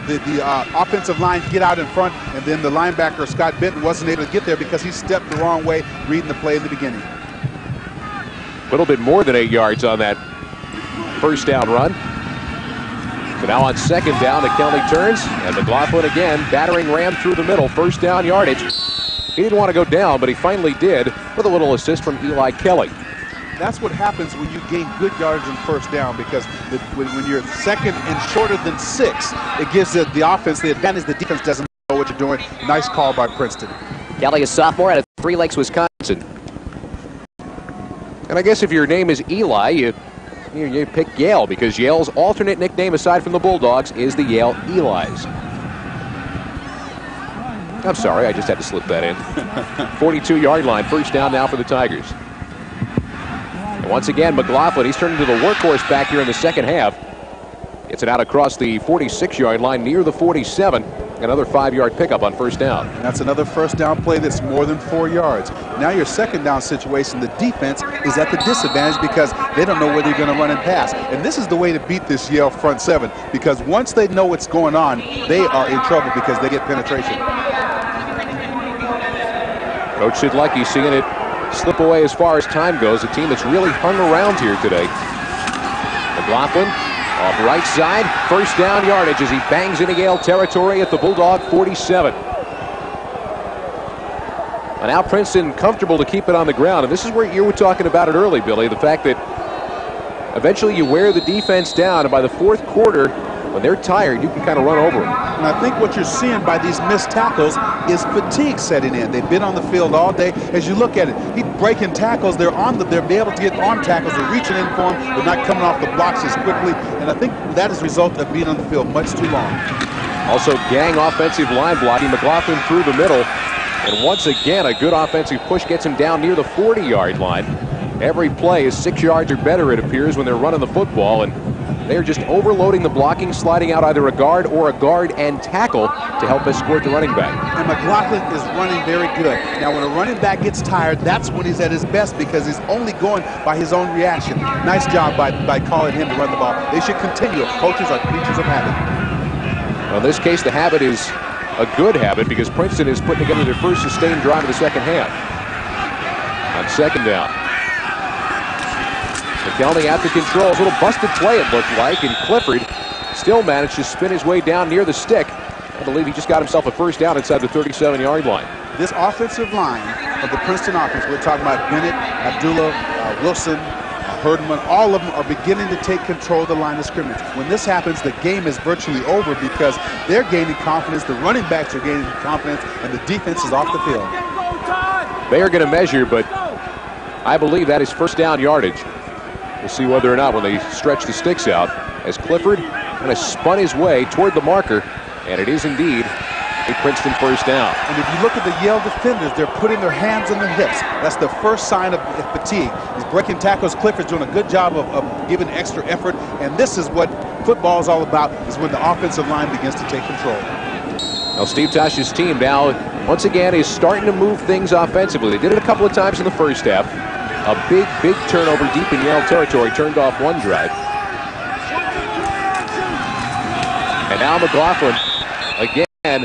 offensive line get out in front, and then the linebacker, Scott Benton, wasn't able to get there because he stepped the wrong way reading the play in the beginning. A little bit more than 8 yards on that first down run. So now on second down, McKelney turns, and McLaughlin again battering ram through the middle. First down yardage. He didn't want to go down, but he finally did with a little assist from Eli Kelly. That's what happens when you gain good yards in first down, because when you're second and shorter than 6, it gives the offense the advantage. The defense doesn't know what you're doing. Nice call by Princeton. Kelly, a sophomore out of 3 Lakes, Wisconsin. And I guess if your name is Eli, you pick Yale, because Yale's alternate nickname aside from the Bulldogs is the Yale Elis. I'm sorry, I just had to slip that in. 42-yard line, first down now for the Tigers. And once again, McLaughlin, he's turned into the workhorse back here in the second half. Gets it out across the 46-yard line near the 47. Another 5-yard pickup on first down. And that's another first down play that's more than 4 yards. Now your second down situation, the defense is at the disadvantage because they don't know where they're going to run and pass. And this is the way to beat this Yale front seven, because once they know what's going on, they are in trouble because they get penetration. Coach Sidlecki seeing it slip away as far as time goes. A team that's really hung around here today. McLaughlin off right side, first down yardage as he bangs into Yale territory at the Bulldog 47. And now Princeton comfortable to keep it on the ground. And this is where you were talking about it early, Billy, the fact that eventually you wear the defense down, and by the fourth quarter, when they're tired, you can kind of run over them. And I think what you're seeing by these missed tackles is fatigue setting in. They've been on the field all day. As you look at it, he's breaking tackles. They're be able to get on tackles. They're reaching in for him. They're not coming off the blocks as quickly. And I think that is a result of being on the field much too long. Also, gang offensive line blocking. McLaughlin through the middle. And once again, a good offensive push gets him down near the 40-yard line. Every play is 6 yards or better, it appears, when they're running the football. And they're just overloading the blocking, sliding out either a guard or a guard and tackle to help escort the running back. And McLaughlin is running very good. Now, when a running back gets tired, that's when he's at his best, because he's only going by his own reaction. Nice job by calling him to run the ball. They should continue. Coaches are creatures of habit. Well, in this case, the habit is a good habit, because Princeton is putting together their first sustained drive of the second half. On second down, McKelney at the controls. A little busted play, it looked like, and Clifford still managed to spin his way down near the stick. I believe he just got himself a first down inside the 37-yard line. This offensive line of the Princeton offense, we're talking about Bennett, Abdullah, Wilson, Herdman, all of them are beginning to take control of the line of scrimmage. When this happens, the game is virtually over because they're gaining confidence, the running backs are gaining confidence, and the defense is off the field. They are going to measure, but I believe that is first down yardage. We'll see whether or not when they stretch the sticks out, as Clifford kind of spun his way toward the marker, and it is indeed a Princeton first down. And if you look at the Yale defenders, they're putting their hands on their hips. That's the first sign of fatigue. He's breaking tackles. Clifford's doing a good job of giving extra effort, and this is what football is all about, is when the offensive line begins to take control. Now Steve Tosh's team now, once again, is starting to move things offensively. They did it a couple of times in the first half. A big turnover deep in Yale territory turned off one drive. And now McLaughlin, again,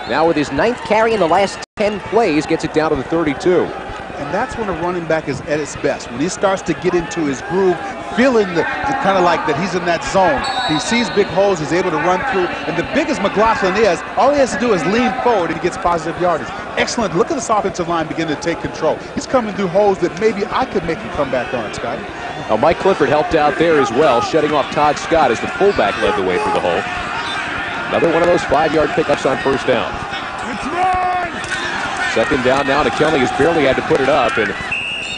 now with his 9th carry in the last 10 plays, gets it down to the 32. And that's when a running back is at its best. When he starts to get into his groove, feeling the kind of like that he's in that zone. He sees big holes, he's able to run through. And the big as McLaughlin is, all he has to do is lean forward and he gets positive yardage. Excellent. Look at this offensive line begin to take control. He's coming through holes that maybe I could make him come back on, Scott. Now Mike Clifford helped out there as well, shutting off Todd Scott as the fullback led the way for the hole. Another one of those 5-yard pickups on first down. Second down now to Kelly, has barely had to put it up, and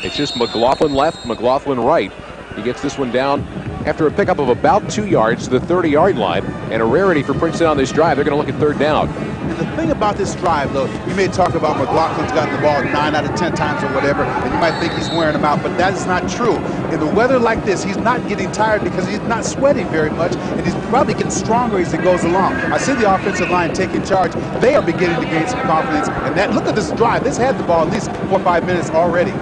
it's just McLaughlin left, McLaughlin right. He gets this one down after a pickup of about 2 yards to the 30-yard line, and a rarity for Princeton on this drive. They're going to look at third down. And the thing about this drive, though, you may talk about McLaughlin's gotten the ball 9 out of 10 times or whatever, and you might think he's wearing them out, but that is not true. In the weather like this, he's not getting tired because he's not sweating very much, and he's probably getting stronger as he goes along. I see the offensive line taking charge. They are beginning to gain some confidence, and that, look at this drive. This had the ball at least 4 or 5 minutes already.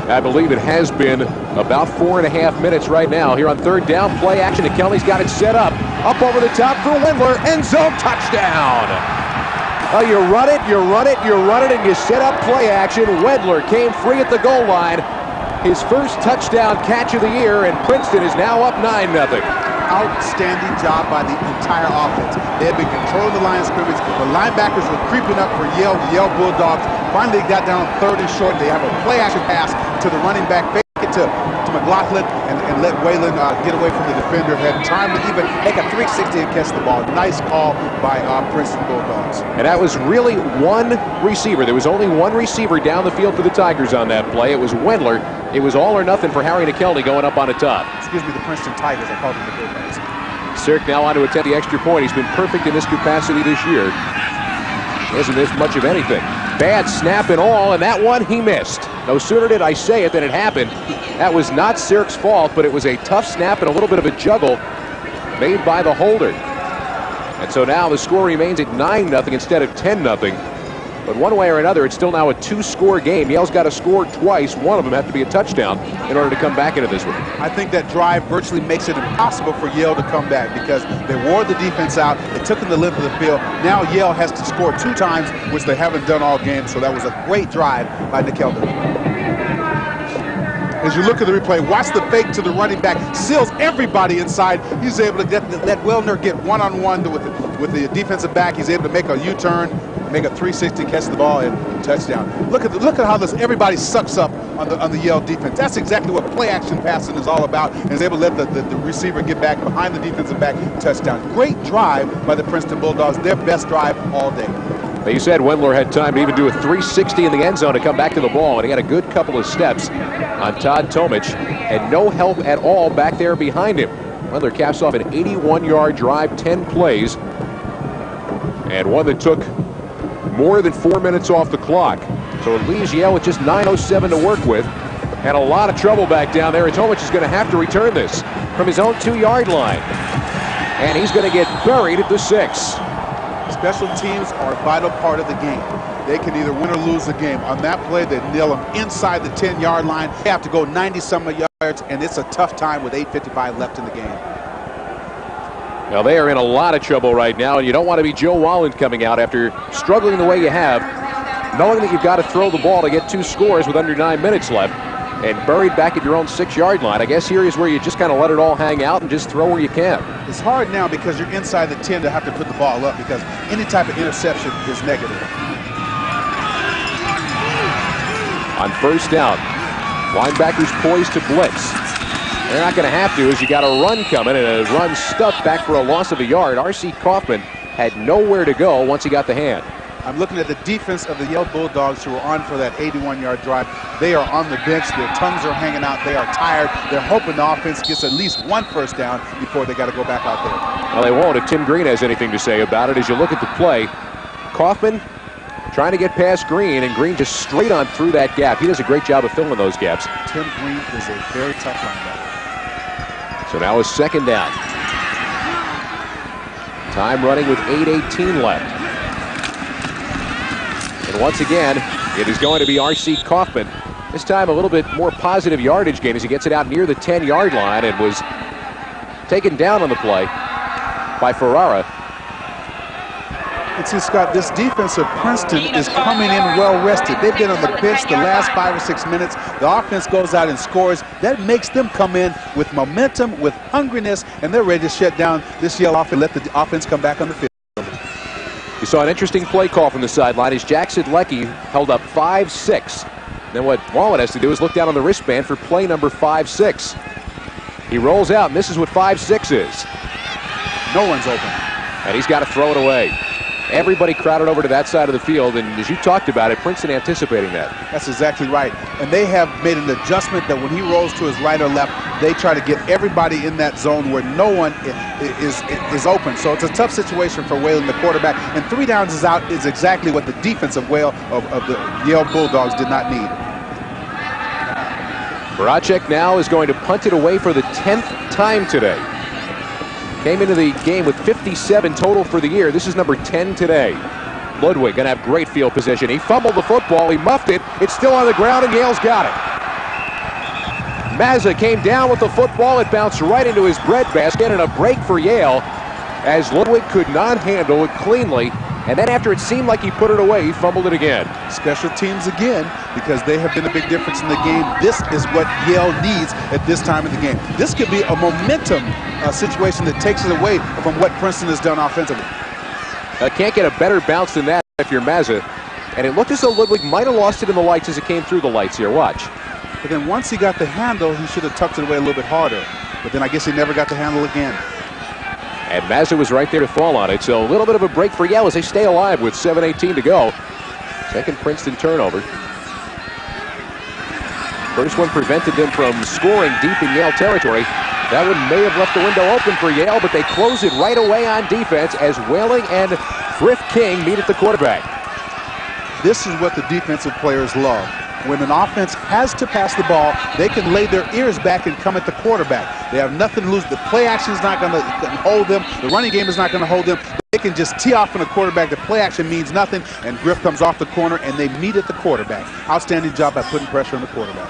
I believe it has been about 4.5 minutes right now. Here on third down, play action. And Kelly's got it set up over the top for Wendler. End zone touchdown. You run it, and you set up play action. Wendler came free at the goal line. His first touchdown catch of the year, and Princeton is now up 9-0. Outstanding job by the entire offense. They had been controlling the line of scrimmage. The linebackers were creeping up for Yale, the Yale Bulldogs. Finally got down third and short. They have a play action pass to the running back, fake it to McLaughlin, and let Whalen get away from the defender. Had time to even make a 360 and catch the ball. Nice call by Princeton Bulldogs. And that was really one receiver. There was only one receiver down the field for the Tigers on that play. It was Wendler. It was all or nothing for Harry Nickelny going up on the top. Excuse me, the Princeton Tigers. I called them the Bulldogs. Sirk now on to attempt the extra point. He's been perfect in this capacity this year. He hasn't missed much of anything. Bad snap and all, and that one he missed. No sooner did I say it than it happened. That was not Sirk's fault, but it was a tough snap and a little bit of a juggle made by the holder. And so now the score remains at 9-0 instead of 10-0. But one way or another, it's still now a 2-score game. Yale's got to score twice. One of them have to be a touchdown in order to come back into this one. I think that drive virtually makes it impossible for Yale to come back because they wore the defense out. They took in the length of the field. Now Yale has to score 2 times, which they haven't done all game. So that was a great drive by Nickelny. As you look at the replay, watch the fake to the running back. Seals everybody inside. He's able to let Wellner get one-on-one with the defensive back. He's able to make a U-turn, make a 360, catch the ball, and touchdown. Look at how everybody sucks up on the Yale defense. That's exactly what play action passing is all about, and is able to let the receiver get back behind the defensive back, touchdown. Great drive by the Princeton Bulldogs. Their best drive all day. You said Wendler had time to even do a 360 in the end zone to come back to the ball, and he had a good couple of steps on Todd Tomich, and no help at all back there behind him. Wendler caps off an 81-yard drive, 10 plays, and one that took more than 4 minutes off the clock. So it leaves Yale with just 9:07 to work with. Had a lot of trouble back down there, and Tomich is going to have to return this from his own 2-yard line. And he's going to get buried at the 6. Special teams are a vital part of the game. They can either win or lose the game. On that play, they nail them inside the 10-yard line. They have to go 90-some yards, and it's a tough time with 8:55 left in the game. Now, they are in a lot of trouble right now, and you don't want to be Joe Wallen coming out after struggling the way you have, knowing that you've got to throw the ball to get 2 scores with under 9 minutes left, and buried back at your own 6-yard line. I guess here is where you just kind of let it all hang out and just throw where you can. It's hard now because you're inside the 10 to have to put the ball up because any type of interception is negative. On first down, linebackers poised to blitz. They're not going to have to as you got a run coming, and a run stuffed back for a loss of a yard. R.C. Kaufman had nowhere to go once he got the hand. I'm looking at the defense of the Yale Bulldogs who are on for that 81-yard drive. They are on the bench. Their tongues are hanging out. They are tired. They're hoping the offense gets at least 1 first down before they got to go back out there. Well, they won't if Tim Green has anything to say about it. As you look at the play, Kaufman trying to get past Green, and Green just straight on through that gap. He does a great job of filling those gaps. Tim Green is a very tough linebacker. So now it's second down. Time running with 8:18 left. And once again, it is going to be R.C. Kaufman. This time a little bit more positive yardage gain as he gets it out near the 10-yard line and was taken down on the play by Ferrara. And see, Scott, this defense of Princeton is coming in well rested. They've been on the bench the last 5 or 6 minutes. The offense goes out and scores. That makes them come in with momentum, with hungriness, and they're ready to shut down this Yale offense and let the offense come back on the field. You saw an interesting play call from the sideline as Jack Sidlecki held up 5-6. Then what Wallen has to do is look down on the wristband for play number 5-6. He rolls out, and this is what 5-6 is. No one's open. And he's got to throw it away. Everybody crowded over to that side of the field, and as you talked about it, Princeton anticipating that. That's exactly right. And they have made an adjustment that when he rolls to his right or left, they try to get everybody in that zone where no one is open. So it's a tough situation for Whalen, the quarterback. And 3 downs is out is exactly what the defense of the Yale Bulldogs did not need. Voracek now is going to punt it away for the 10th time today. Came into the game with 57 total for the year. This is number 10 today. Ludwig going to have great field position. He fumbled the football. He muffed it. It's still on the ground, and Yale's got it. Mazza came down with the football. It bounced right into his breadbasket, and a break for Yale as Ludwig could not handle it cleanly. And then after it seemed like he put it away, he fumbled it again. Special teams again, because they have been a big difference in the game. This is what Yale needs at this time of the game. This could be a momentum situation that takes it away from what Princeton has done offensively. Can't get a better bounce than that if you're Mazza. And it looked as though Ludwig might have lost it in the lights as it came through the lights here. Watch. But then once he got the handle, he should have tucked it away a little bit harder. But then I guess he never got the handle again. And Mazza was right there to fall on it. So a little bit of a break for Yale as they stay alive with 7:18 to go. Second Princeton turnover. First one prevented them from scoring deep in Yale territory. That one may have left the window open for Yale, but they close it right away on defense as Whaling and Griff King meet at the quarterback. This is what the defensive players love. When an offense has to pass the ball, they can lay their ears back and come at the quarterback. They have nothing to lose. The play action is not going to hold them. The running game is not going to hold them. They can just tee off on the quarterback. The play action means nothing, and Griff comes off the corner, and they meet at the quarterback. Outstanding job by putting pressure on the quarterback.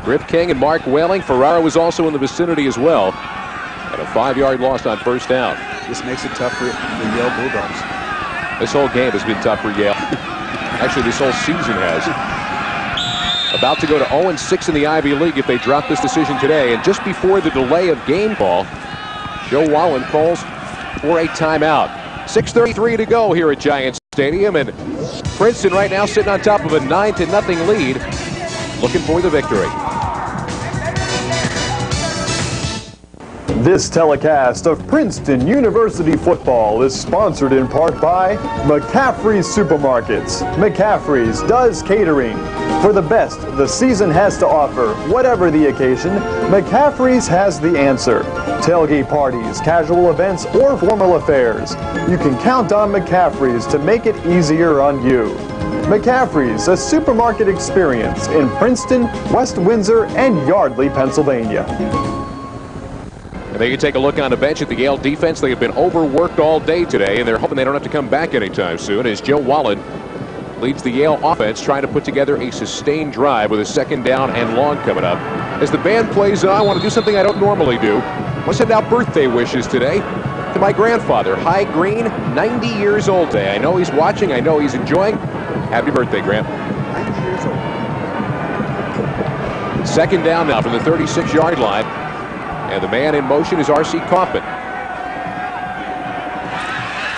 Griff King and Mark Whaling. Ferrara was also in the vicinity as well. And a 5-yard loss on first down. This makes it tough for the Yale Bulldogs. This whole game has been tough for Yale. Actually, this whole season has. About to go to 0-6 in the Ivy League if they drop this decision today. And just before the delay of game call, Joe Wallen calls for a timeout. 6:33 to go here at Giants Stadium. And Princeton right now sitting on top of a 9-0 lead, looking for the victory. This telecast of Princeton University football is sponsored in part by McCaffrey's Supermarkets. McCaffrey's does catering. For the best the season has to offer, whatever the occasion, McCaffrey's has the answer. Tailgate parties, casual events, or formal affairs. You can count on McCaffrey's to make it easier on you. McCaffrey's, a supermarket experience in Princeton, West Windsor, and Yardley, Pennsylvania. And they can take a look on the bench at the Yale defense. They have been overworked all day today, and they're hoping they don't have to come back anytime soon as Joe Wallen leads the Yale offense, trying to put together a sustained drive with a 2nd down and long coming up. As the band plays on, I want to do something I don't normally do. I want to send out birthday wishes today to my grandfather, High Green, 90 years old today. I know he's watching. I know he's enjoying. Happy birthday, Grant. 90 years old. 2nd down now from the 36-yard line. And the man in motion is R.C. Kaufman.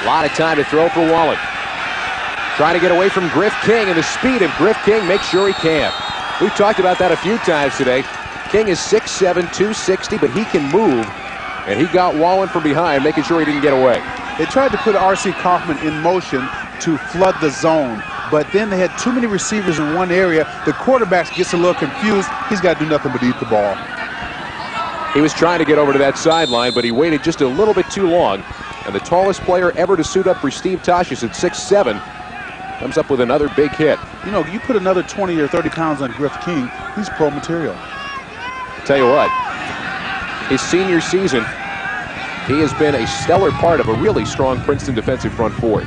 A lot of time to throw for Wallen. Trying to get away from Griff King, and the speed of Griff King makes sure he can. We've talked about that a few times today. King is 6'7", 260, but he can move. And he got Wallen from behind, making sure he didn't get away. They tried to put R.C. Kaufman in motion to flood the zone, but then they had too many receivers in one area. The quarterback gets a little confused. He's got to do nothing but eat the ball. He was trying to get over to that sideline, but he waited just a little bit too long. And the tallest player ever to suit up for Steve Tosches at 6'7", comes up with another big hit. You know, you put another 20 or 30 pounds on Griff King, he's pro material. Tell you what, his senior season, he has been a stellar part of a really strong Princeton defensive front four.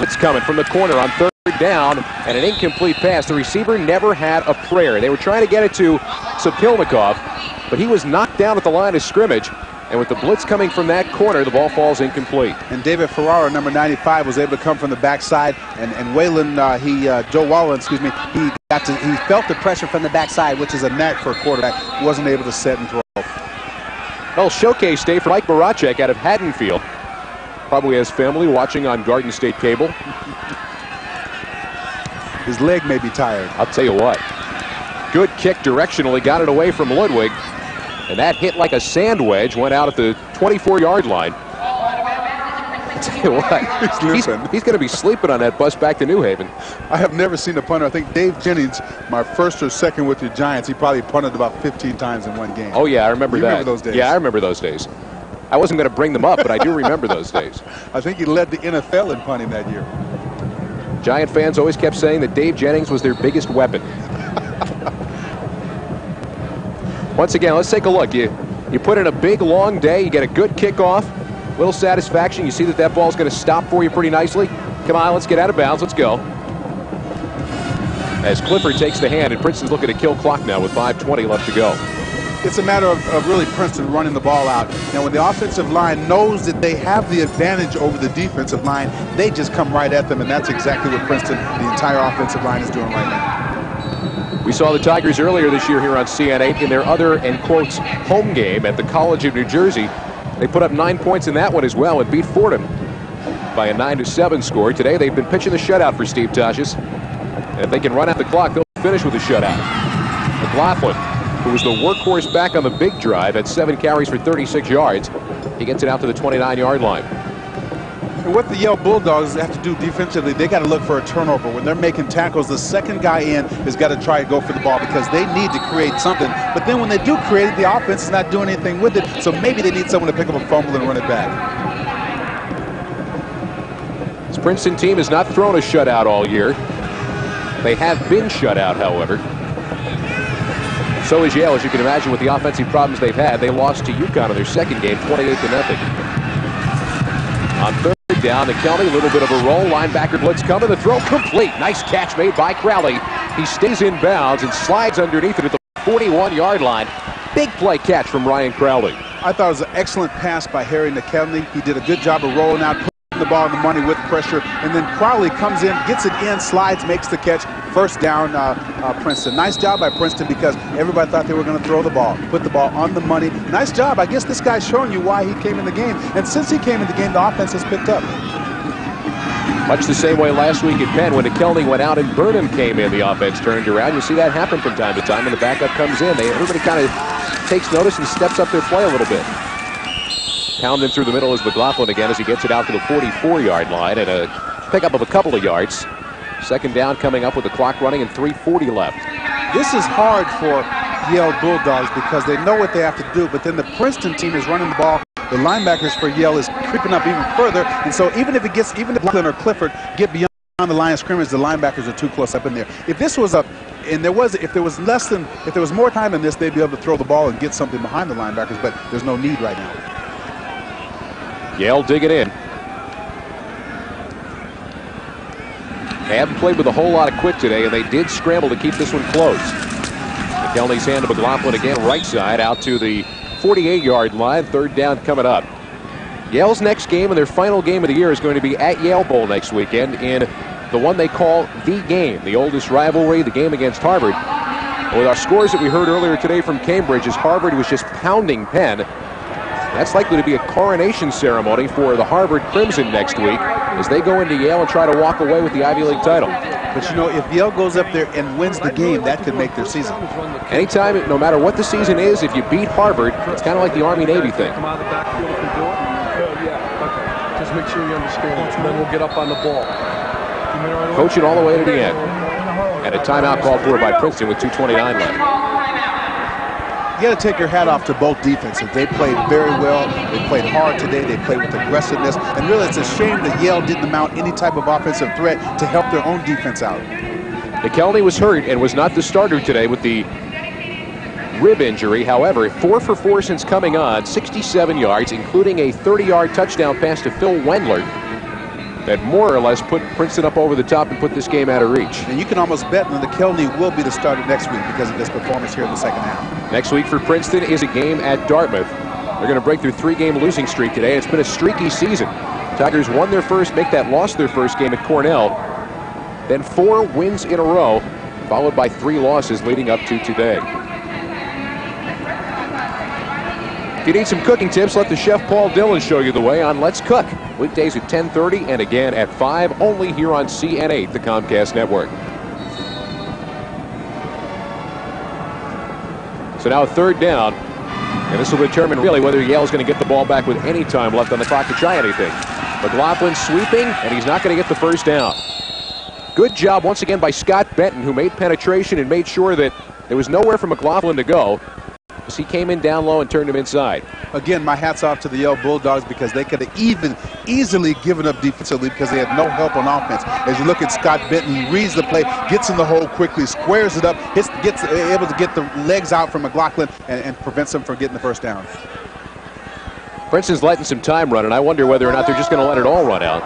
It's coming from the corner on 3rd down, and an incomplete pass. The receiver never had a prayer. They were trying to get it to Sapilnikov, but he was knocked down at the line of scrimmage, and with the blitz coming from that corner, the ball falls incomplete. And David Ferrara, number 95, was able to come from the backside, and Whalen, Joe Wallen, excuse me, he felt the pressure from the backside, which is a knack for a quarterback. He wasn't able to set and throw. Well, showcase day for Mike Voracek out of Haddonfield. Probably has family watching on Garden State Cable. His leg may be tired. I'll tell you what. Good kick directionally, got it away from Ludwig. And that hit like a sand wedge, went out at the 24-yard line. Tell you what, he's going to be sleeping on that bus back to New Haven. I have never seen a punter. I think Dave Jennings, my first or second with the Giants, he probably punted about 15 times in one game. Oh, yeah, I remember that. Remember those days? Yeah, I remember those days. I wasn't going to bring them up, but I do remember those days. I think he led the NFL in punting that year. Giant fans always kept saying that Dave Jennings was their biggest weapon. Once again, let's take a look. You put in a big, long day. You get a good kickoff. Little satisfaction. You see that ball's going to stop for you pretty nicely. Come on, let's get out of bounds. Let's go. As Clifford takes the hand, and Princeton's looking to kill clock now with 5:20 left to go. It's a matter of really Princeton running the ball out. Now, when the offensive line knows that they have the advantage over the defensive line, they just come right at them, and that's exactly what Princeton, the entire offensive line, is doing right now. We saw the Tigers earlier this year here on CN8 in their other, in quotes, home game at the College of New Jersey. They put up 9 points in that one as well and beat Fordham by a 9-7 score. Today, they've been pitching the shutout for Steve Tosches. And if they can run out the clock, they'll finish with a shutout. McLaughlin, who was the workhorse back on the big drive, at 7 carries for 36 yards. He gets it out to the 29-yard line. And what the Yale Bulldogs have to do defensively, they got to look for a turnover. When they're making tackles, the second guy in has got to try to go for the ball because they need to create something. But then when they do create it, the offense is not doing anything with it. So maybe they need someone to pick up a fumble and run it back. This Princeton team has not thrown a shutout all year. They have been shut out, however. So is Yale, as you can imagine, with the offensive problems they've had. They lost to UConn in their second game, 28-0. On third down to Kelly, a little bit of a roll. Linebacker blitz coming. The throw complete. Nice catch made by Crowley. He stays in bounds and slides underneath it at the 41-yard line. Big play catch from Ryan Crowley. I thought it was an excellent pass by Harry McKinley. He did a good job of rolling out, putting the ball in the money with pressure, and then Crowley comes in, gets it in, slides, makes the catch. First down, Princeton. Nice job by Princeton because everybody thought they were going to throw the ball, put the ball on the money. Nice job. I guess this guy's showing you why he came in the game. And since he came in the game, the offense has picked up. Much the same way last week at Penn when McKelney went out and Burnham came in, the offense turned around. You see that happen from time to time when the backup comes in. Everybody kind of takes notice and steps up their play a little bit. Pounding through the middle is McLaughlin again as he gets it out to the 44-yard line and a pickup of a couple of yards. Second down coming up with the clock running and 3:40 left. This is hard for Yale Bulldogs because they know what they have to do, but then the Princeton team is running the ball. The linebackers for Yale is creeping up even further, and so even if Brooklyn or Clifford get beyond the line of scrimmage, the linebackers are too close up in there. If this was if there was more time than this, they'd be able to throw the ball and get something behind the linebackers, but there's no need right now. Yale digging in. They haven't played with a whole lot of quick today, and they did scramble to keep this one close. McKelney's hand to McLaughlin again, right side, out to the 48-yard line. Third down coming up. Yale's next game and their final game of the year is going to be at Yale Bowl next weekend in the one they call the game, the oldest rivalry, the game against Harvard. With our scores that we heard earlier today from Cambridge, as Harvard was just pounding Penn, that's likely to be a coronation ceremony for the Harvard Crimson next week as they go into Yale and try to walk away with the Ivy League title. But you know, if Yale goes up there and wins the game, that could make their season. Anytime, no matter what the season is, if you beat Harvard, it's kind of like the Army-Navy thing. Come out of the backfield if you do it? Yeah, okay. Just make sure you understand it, and then we'll get up on the ball. Coaching all the way to the end. And a timeout called for by Princeton with 2:29 left. You got to take your hat off to both defenses. They played very well. They played hard today. They played with aggressiveness. And really, it's a shame that Yale didn't mount any type of offensive threat to help their own defense out. McKelney was hurt and was not the starter today with the rib injury. However, 4 for 4 since coming on, 67 yards, including a 30-yard touchdown pass to Phil Wendler that more or less put Princeton up over the top and put this game out of reach. And you can almost bet that McKelney will be the starter next week because of this performance here in the second half. Next week for Princeton is a game at Dartmouth. They're going to break their 3-game losing streak today. It's been a streaky season. Tigers won their first, lost their first game at Cornell. Then 4 wins in a row, followed by 3 losses leading up to today. If you need some cooking tips, let the chef Paul Dillon show you the way on Let's Cook. Weekdays at 10:30 and again at 5, only here on CN8, the Comcast network. So now a third down, and this will determine really whether Yale's going to get the ball back with any time left on the clock to try anything. McLaughlin sweeping, and he's not going to get the first down. Good job once again by Scott Benton, who made penetration and made sure that there was nowhere for McLaughlin to go, as he came in down low and turned him inside. Again, my hat's off to the Yale Bulldogs, because they could have easily given up defensively because they had no help on offense. As you look at Scott Benton, he reads the play, gets in the hole quickly, squares it up, gets able to get the legs out from McLaughlin and prevents him from getting the first down. Princeton's letting some time run, and I wonder whether or not they're just going to let it all run out.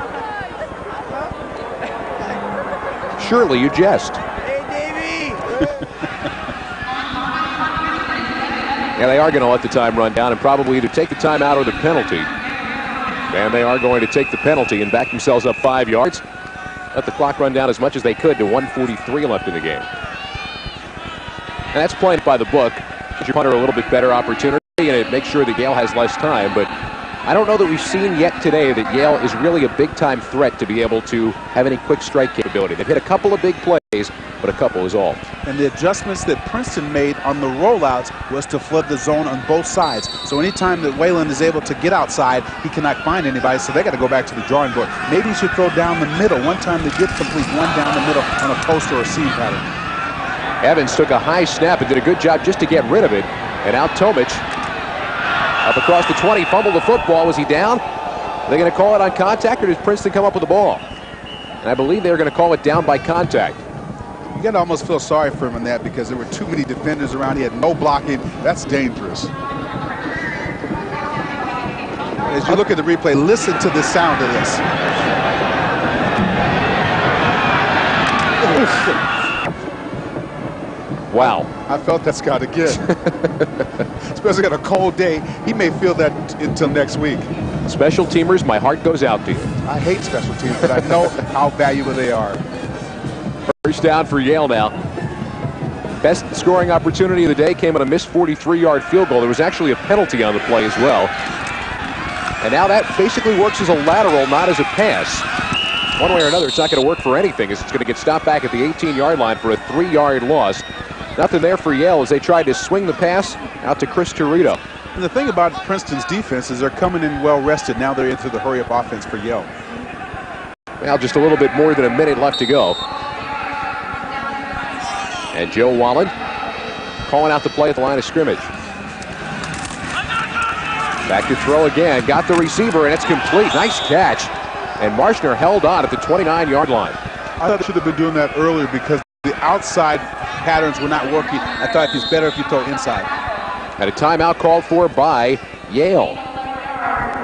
Surely you jest. Hey, Davey! Yeah, they are going to let the time run down and probably either take the timeout or the penalty. And they are going to take the penalty and back themselves up 5 yards. Let the clock run down as much as they could to 1:43 left in the game. And that's playing by the book. Gives your punter a little bit better opportunity, and it makes sure that Yale has less time. But I don't know that we've seen yet today that Yale is really a big-time threat to be able to have any quick strike capability. They've hit a couple of big plays, but a couple is all. And the adjustments that Princeton made on the rollouts was to flood the zone on both sides. So anytime that Wayland is able to get outside, he cannot find anybody, so they got to go back to the drawing board. Maybe he should throw down the middle. One time they did complete one down the middle on a post or a seam pattern. Evans took a high snap and did a good job just to get rid of it. And now Tomic up across the 20, fumbled the football. Was he down? Are they going to call it on contact, or does Princeton come up with the ball? And I believe they're going to call it down by contact. You got to almost feel sorry for him in that, because there were too many defenders around. He had no blocking. That's dangerous. As you look at the replay, listen to the sound of this. Wow. I felt that, Scott, again. Especially on a cold day. He may feel that until next week. Special teamers, my heart goes out to you. I hate special teams, but I know how valuable they are. First down for Yale now. Best scoring opportunity of the day came on a missed 43-yard field goal. There was actually a penalty on the play as well. And now that basically works as a lateral, not as a pass. One way or another, it's not going to work for anything, as it's going to get stopped back at the 18-yard line for a 3-yard loss. Nothing there for Yale as they tried to swing the pass out to Chris Torito. And the thing about Princeton's defense is they're coming in well rested. Now they're into the hurry-up offense for Yale. Now just a little bit more than a minute left to go. And Joe Wallen calling out the play at the line of scrimmage. Back to throw again. Got the receiver, and it's complete. Nice catch. And Marshner held on at the 29-yard line. I thought they should have been doing that earlier, because the outside patterns were not working. I thought it's better if you throw inside. Had a timeout called for by Yale.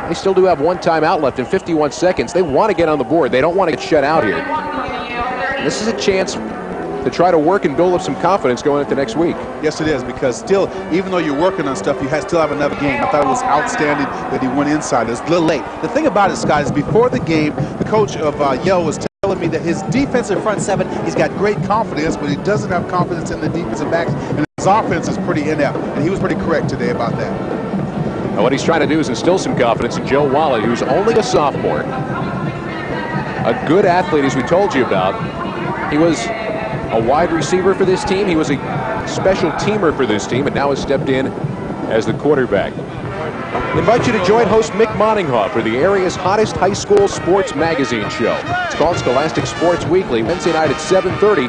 They still do have one timeout left in 51 seconds. They want to get on the board. They don't want to get shut out here. And this is a chance to try to work and build up some confidence going into next week. Yes, it is, because still, even though you're working on stuff, you still have another game. I thought it was outstanding that he went inside. It was a little late. The thing about it, Scott, is before the game, the coach of Yale was telling me that his defensive front seven, he's got great confidence, but he doesn't have confidence in the defensive backs, and his offense is pretty inept, and he was pretty correct today about that. Now what he's trying to do is instill some confidence in Joe Wallen, who's only a sophomore. A good athlete, as we told you about. He was a wide receiver for this team. He was a special teamer for this team, and now has stepped in as the quarterback. I invite you to join host Mick Moninghoff for the area's hottest high school sports magazine show. It's called Scholastic Sports Weekly, Wednesday night at 7:30,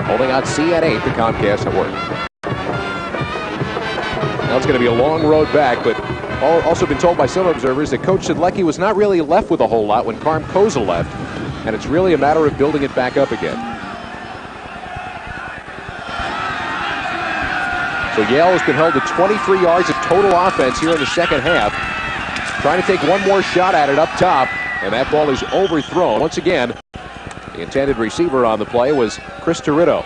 holding on CN8, the Comcast network. Now it's going to be a long road back, but also been told by some observers that Coach Sidlecki was not really left with a whole lot when Carm Koza left, and it's really a matter of building it back up again. So Yale has been held to 23 yards of total offense here in the second half. Trying to take one more shot at it up top, and that ball is overthrown. Once again, the intended receiver on the play was Chris Torito.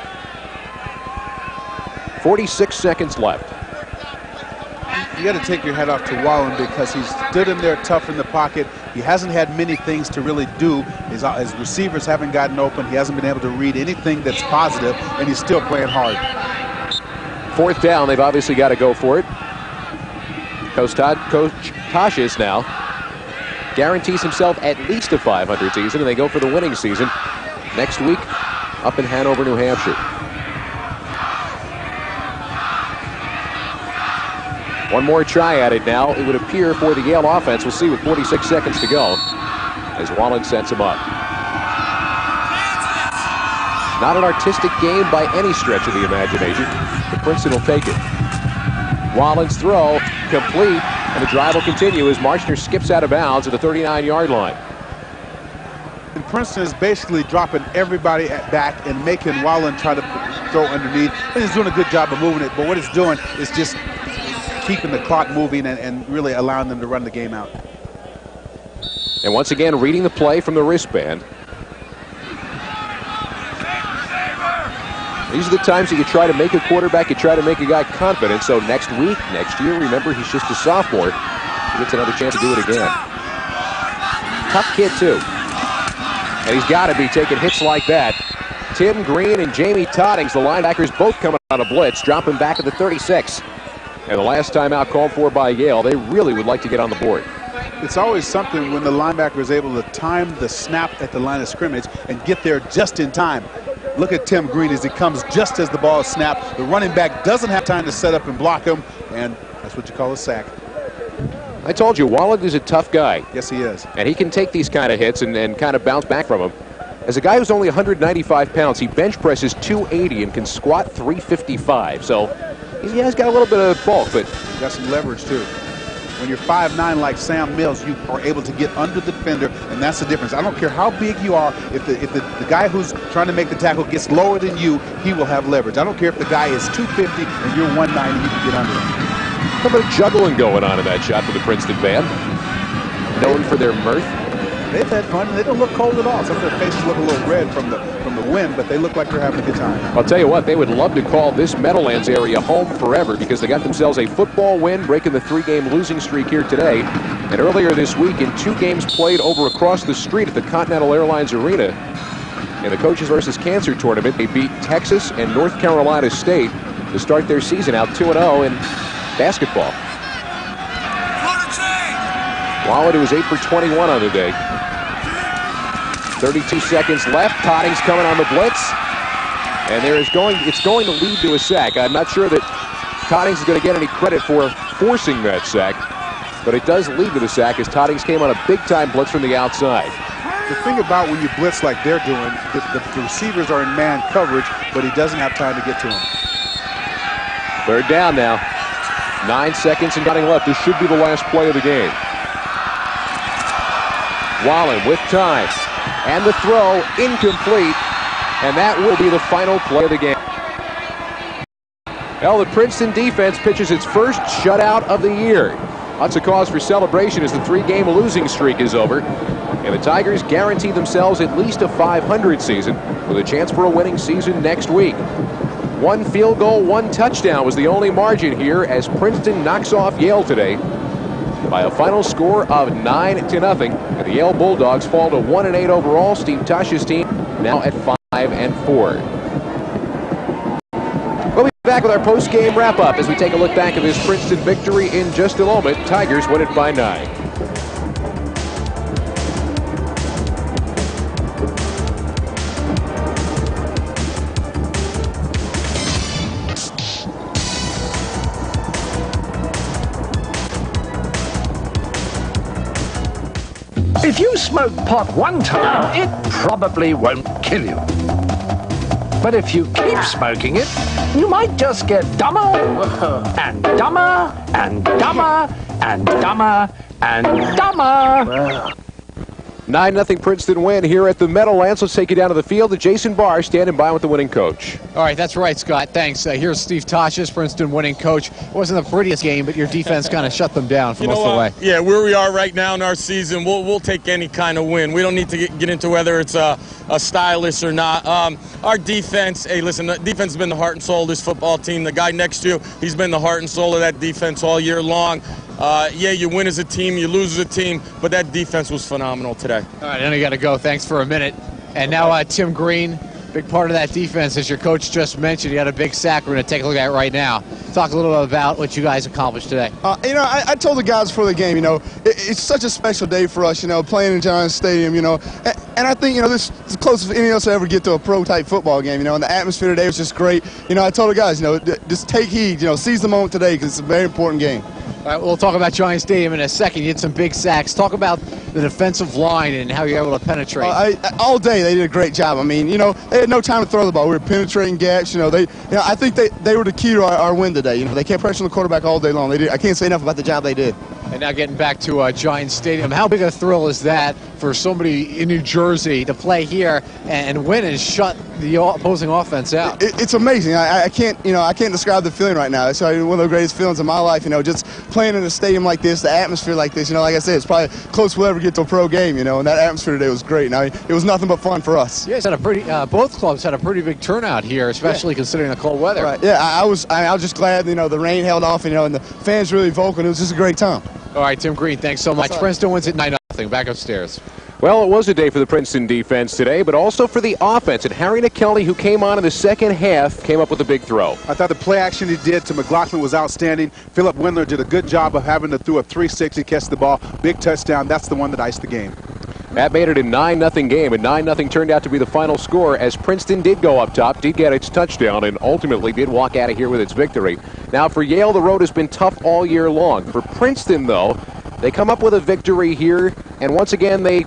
46 seconds left. You got to take your hat off to Wallen, because he's stood in there tough in the pocket. He hasn't had many things to really do. His receivers haven't gotten open. He hasn't been able to read anything that's positive, and he's still playing hard. Fourth down, they've obviously got to go for it. Coach Tosches now guarantees himself at least a 500 season, and they go for the winning season next week up in Hanover, New Hampshire. One more try at it now, it would appear, for the Yale offense. We'll see with 46 seconds to go. as Wallen sets him up. Not an artistic game by any stretch of the imagination, but Princeton will take it. Wallen's throw complete, and the drive will continue as Marshner skips out of bounds at the 39-yard line. And Princeton is basically dropping everybody back and making Wallen try to throw underneath. And he's doing a good job of moving it, but what it's doing is just keeping the clock moving and really allowing them to run the game out. And once again, reading the play from the wristband. These are the times that you try to make a quarterback, you try to make a guy confident. So next week, next year, remember, he's just a sophomore. He gets another chance to do it again. Tough kid, too. And he's got to be taking hits like that. Tim Green and Jamie Toddings, the linebackers, both coming on a blitz, dropping back at the 36. And the last timeout called for by Yale, they really would like to get on the board. It's always something when the linebacker is able to time the snap at the line of scrimmage and get there just in time. Look at Tim Green as he comes just as the ball is snapped. The running back doesn't have time to set up and block him, and that's what you call a sack. I told you, Wallen is a tough guy. Yes, he is. And he can take these kind of hits and kind of bounce back from them. As a guy who's only 195 pounds, he bench presses 280 and can squat 355. So he's got a little bit of bulk, but got some leverage too. When you're 5'9" like Sam Mills, you are able to get under the defender, and that's the difference. I don't care how big you are. If the guy who's trying to make the tackle gets lower than you, he will have leverage. I don't care if the guy is 250 and you're 190, you can get under him. A little bit of juggling going on in that shot for the Princeton band. Known for their mirth. They've had fun, and they don't look cold at all. Some of their faces look a little red from the wind, but they look like they're having a good time. I'll tell you what, they would love to call this Meadowlands area home forever because they got themselves a football win, breaking the 3-game losing streak here today. And earlier this week, in 2 games played over across the street at the Continental Airlines Arena, in the Coaches vs. Cancer tournament, they beat Texas and North Carolina State to start their season out 2-0 in basketball. Wallen, who was 8 for 21 on the day. 32 seconds left. Toddings coming on the blitz. And it's going to lead to a sack. I'm not sure that Toddings is going to get any credit for forcing that sack, but it does lead to the sack as Toddings came on a big-time blitz from the outside. The thing about when you blitz like they're doing, the receivers are in man coverage, but he doesn't have time to get to him. Third down now. 9 seconds and counting left. This should be the last play of the game. Wallen with time. And the throw incomplete. And that will be the final play of the game. Well, the Princeton defense pitches its first shutout of the year. Lots of cause for celebration as the 3-game losing streak is over. And the Tigers guarantee themselves at least a .500 season with a chance for a winning season next week. 1 field goal, 1 touchdown was the only margin here as Princeton knocks off Yale today by a final score of 9-0. And the Yale Bulldogs fall to 1-8 overall. Steve Tosh's team now at 5-4. We'll be back with our post-game wrap-up as we take a look back at this Princeton victory in just a moment. Tigers win it by 9. If you smoke pot one time, it probably won't kill you. But if you keep smoking it, you might just get dumber and dumber and dumber and dumber and dumber. 9-0 Princeton win here at the Meadowlands. Let's take you down to the field to Jason Barr standing by with the winning coach. All right, that's right, Scott. Thanks. Here's Steve Tosh's Princeton winning coach. It wasn't the prettiest game, but your defense kind of shut them down for most of the way. Yeah, where we are right now in our season, we'll take any kind of win. We don't need to get into whether it's a stylish or not. Our defense, hey, listen, the defense has been the heart and soul of this football team. The guy next to you, he's been the heart and soul of that defense all year long. Yeah, you win as a team, you lose as a team, but that defense was phenomenal today. All right, then I got to go. Thanks for a minute. And now Tim Green, big part of that defense, as your coach just mentioned. He had a big sack we're going to take a look at right now. Talk a little bit about what you guys accomplished today. I told the guys before the game, it's such a special day for us, playing in Giants Stadium, and I think, this is the closest any of us ever get to a pro-type football game, and the atmosphere today was just great. I told the guys, just take heed, seize the moment today because it's a very important game. All right, we'll talk about Giant Stadium in a second. You had some big sacks. Talk about the defensive line and how you're able to penetrate. All day they did a great job. I mean, they had no time to throw the ball. We were penetrating gaps. I think they were the key to our win today. They kept pressuring the quarterback all day long. They did. I can't say enough about the job they did. And now getting back to Giant Stadium, how big a thrill is that for somebody in New Jersey to play here and win and shut the opposing offense out? It's amazing. I can't describe the feeling right now. It's one of the greatest feelings of my life. Just playing in a stadium like this, the atmosphere like this. Like I said, it's probably close we'll ever get to a pro game. And that atmosphere today was great. Now it was nothing but fun for us. Yeah, both clubs had a pretty big turnout here, especially considering the cold weather. Right. Yeah, I was just glad. The rain held off. And the fans really vocal. And it was just a great time. All right, Tim Green, thanks so much. Princeton wins at 9-0. Back upstairs. Well, it was a day for the Princeton defense today, but also for the offense. And Harry Kelly, who came on in the second half, came up with a big throw. I thought the play action he did to McLaughlin was outstanding. Philip Windler did a good job of having to throw a 360, catch the ball. Big touchdown. That's the one that iced the game. That made it a 9-0 game, and 9-0 turned out to be the final score as Princeton did go up top, did get its touchdown, and ultimately did walk out of here with its victory. Now for Yale, the road has been tough all year long. For Princeton, though, they come up with a victory here, and once again they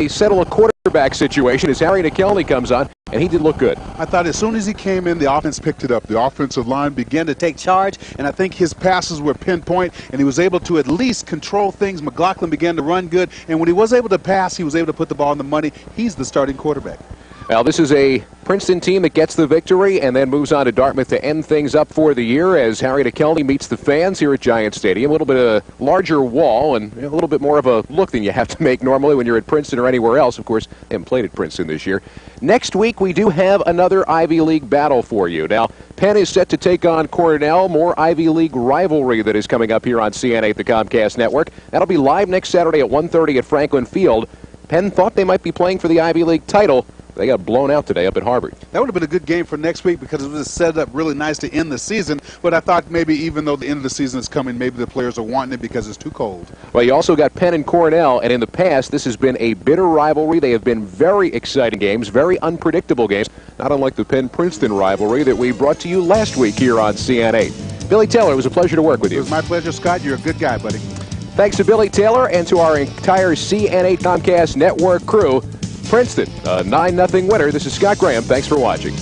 settle a quarterback situation as Harry Kelly comes on, and he did look good. I thought as soon as he came in, the offense picked it up. The offensive line began to take charge, and I think his passes were pinpoint, and he was able to at least control things. McLaughlin began to run good, and when he was able to pass, he was able to put the ball in the money. He's the starting quarterback. Well, this is a Princeton team that gets the victory and then moves on to Dartmouth to end things up for the year as Harry Kelly meets the fans here at Giant Stadium. A little bit of a larger wall and a little bit more of a look than you have to make normally when you're at Princeton or anywhere else. Of course, they haven't played at Princeton this year. Next week, we do have another Ivy League battle for you. Now, Penn is set to take on Cornell. More Ivy League rivalry that is coming up here on CN8, the Comcast Network. That'll be live next Saturday at 1:30 at Franklin Field. Penn thought they might be playing for the Ivy League title. They got blown out today up at Harvard. That would have been a good game for next week because it was set up really nice to end the season. But I thought maybe even though the end of the season is coming, maybe the players are wanting it because it's too cold. Well, you also got Penn and Cornell, and in the past, this has been a bitter rivalry. They have been very exciting games, very unpredictable games, not unlike the Penn-Princeton rivalry that we brought to you last week here on CN8. Billy Taylor, it was a pleasure to work with you. It was my pleasure, Scott. You're a good guy, buddy. Thanks to Billy Taylor and to our entire CN8 Comcast Network crew. Princeton, a 9-0 winner. This is Scott Graham. Thanks for watching.